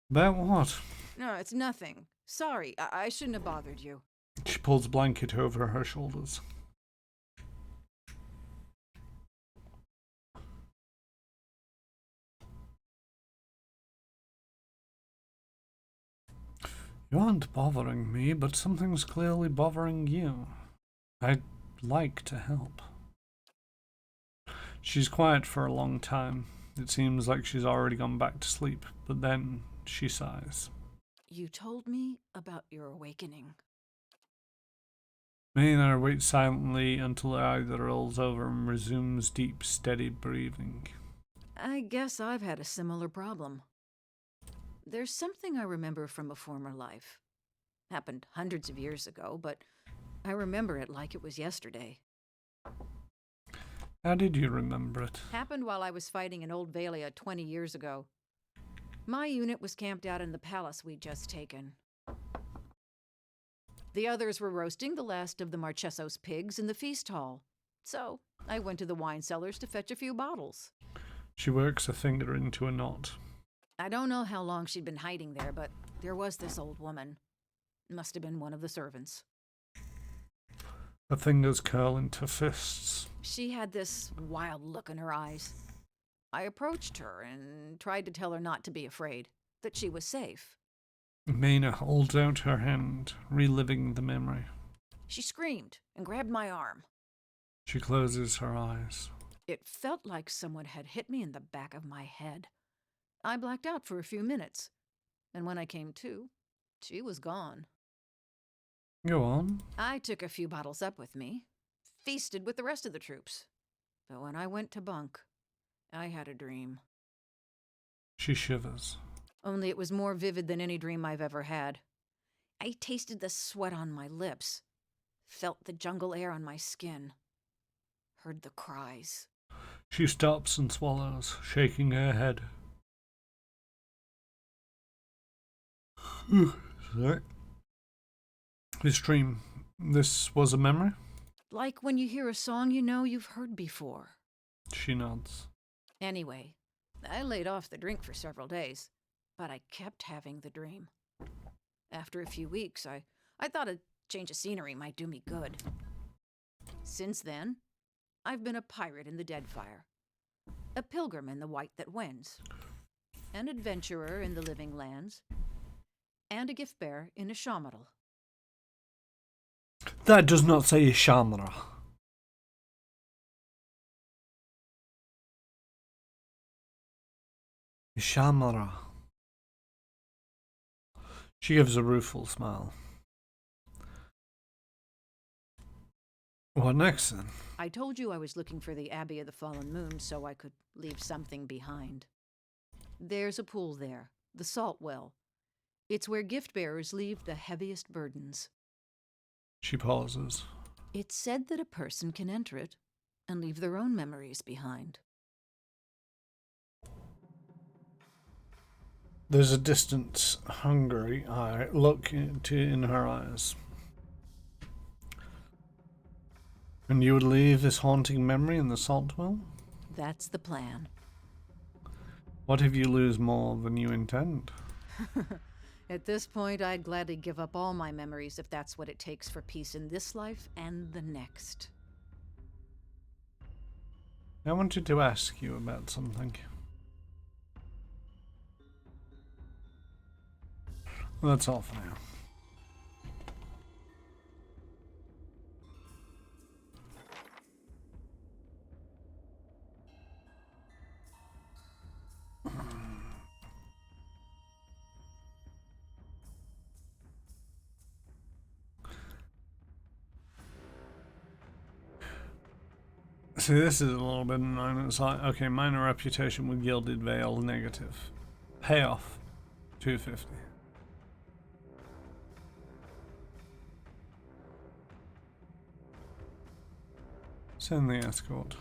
About what? No, it's nothing. Sorry, I shouldn't have bothered you. She pulls a blanket over her shoulders. You aren't bothering me, but something's clearly bothering you. I'd like to help. She's quiet for a long time. It seems like she's already gone back to sleep, but then she sighs. You told me about your awakening. Mena waits silently until her eye rolls over and resumes deep, steady breathing. I guess I've had a similar problem. There's something I remember from a former life. Happened hundreds of years ago, but I remember it like it was yesterday. How did you remember it? Happened while I was fighting in Old Valia 20 years ago. My unit was camped out in the palace we'd just taken. The others were roasting the last of the Marcheso's pigs in the feast hall. So I went to the wine cellars to fetch a few bottles. She works a finger into a knot. I don't know how long she'd been hiding there, but there was this old woman. Must have been one of the servants. Her fingers curl into fists. She had this wild look in her eyes. I approached her and tried to tell her not to be afraid, that she was safe. Mina holds out her hand, reliving the memory. She screamed and grabbed my arm. She closes her eyes. It felt like someone had hit me in the back of my head. I blacked out for a few minutes, and when I came to, she was gone. Go on. I took a few bottles up with me, feasted with the rest of the troops. But when I went to bunk, I had a dream. She shivers. Only it was more vivid than any dream I've ever had. I tasted the sweat on my lips, felt the jungle air on my skin, heard the cries. She stops and swallows, shaking her head. Sorry. This dream, this was a memory? Like when you hear a song you know you've heard before. She nods. Anyway, I laid off the drink for several days, but I kept having the dream. After a few weeks, I thought a change of scenery might do me good. Since then, I've been a pirate in the Deadfire, a pilgrim in the White That Wends, an adventurer in the Living Lands, and a gift bearer in a Shamadal. That does not say Shamra. Shamra. She gives a rueful smile. What next then? I told you I was looking for the Abbey of the Fallen Moon so I could leave something behind. There's a pool there, the Salt Well. It's where gift bearers leave the heaviest burdens. She pauses. It's said that a person can enter it and leave their own memories behind. There's a distant, hungry eye look in her eyes. And you would leave this haunting memory in the salt well? That's the plan. What if you lose more than you intend? At this point, I'd gladly give up all my memories if that's what it takes for peace in this life and the next. I wanted to ask you about something. Well, that's all for now. See, this is a little bit annoying. It's like, okay, minor reputation with Gilded Veil negative. Payoff 250. Send the escort.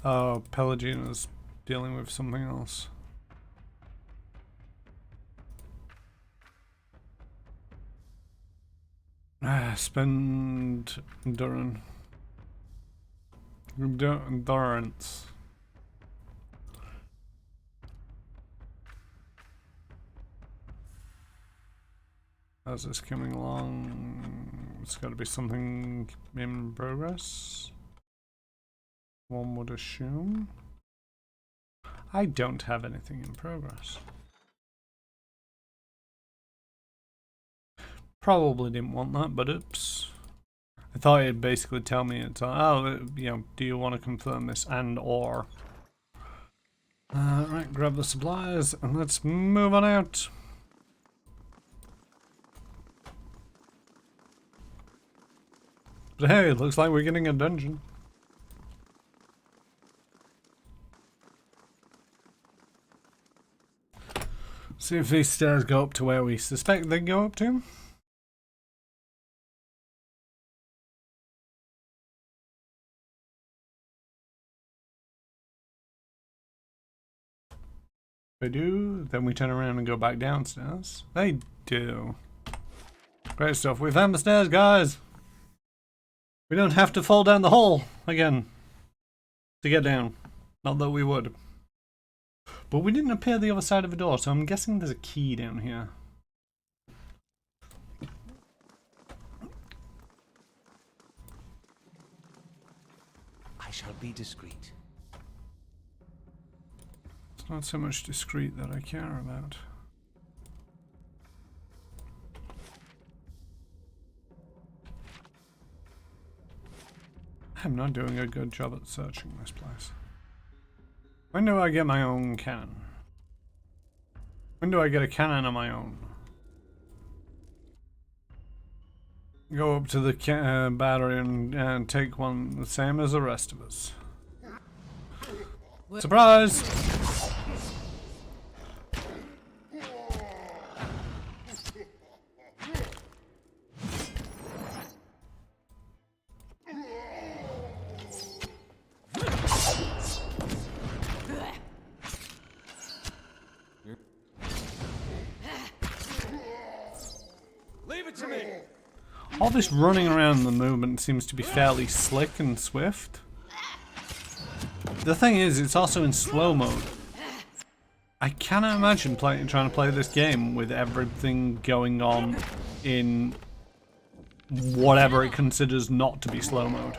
Oh, Pelagina's dealing with something else. Spend endurance. How's this coming along? It's got to be something in progress. One would assume. I don't have anything in progress. Probably didn't want that, but oops. I thought it'd basically tell me it's oh, you know, do you want to confirm this and or. Right, grab the supplies and let's move on out. But hey, it looks like we're getting a dungeon. See if these stairs go up to where we suspect they go up to. They do, then we turn around and go back downstairs. They do. Great stuff. We found the stairs, guys. We don't have to fall down the hole again to get down. Not that we would. But we didn't appear the other side of the door, so I'm guessing there's a key down here. I shall be discreet. not so much discreet that I care about. I'm not doing a good job at searching this place. When do I get my own cannon? When do I get a cannon of my own? Go up to the battery and take one the same as the rest of us. Surprise! Leave it to me. All this running around the movement seems to be fairly slick and swift. The thing is, it's also in slow mode. I cannot imagine trying to play this game with everything going on in whatever it considers not to be slow mode.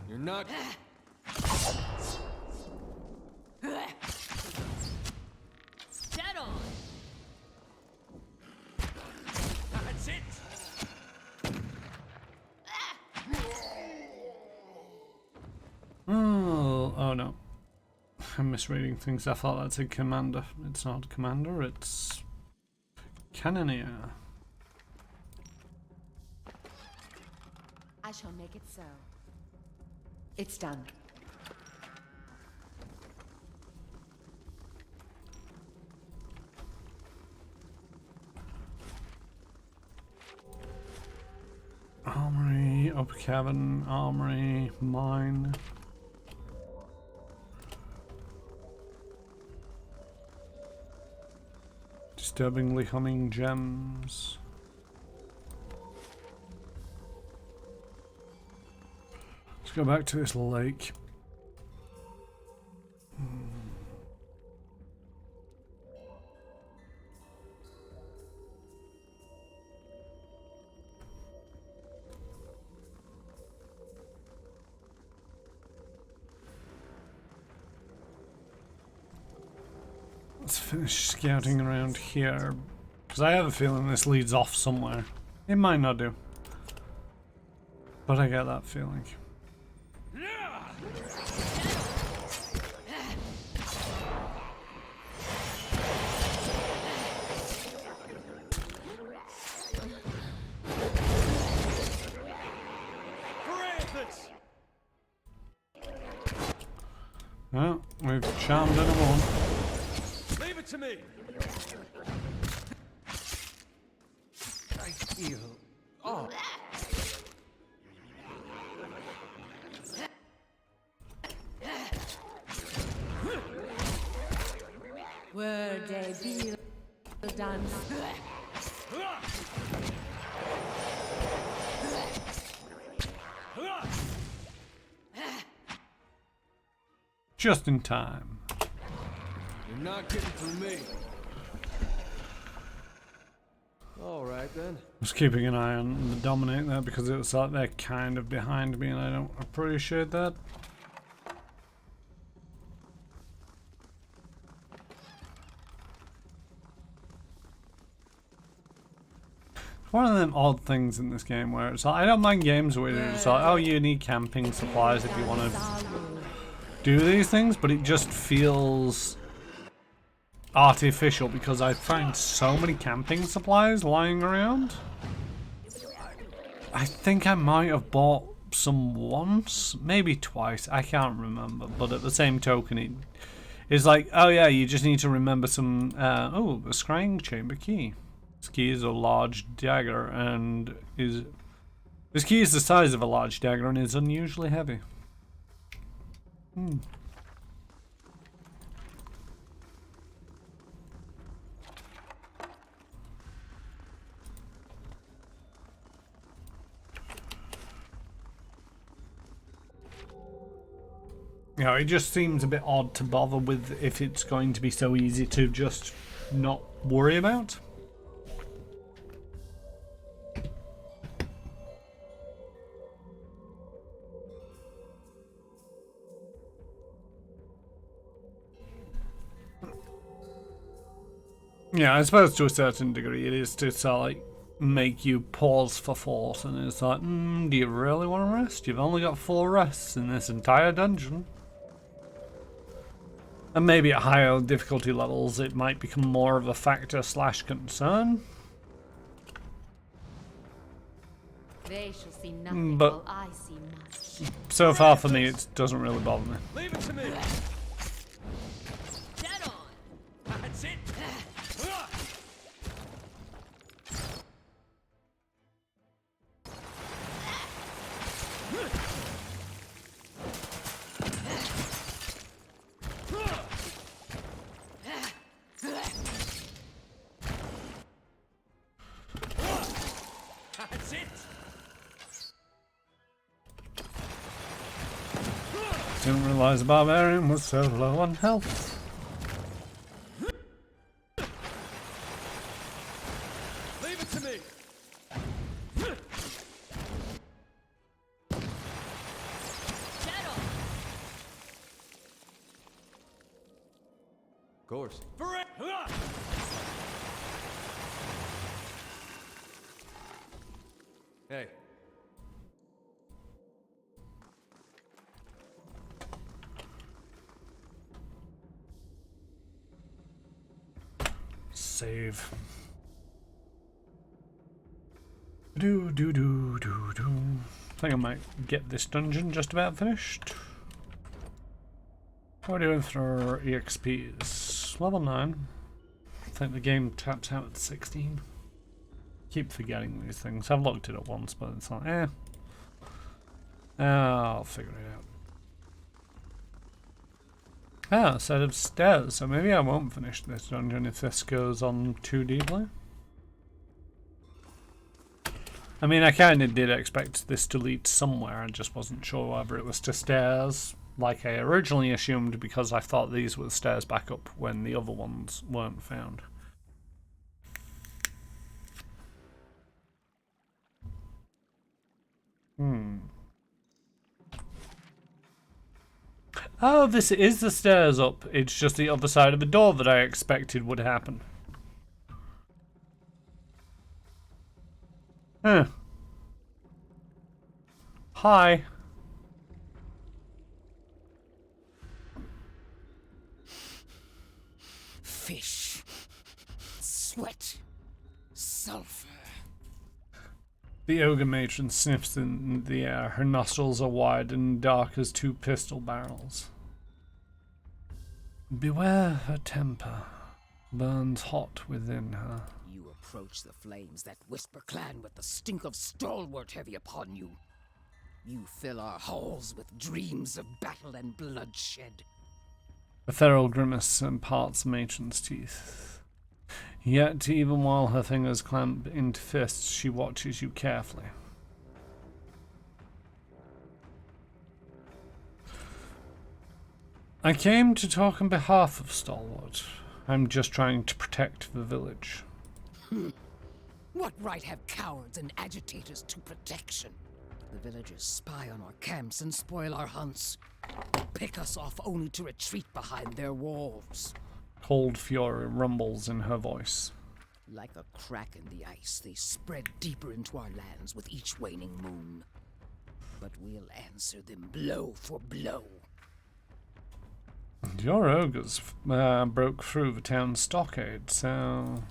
You're not. Dead on. That's it. Oh no. I'm misreading things. I thought that's a commander. It's not commander, it's cannoneer. I shall make it so. It's done. Armory, upper cabin, armory, mine. Disturbingly humming gems. Let's go back to this lake. Let's finish scouting around here, because I have a feeling this leads off somewhere. It might not do, but I get that feeling. Well, we've charmed in a one. Leave it to me. I feel. Oh. Were they be done? Just in time. You're not getting through me. All right then. I was keeping an eye on the dominate there because it was like they're kind of behind me and I don't appreciate that. One of them odd things in this game where it's like, I don't mind games where it's like, oh, you need camping supplies if you want to do these things, but it just feels artificial because I find so many camping supplies lying around. I think I might have bought some once, maybe twice, I can't remember, but at the same token it's like, oh yeah, you just need to remember some, oh, a scrying chamber key. This key is a large dagger and this key is the size of a large dagger and is unusually heavy. You know, it just seems a bit odd to bother with if it's going to be so easy to just not worry about. Yeah, I suppose to a certain degree it is to sort of, like, make you pause for thought, and it's like, do you really want to rest? You've only got 4 rests in this entire dungeon. And maybe at higher difficulty levels it might become more of a factor / concern. They shall see nothing But while I see much. so far for me it doesn't really bother me. Leave it to me. Dead on. That's it. That's it. Didn't realise the Barbarian was so low on health. Leave it to me. Dead on. Of course. Hey. Save. Do. I think I might get this dungeon just about finished. What are we doing for EXPs? Level 9. I think the game taps out at 16. Keep forgetting these things. I've looked at it once, but it's like, I'll figure it out. A set of stairs, so maybe I won't finish this dungeon if this goes on too deeply. I mean, I kind of did expect this to lead somewhere, I just wasn't sure whether it was to stairs, like I originally assumed, because I thought these were the stairs back up when the other ones weren't found. Oh, this is the stairs up. It's just the other side of the door that I expected would happen. Huh. Hi. Fish. Sweat. Sulfur. The ogre matron sniffs in the air. Her nostrils are wide and dark as 2 pistol barrels. Beware her temper. Burns hot within her. You approach the flames that Whisper clan with the stink of stalwart heavy upon you. You fill our halls with dreams of battle and bloodshed. A feral grimace imparts the matron's teeth. Yet, even while her fingers clamp into fists, she watches you carefully. I came to talk on behalf of Stalwart. I'm just trying to protect the village. What right have cowards and agitators to protection? The villagers spy on our camps and spoil our hunts. Pick us off only to retreat behind their walls. Cold fury rumbles in her voice. Like a crack in the ice, they spread deeper into our lands with each waning moon. But we'll answer them blow for blow. And your ogres broke through the town stockade, so...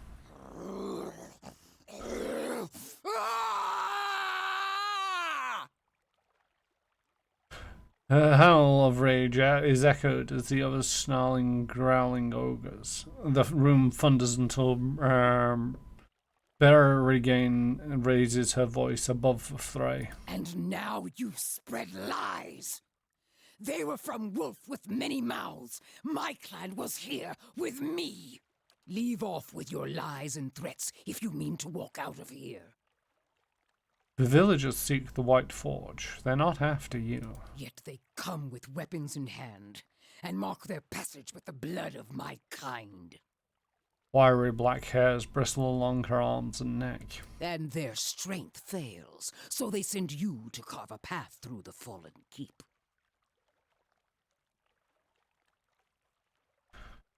Her howl of rage is echoed as the others snarling, growling ogres. The room thunders until Berrigan raises her voice above the fray. And now you spread lies. They were from Wolf with many mouths. My clan was here with me. Leave off with your lies and threats if you mean to walk out of here. The villagers seek the White Forge. They're not after you. Yet they come with weapons in hand and mark their passage with the blood of my kind. Wiry black hairs bristle along her arms and neck. And their strength fails, so they send you to carve a path through the fallen keep.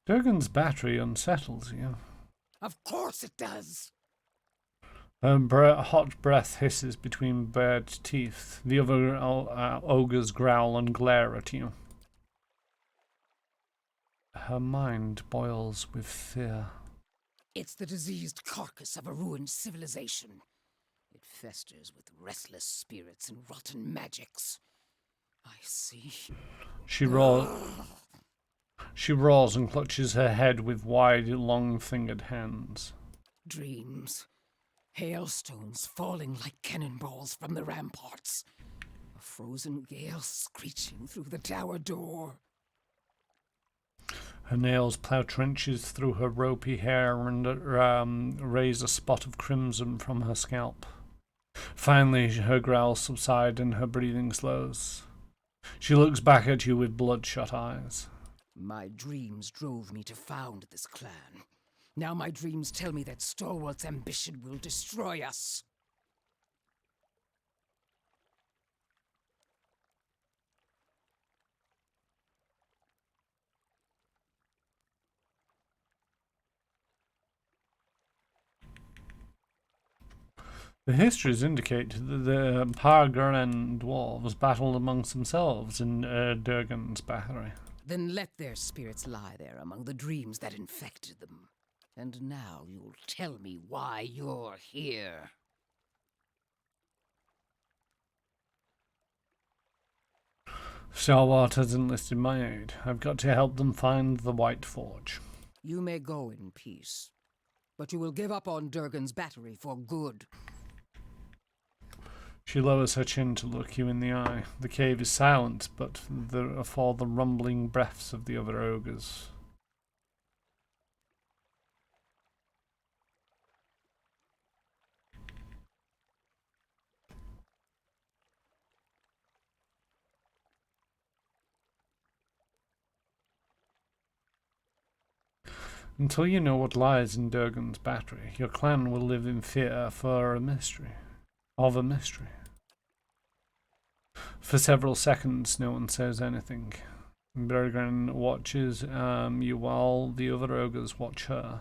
Durgan's battery unsettles you. Of course it does. Her hot breath hisses between bared teeth. The other ogres growl and glare at you. Her mind boils with fear. It's the diseased carcass of a ruined civilization. It festers with restless spirits and rotten magics. I see. She roars and clutches her head with wide, long-fingered hands. Dreams. Hailstones falling like cannonballs from the ramparts. A frozen gale screeching through the tower door. Her nails plough trenches through her ropey hair and raise a spot of crimson from her scalp. Finally, her growls subside and her breathing slows. She looks back at you with bloodshot eyes. My dreams drove me to found this clan. Now my dreams tell me that Stalwart's ambition will destroy us. The histories indicate that the Pargaran dwarves battled amongst themselves in Durgan's battery. Then let their spirits lie there among the dreams that infected them. And now you'll tell me why you're here. Stalwart has enlisted my aid. I've got to help them find the White Forge. You may go in peace, but you will give up on Durgan's battery for good. She lowers her chin to look you in the eye. The cave is silent, but for the rumbling breaths of the other ogres. Until you know what lies in Durgan's battery, your clan will live in fear of a mystery. For several seconds, no one says anything. Durgan watches you while the other ogres watch her.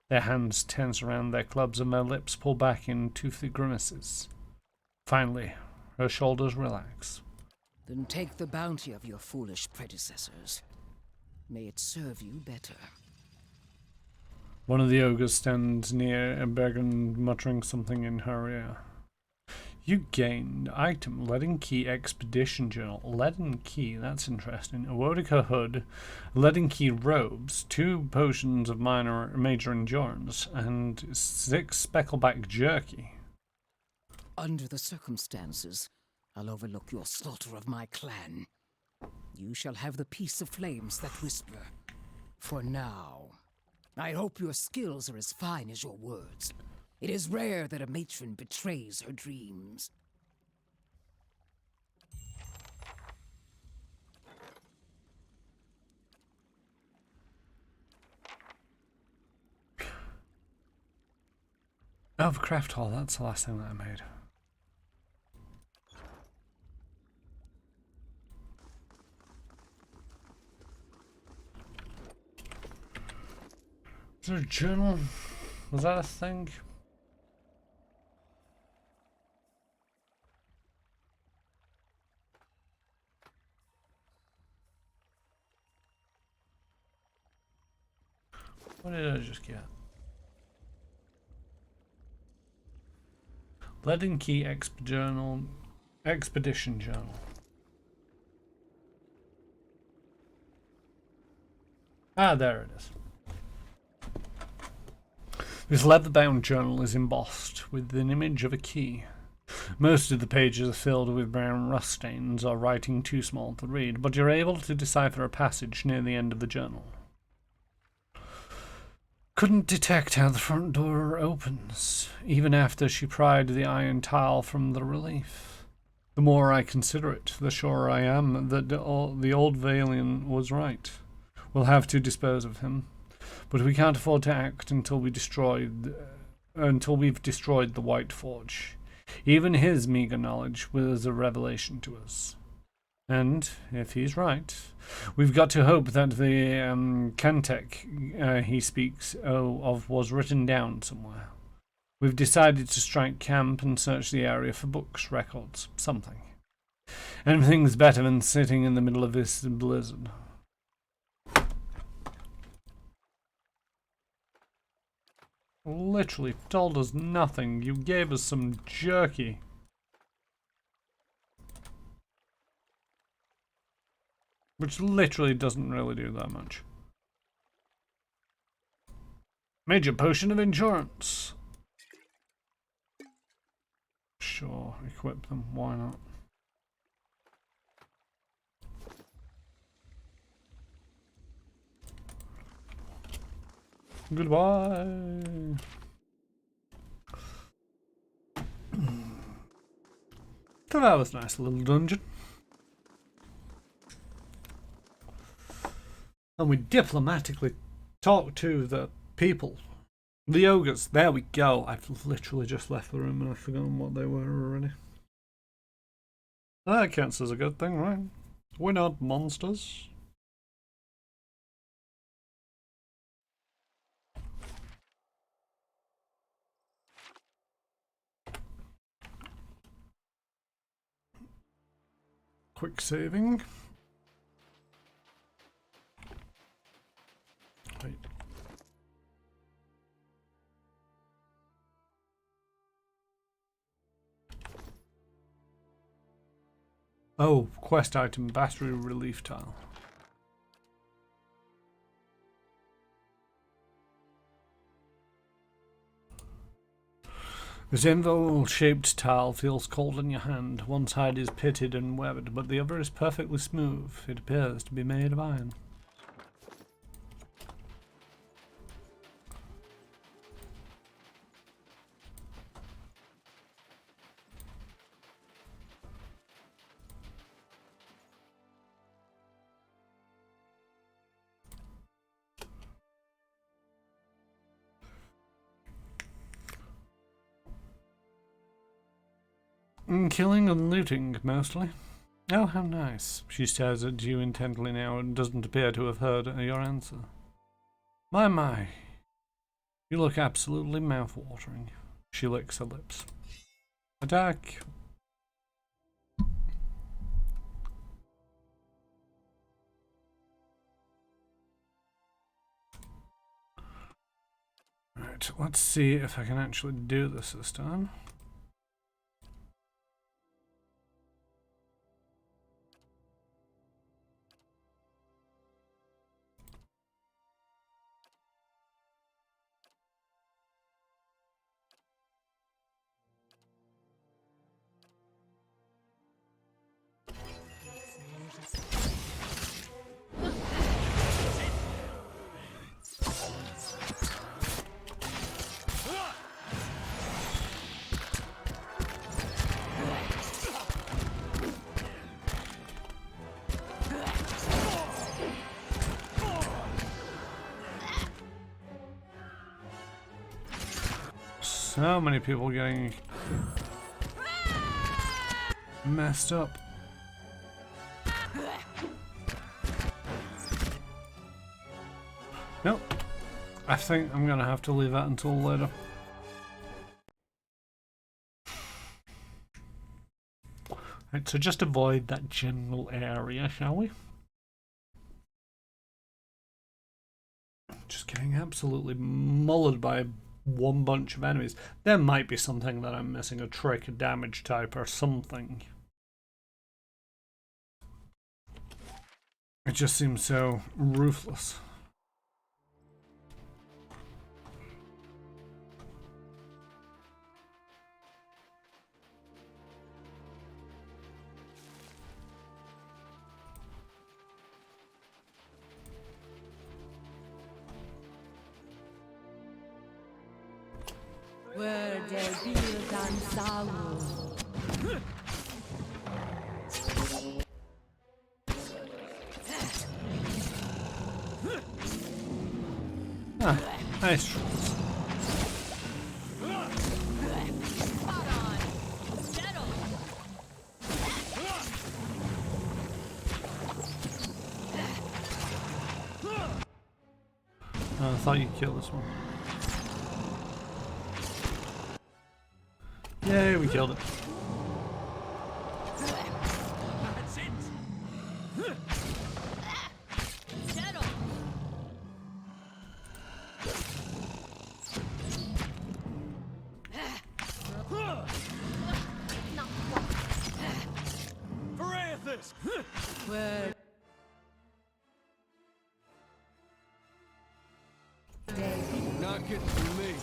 Their hands tense around their clubs and their lips pull back in toothy grimaces. Finally, her shoulders relax. Then take the bounty of your foolish predecessors. May it serve you better. One of the ogres stands near Bergen, muttering something in her ear. You gained item, Leaden Key Expedition Journal. Leaden Key, that's interesting. Ewotica Hood, Leaden Key Robes, 2 potions of major endurance, and 6 Speckleback Jerky. Under the circumstances, I'll overlook your slaughter of my clan. You shall have the peace of flames that whisper. For now. I hope your skills are as fine as your words. It is rare that a matron betrays her dreams. Oh, the craft hall, that's the last thing that I made. Is there a journal? Was that a thing? What did I just get? Leaden Key Expedition Journal. Ah, there it is. This leather-bound journal is embossed with an image of a key. Most of the pages are filled with brown rust stains or writing too small to read, but you're able to decipher a passage near the end of the journal. Couldn't detect how the front door opens, even after she pried the iron tile from the relief. The more I consider it, the surer I am that the old Valian was right. We'll have to dispose of him, but we can't afford to act until we've destroyed the White Forge. Even his meager knowledge was a revelation to us. And if he's right, we've got to hope that the Kantek he speaks of was written down somewhere. We've decided to strike camp and search the area for books, records, something. Anything's better than sitting in the middle of this blizzard. Literally told us nothing. You gave us some jerky. Which literally doesn't really do that much. Major potion of endurance. Sure, equip them. Why not? Goodbye. So that was a nice little dungeon. And we diplomatically talked to the people. The ogres. There we go. I've literally just left the room and I've forgotten what they were already. That counts as a good thing, right? We're not monsters. Quick saving. Wait. Oh, quest item, battery relief tile. This anvil-shaped tile feels cold in your hand. One side is pitted and webbed, but the other is perfectly smooth. It appears to be made of iron. Killing and looting, mostly. Oh, how nice. She stares at you intently now and doesn't appear to have heard your answer. My. You look absolutely mouth-watering. She licks her lips. Attack. Right, let's see if I can actually do this time. So many people getting messed up. Nope. I think I'm gonna have to leave that until later. Right, so just avoid that general area, shall we? Just getting absolutely mullered by one bunch of enemies. There might be something that I'm missing, a trick, a damage type, or something. It just seems so ruthless. Where der Bild an Saul. Ah, nice. thought you'd kill this one. Yay, we killed it. That's it. This. Well, Not getting through me.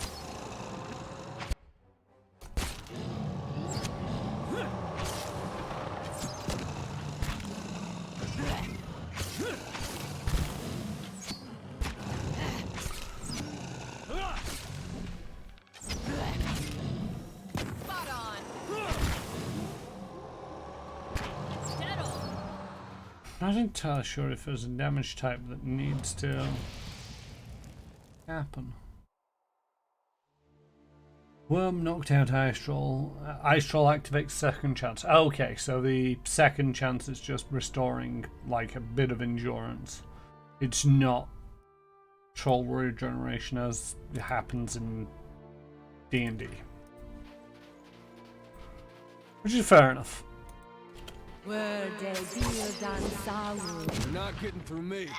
Not entirely sure if there's a damage type that needs to happen. Worm knocked out Ice Troll. Ice Troll activates second chance. Okay, so the second chance is just restoring like a bit of endurance. It's not troll regeneration as it happens in D&D. Which is fair enough. Were they build on Saul? You're not getting through me.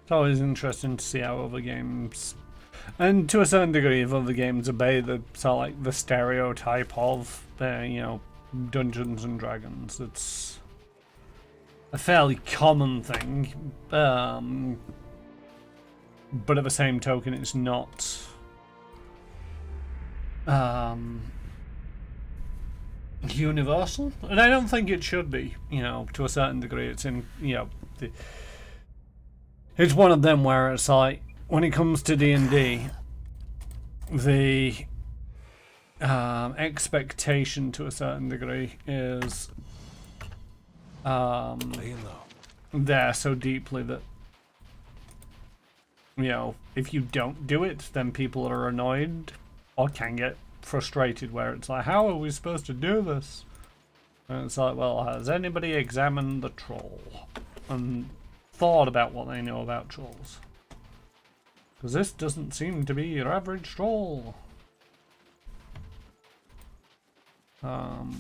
It's always interesting to see how other games, and to a certain degree, if other games obey the sort of like the stereotype of, you know, Dungeons and Dragons. It's a fairly common thing, but at the same token, it's not universal, and I don't think it should be. You know, to a certain degree, it's in, you know, it's one of them where it's like when it comes to D&D, the expectation to a certain degree is there so deeply that, you know, if you don't do it, then people are annoyed or can get frustrated, where it's like, how are we supposed to do this? And it's like, well, has anybody examined the troll and thought about what they know about trolls? Because this doesn't seem to be your average troll. But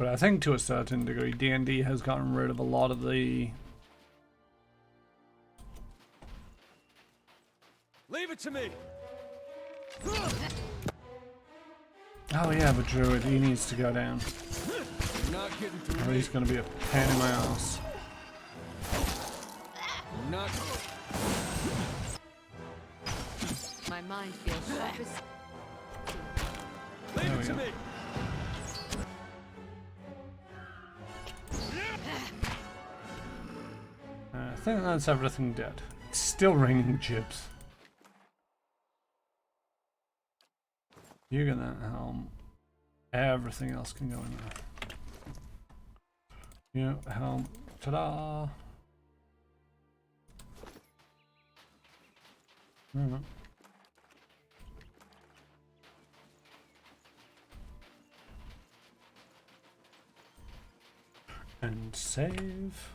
I think to a certain degree, D&D has gotten rid of a lot of the... Leave it to me. Oh yeah, the druid, he needs to go down. You're not getting through Or me. he's going to be a pain in my ass. You're not. My mind feels sharp as... Leave There it we to go. me. I think that's everything dead. It's still raining jibs. You get that helm. Everything else can go in there. Yeah, helm. Ta-da! Alright. And save.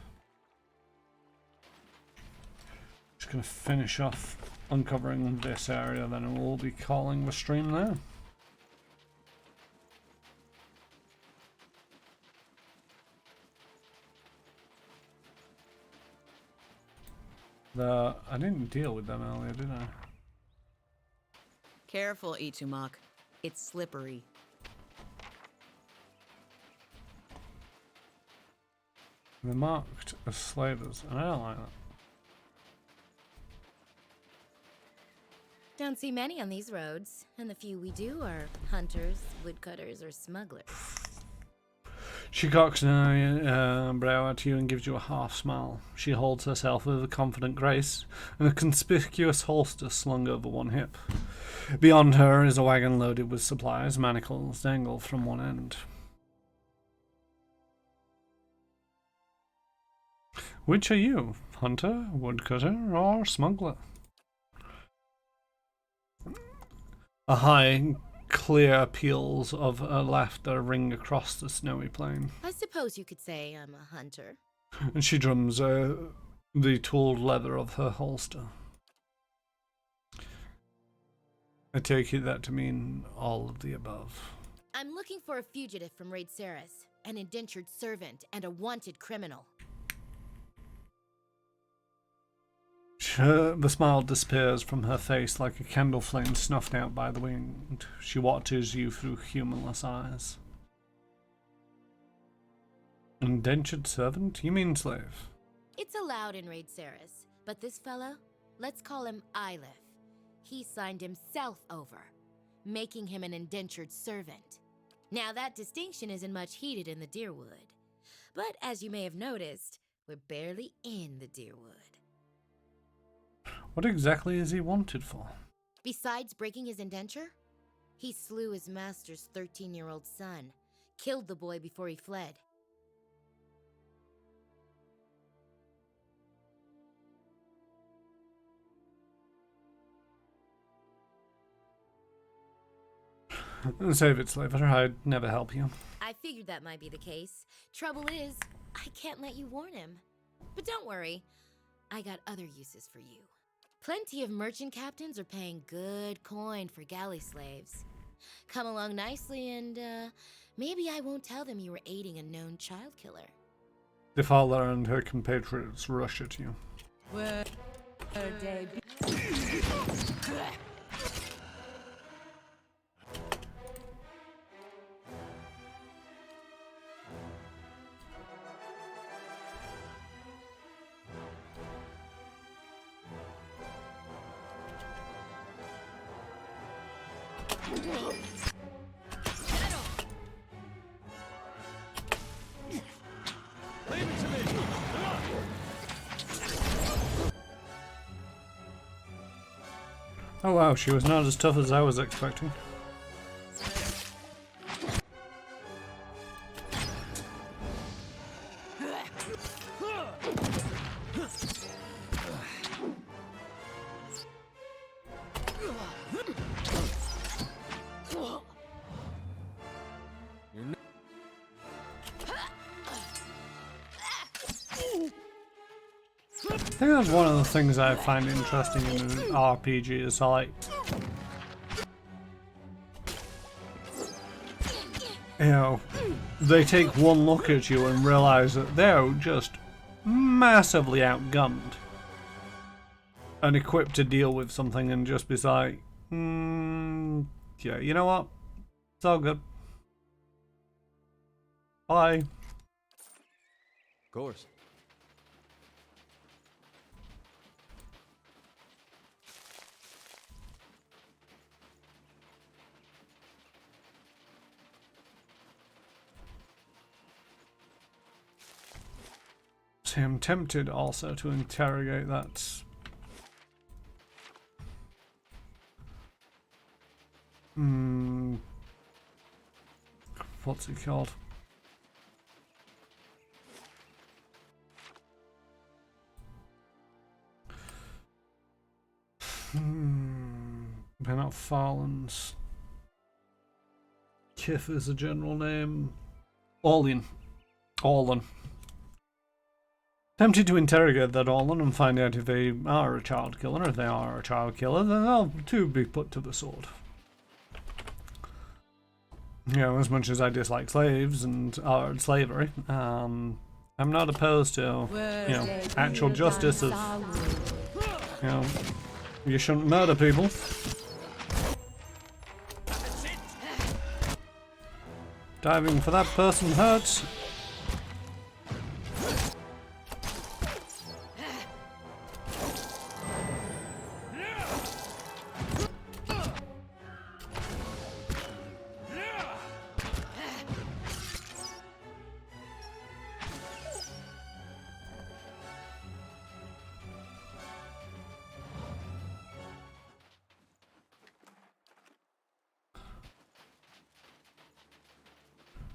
Just gonna finish off uncovering this area, then we'll be calling the stream there. I didn't deal with them earlier, did I? Careful, Ichumak. It's slippery. They're marked as slavers, and I don't like that. Don't see many on these roads, and the few we do are hunters, woodcutters, or smugglers. She cocks an brow at you and gives you a half smile. She holds herself with a confident grace and a conspicuous holster slung over one hip. Beyond her is a wagon loaded with supplies. Manacles dangle from one end. Which are you? Hunter, woodcutter, or smuggler? A high, clear peals of laughter ring across the snowy plain. I suppose you could say I'm a hunter. And she drums the tooled leather of her holster. I take it that to mean all of the above. I'm looking for a fugitive from Raid Saris, an indentured servant, and a wanted criminal. The smile disappears from her face like a candle flame snuffed out by the wind. She watches you through humorless eyes. Indentured servant? You mean slave? It's allowed in Raid Saris, but this fellow, let's call him Ilith. He signed himself over, making him an indentured servant. Now that distinction isn't much heated in the Deerwood. But as you may have noticed, we're barely in the Deerwood. What exactly is he wanted for? Besides breaking his indenture, he slew his master's 13-year-old son, killed the boy before he fled. Save it, slaver. I'd never help you. I figured that might be the case. Trouble is, I can't let you warn him. But don't worry, I got other uses for you. Plenty of merchant captains are paying good coin for galley slaves. Come along nicely and, maybe I won't tell them you were aiding a known child killer. The father and her compatriots rush at you. Where they be? Oh wow, she was not as tough as I was expecting. I think that's one of the things I find interesting in an RPG is like, you know, they take one look at you and realize that they're just massively outgunned and equipped to deal with something and just be like, yeah, you know what? It's all good. Bye. Of course. See, I'm tempted also to interrogate that. What's it called? They're not Farlands. Kith is a general name. Orlean. Tempted to interrogate that Orlan and find out if they are a child killer. If they are a child killer, then they'll too be put to the sword. You know, as much as I dislike slaves and slavery, I'm not opposed to, you know, actual justice of, you know, you shouldn't murder people. Diving for that person hurts.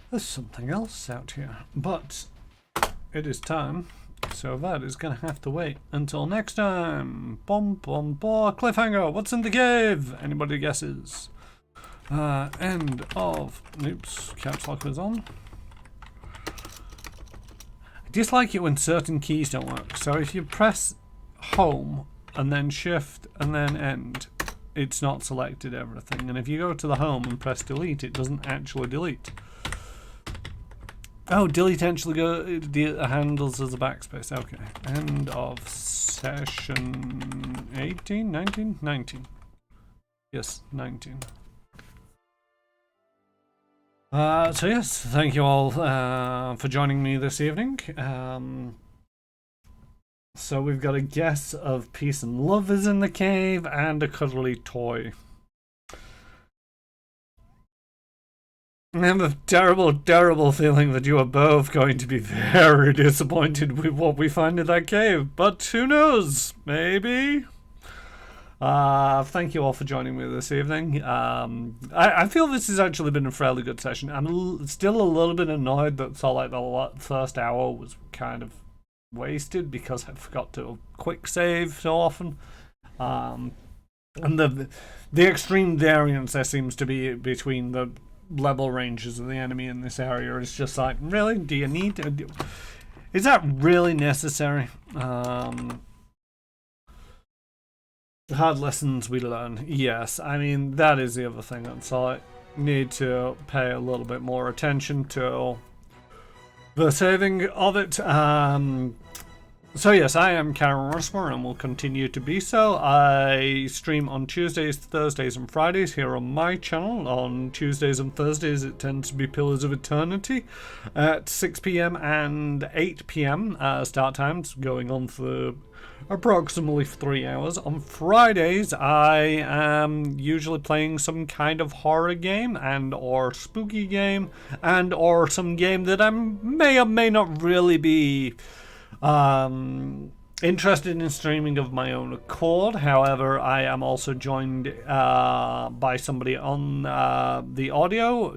There's something else out here, but it is time So that is going to have to wait until next time. Bum bum bum. Cliffhanger. What's in the cave? Anybody guesses? End of. Oops. Caps lock was on. I dislike it when certain keys don't work. So if you press home and then shift and then end, it's not selected everything. And if you go to the home and press delete, it doesn't actually delete. Oh, delete actually handles as a backspace. Okay. End of session 18, 19? 19. Yes, 19. So yes, thank you all for joining me this evening. So we've got a guess of peace and love is in the cave and a cuddly toy. I have a terrible, terrible feeling that you are both going to be very disappointed with what we find in that cave. But who knows? Maybe. Thank you all for joining me this evening. I feel this has actually been a fairly good session. I'm still a little bit annoyed that the first hour was kind of wasted because I forgot to quick save so often. And the extreme variance there seems to be between the level ranges of the enemy in this area is just like, really? Do you need to? Is that really necessary? Hard lessons we learn. Yes, I mean, that is the other thing. That's I need to pay a little bit more attention to the saving of it. So yes, I am Karen Russmer and will continue to be so. I stream on Tuesdays, Thursdays and Fridays here on my channel. On Tuesdays and Thursdays it tends to be Pillars of Eternity at 6 PM and 8 PM start times, going on for approximately 3 hours. On Fridays I am usually playing some kind of horror game and or spooky game and or some game that I may or may not really be interested in streaming of my own accord. However, I am also joined by somebody on the audio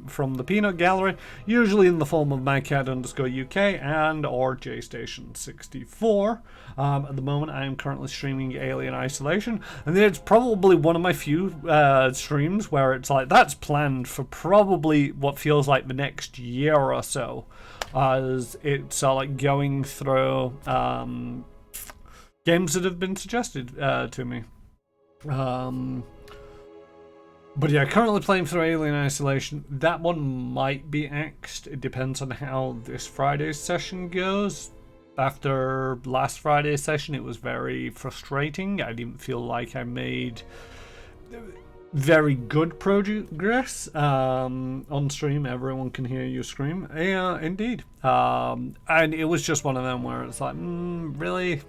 from the Peanut Gallery, usually in the form of mycat_UK and or JStation64. At the moment, I am currently streaming Alien Isolation, and it's probably one of my few streams where it's like that's planned for probably what feels like the next year or so. As it's like going through games that have been suggested to me. But yeah, currently playing through Alien Isolation. That one might be axed. It depends on how this Friday's session goes. After last Friday's session, it was very frustrating. I didn't feel like I made very good progress on stream. Everyone can hear you scream. Yeah, indeed. And it was just one of them where it's like, really?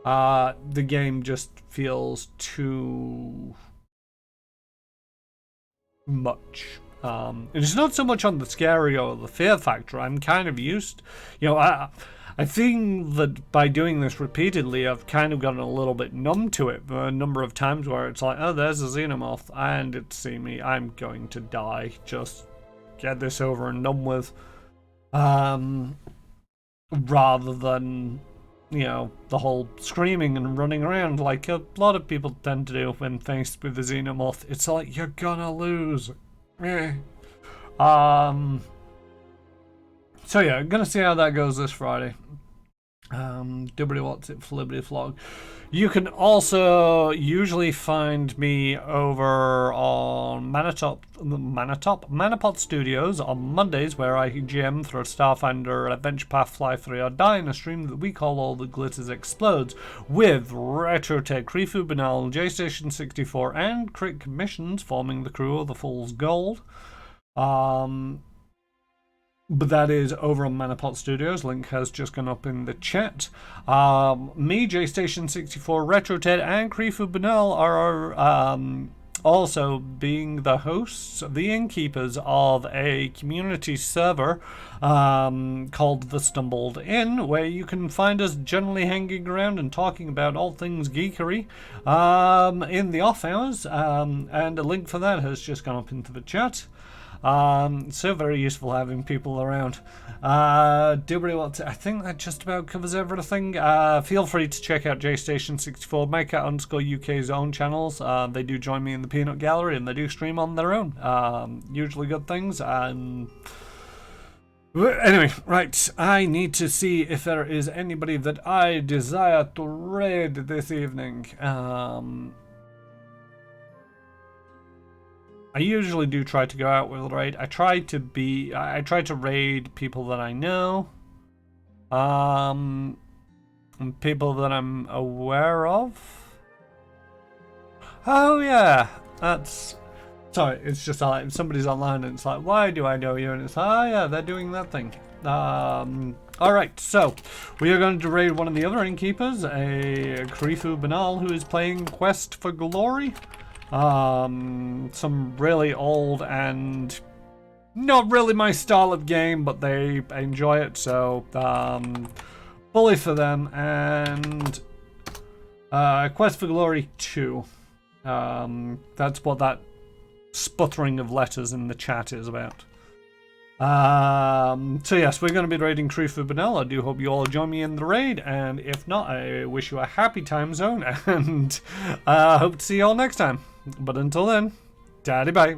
The game just feels too much. And it's not so much on the scary or the fear factor. I'm kind of used, I think that by doing this repeatedly, I've kind of gotten a little bit numb to it. A number of times where it's like, oh, there's a xenomorph, and it's see me, I'm going to die. Just get this over and done with. Rather than, the whole screaming and running around like a lot of people tend to do when faced with a xenomorph. It's like, you're gonna lose. So yeah, I'm gonna see how that goes this Friday. Dibbity what's it, flibbity flog. You can also usually find me over on Manapot Studios on Mondays, where I GM through Starfinder, Adventure Path, Fly 3 or Die in a stream that we call All the Glitters Explodes, with Retro Ted, Krifu, Banal, JStation64 and Crit Commissions forming the crew of the Fool's Gold. But that is over on Manapot Studios. Link has just gone up in the chat. Me, JStation64, Retro Ted, and Krifu Banal are also being the hosts, the innkeepers of a community server called The Stumbled Inn, where you can find us generally hanging around and talking about all things geekery in the off hours. And a link for that has just gone up into the chat. So very useful having people around. Do really want to, I think that just about covers everything. Feel free to check out JStation64, MyCat_UK's own channels. They do join me in the Peanut Gallery, and they do stream on their own. Usually good things. And anyway, right, I need to see if there is anybody that I desire to raid this evening. I usually do try to go out with a raid. I try to raid people that I know. And people that I'm aware of. Oh yeah, that's... Sorry, it's just like somebody's online and it's like, why do I know you? And it's like, oh yeah, they're doing that thing. Alright, so we are going to raid one of the other innkeepers, a Krifu Banal, who is playing Quest for Glory. Some really old and not really my style of game, but they enjoy it, so bully for them. And Quest for Glory 2. That's what that sputtering of letters in the chat is about. So yes, we're going to be raiding Krifu Banal. I do hope you all join me in the raid, and if not, I wish you a happy time zone, and hope to see you all next time. But until then, daddy bye.